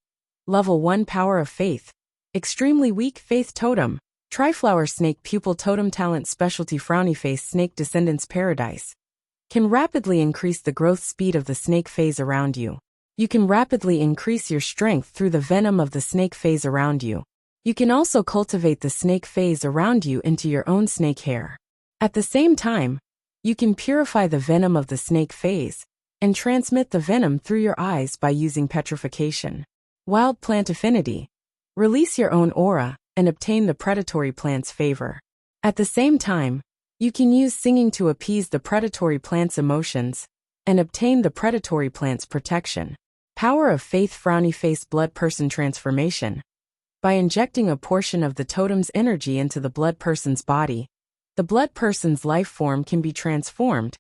Level 1 power of faith. Extremely weak faith totem. Triflower snake pupil totem talent specialty frowny face snake descendants paradise. Can rapidly increase the growth speed of the snake phase around you. You can rapidly increase your strength through the venom of the snake phase around you. You can also cultivate the snake phase around you into your own snake hair. At the same time, you can purify the venom of the snake phase and transmit the venom through your eyes by using petrification. Wild plant affinity. Release your own aura and obtain the predatory plant's favor. At the same time, you can use singing to appease the predatory plant's emotions and obtain the predatory plant's protection. Power of faith frowny face blood person transformation. By injecting a portion of the totem's energy into the blood person's body, the blood person's life form can be transformed,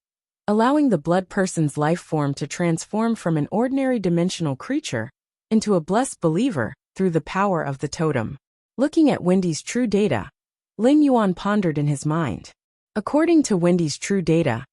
allowing the blood person's life form to transform from an ordinary dimensional creature into a blessed believer through the power of the totem. Looking at Wendy's true data, Lin Yuan pondered in his mind. According to Wendy's true data,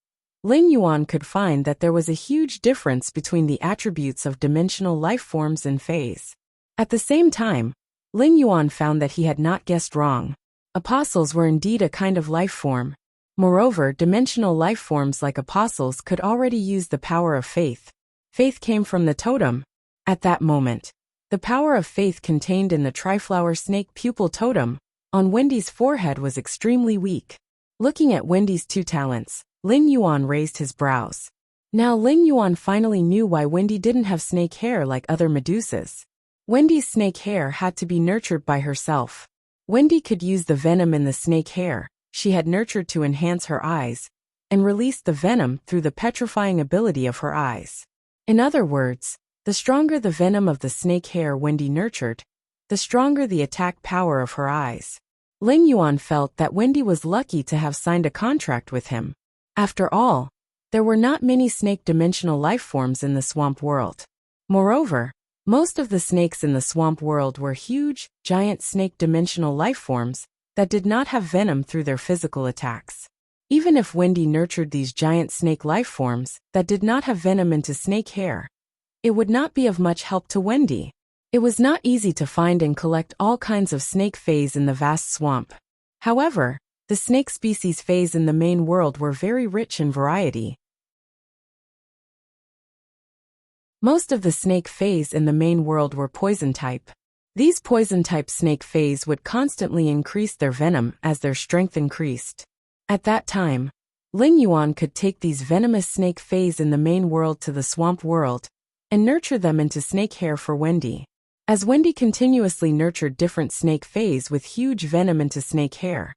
Lin Yuan could find that there was a huge difference between the attributes of dimensional life forms and phase. At the same time, Lin Yuan found that he had not guessed wrong. Apostles were indeed a kind of life form. Moreover, dimensional life forms like apostles could already use the power of faith. Faith came from the totem. At that moment, The power of faith contained in the triflower snake pupil totem on Wendy's forehead was extremely weak. Looking at Wendy's two talents, Ling Yuan raised his brows. Now Ling Yuan finally knew why Wendy didn't have snake hair like other Medusas. Wendy's snake hair had to be nurtured by herself. Wendy could use the venom in the snake hair she had nurtured to enhance her eyes, and release the venom through the petrifying ability of her eyes. In other words, the stronger the venom of the snake hair Wendy nurtured, the stronger the attack power of her eyes. Ling Yuan felt that Wendy was lucky to have signed a contract with him. After all, there were not many snake-dimensional life forms in the swamp world. Moreover, most of the snakes in the swamp world were huge, giant snake-dimensional life forms that did not have venom through their physical attacks. Even if Wendy nurtured these giant snake life forms that did not have venom into snake hair, it would not be of much help to Wendy. It was not easy to find and collect all kinds of snake phase in the vast swamp. However, the snake species phase in the main world were very rich in variety. Most of the snake phase in the main world were poison type. These poison-type snake phase would constantly increase their venom as their strength increased. At that time, Ling Yuan could take these venomous snake phase in the main world to the swamp world and nurture them into snake hair for Wendy. As Wendy continuously nurtured different snake phase with huge venom into snake hair,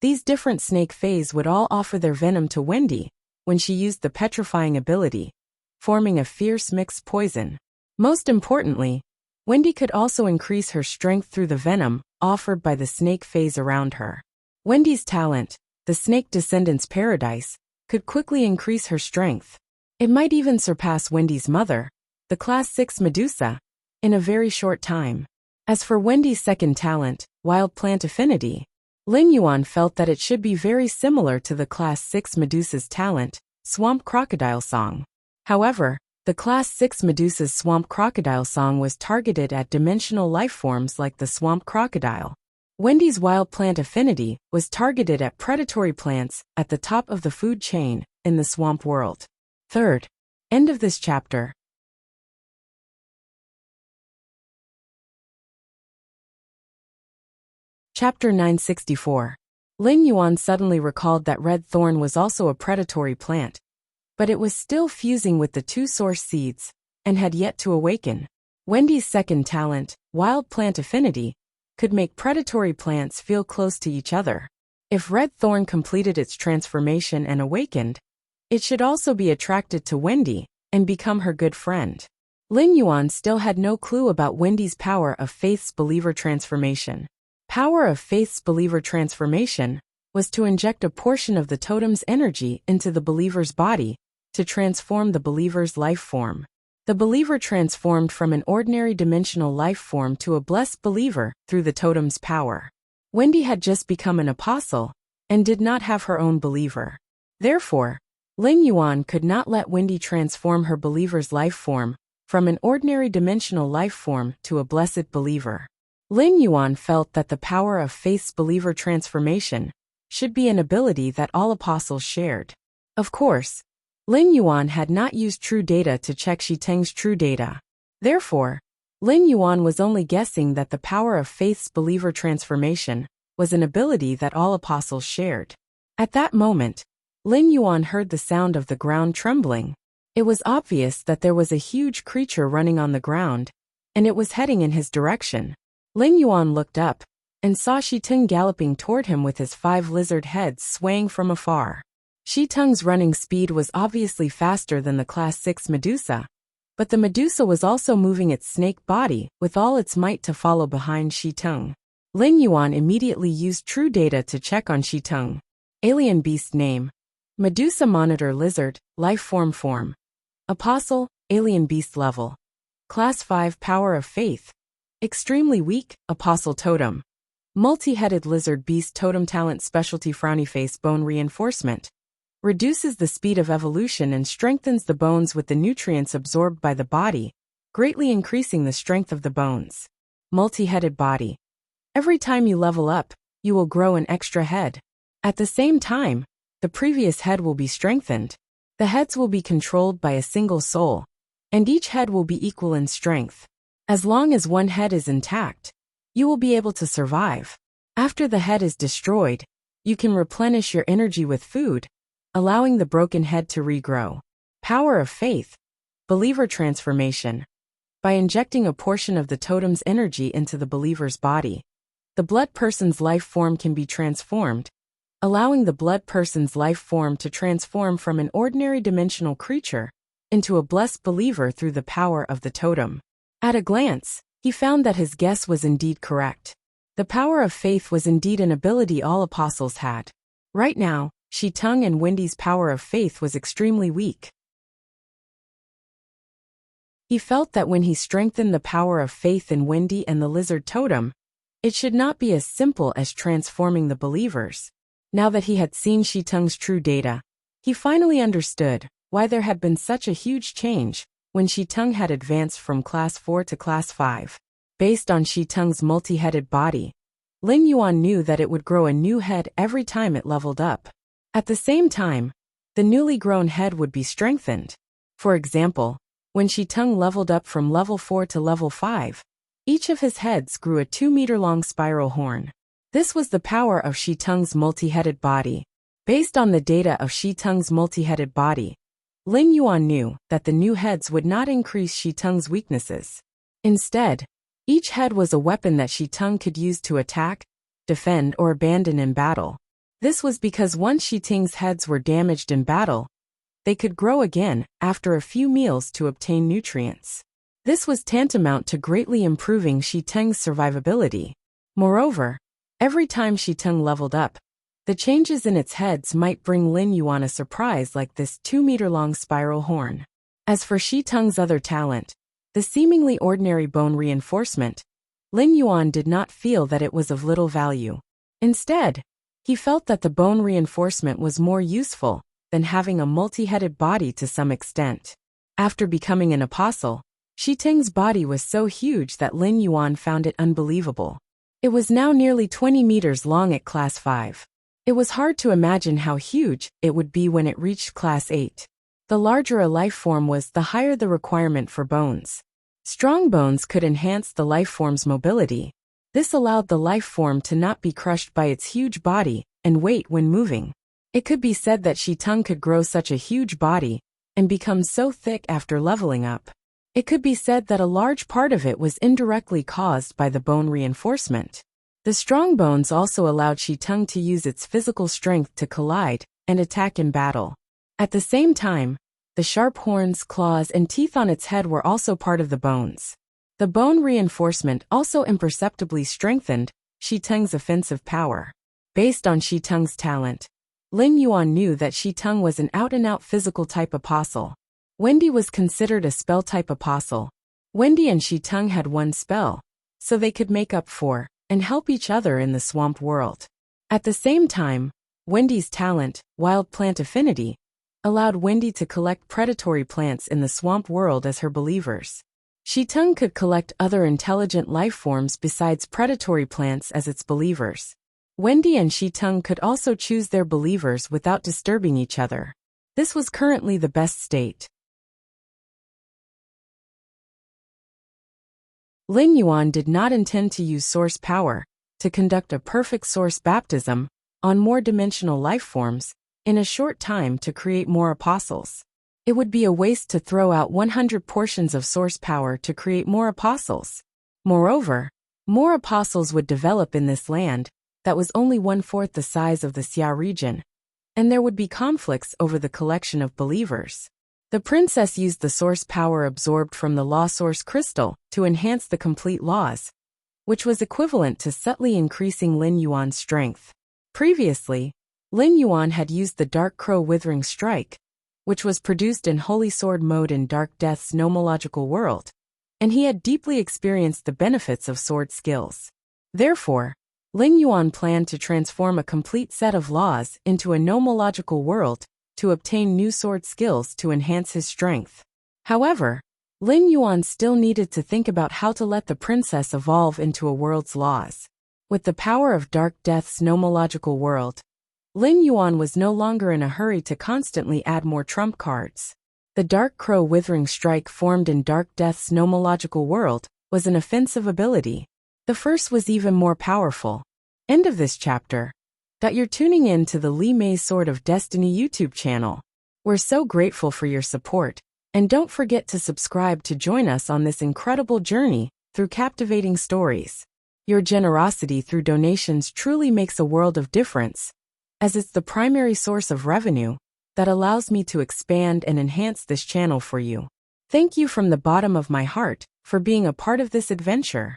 these different snake phase would all offer their venom to Wendy when she used the petrifying ability, forming a fierce mixed poison. Most importantly, Wendy could also increase her strength through the venom offered by the snake phase around her. Wendy's talent, the Snake Descendants Paradise, could quickly increase her strength. It might even surpass Wendy's mother, the Class 6 Medusa, in a very short time. As for Wendy's second talent, Wild Plant Affinity, Ling Yuan felt that it should be very similar to the Class 6 Medusa's talent, Swamp Crocodile Song. However, the Class 6 Medusa's Swamp Crocodile Song was targeted at dimensional life forms like the swamp crocodile. Wendy's Wild Plant Affinity was targeted at predatory plants at the top of the food chain in the swamp world. Third, end of this chapter. Chapter 964. Ling Yuan suddenly recalled that red thorn was also a predatory plant, but it was still fusing with the two source seeds and had yet to awaken. Wendy's second talent, Wild Plant Affinity, could make predatory plants feel close to each other. If red thorn completed its transformation and awakened, it should also be attracted to Wendy and become her good friend. Ling Yuan still had no clue about Wendy's power of Faith's believer transformation. Power of Faith's believer transformation was to inject a portion of the totem's energy into the believer's body to transform the believer's life form. The believer transformed from an ordinary dimensional life form to a blessed believer through the totem's power. Wendy had just become an apostle and did not have her own believer. Therefore, Ling Yuan could not let Wendy transform her believer's life form from an ordinary dimensional life form to a blessed believer. Ling Yuan felt that the power of Faith's believer transformation should be an ability that all apostles shared. Of course, Ling Yuan had not used true data to check Shi Teng's true data. Therefore, Ling Yuan was only guessing that the power of Faith's believer transformation was an ability that all apostles shared. At that moment, Ling Yuan heard the sound of the ground trembling. It was obvious that there was a huge creature running on the ground, and it was heading in his direction. Ling Yuan looked up and saw Shi Teng galloping toward him with his 5 lizard heads swaying from afar. Shi Teng's running speed was obviously faster than the Class 6 Medusa, but the Medusa was also moving its snake body with all its might to follow behind Shi Teng. Ling Yuan immediately used true data to check on Shi Teng. Alien beast name: Medusa Monitor Lizard, Life Form. Apostle, Alien beast level. Class 5 Power of Faith. Extremely weak, Apostle Totem. Multi-headed lizard beast totem talent specialty frowny face bone reinforcement. Reduces the speed of evolution and strengthens the bones with the nutrients absorbed by the body, greatly increasing the strength of the bones. Multi-headed body. Every time you level up, you will grow an extra head. At the same time, the previous head will be strengthened. The heads will be controlled by a single soul, and each head will be equal in strength. As long as one head is intact, you will be able to survive. After the head is destroyed, you can replenish your energy with food, allowing the broken head to regrow. Power of faith. Believer transformation. By injecting a portion of the totem's energy into the believer's body, the blood person's life form can be transformed, allowing the blood person's life form to transform from an ordinary dimensional creature into a blessed believer through the power of the totem. At a glance, he found that his guess was indeed correct. The power of faith was indeed an ability all apostles had. Right now, Shi-Tung and Wendy's power of faith was extremely weak. He felt that when he strengthened the power of faith in Wendy and the lizard totem, it should not be as simple as transforming the believers. Now that he had seen Shi-Tung's true data, he finally understood why there had been such a huge change when Shi-Tung had advanced from Class 4 to Class 5. Based on Shi-Tung's multi-headed body, Lin Yuan knew that it would grow a new head every time it leveled up. At the same time, the newly grown head would be strengthened. For example, when Shi-Tung leveled up from level 4 to level 5, each of his heads grew a 2-meter-long spiral horn. This was the power of Shi-Tung's multi-headed body. Based on the data of Shi-Tung's multi-headed body, Lin Yuan knew that the new heads would not increase Shi-Tung's weaknesses. Instead, each head was a weapon that Shi-Tung could use to attack, defend, or abandon in battle. This was because once Shi-Tung's heads were damaged in battle, they could grow again after a few meals to obtain nutrients. This was tantamount to greatly improving Shi-Tung's survivability. Moreover, every time Shi-Tung leveled up, the changes in its heads might bring Lin Yuan a surprise like this 2-meter-long spiral horn. As for Shi-Tung's other talent, the seemingly ordinary bone reinforcement, Lin Yuan did not feel that it was of little value. Instead, he felt that the bone reinforcement was more useful than having a multi-headed body to some extent. After becoming an apostle, Shi-Tung's body was so huge that Lin Yuan found it unbelievable. It was now nearly 20 meters long at Class 5. It was hard to imagine how huge it would be when it reached Class 8. The larger a life form was, the higher the requirement for bones. Strong bones could enhance the life form's mobility. This allowed the life form to not be crushed by its huge body and weight when moving. It could be said that Shi-Tung could grow such a huge body and become so thick after leveling up. It could be said that a large part of it was indirectly caused by the bone reinforcement. The strong bones also allowed Shi-Tung to use its physical strength to collide and attack in battle. At the same time, the sharp horns, claws, and teeth on its head were also part of the bones. The bone reinforcement also imperceptibly strengthened Shi-Tung's offensive power. Based on Shi-Tung's talent, Lin Yuan knew that Shi-Tung was an out-and-out physical-type apostle. Wendy was considered a spell-type apostle. Wendy and Shi-Tung had one spell, so they could make up for and help each other in the swamp world. At the same time, Wendy's talent, wild plant affinity, allowed Wendy to collect predatory plants in the swamp world as her believers. Shi-Tung could collect other intelligent life forms besides predatory plants as its believers. Wendy and Shi-Tung could also choose their believers without disturbing each other. This was currently the best state. Lin Yuan did not intend to use source power to conduct a perfect source baptism on more dimensional life forms in a short time to create more apostles. It would be a waste to throw out 100 portions of source power to create more apostles. Moreover, more apostles would develop in this land that was only 1/4 the size of the Xia region, and there would be conflicts over the collection of believers. The princess used the source power absorbed from the law source crystal to enhance the complete laws, which was equivalent to subtly increasing Lin Yuan's strength. Previously, Lin Yuan had used the Dark Crow Withering Strike, which was produced in Holy Sword mode in Dark Death's nomological world, and he had deeply experienced the benefits of sword skills. Therefore, Lin Yuan planned to transform a complete set of laws into a nomological world to obtain new sword skills to enhance his strength. However, Lin Yuan still needed to think about how to let the princess evolve into a world's laws. With the power of Dark Death's nomological world, Lin Yuan was no longer in a hurry to constantly add more trump cards. The Dark Crow Withering Strike formed in Dark Death's nomological world was an offensive ability. The first was even more powerful. End of this chapter. You're tuning in to the Lee May's Sword of Destiny YouTube channel. We're so grateful for your support, and don't forget to subscribe to join us on this incredible journey through captivating stories. Your generosity through donations truly makes a world of difference, as it's the primary source of revenue that allows me to expand and enhance this channel for you. Thank you from the bottom of my heart for being a part of this adventure.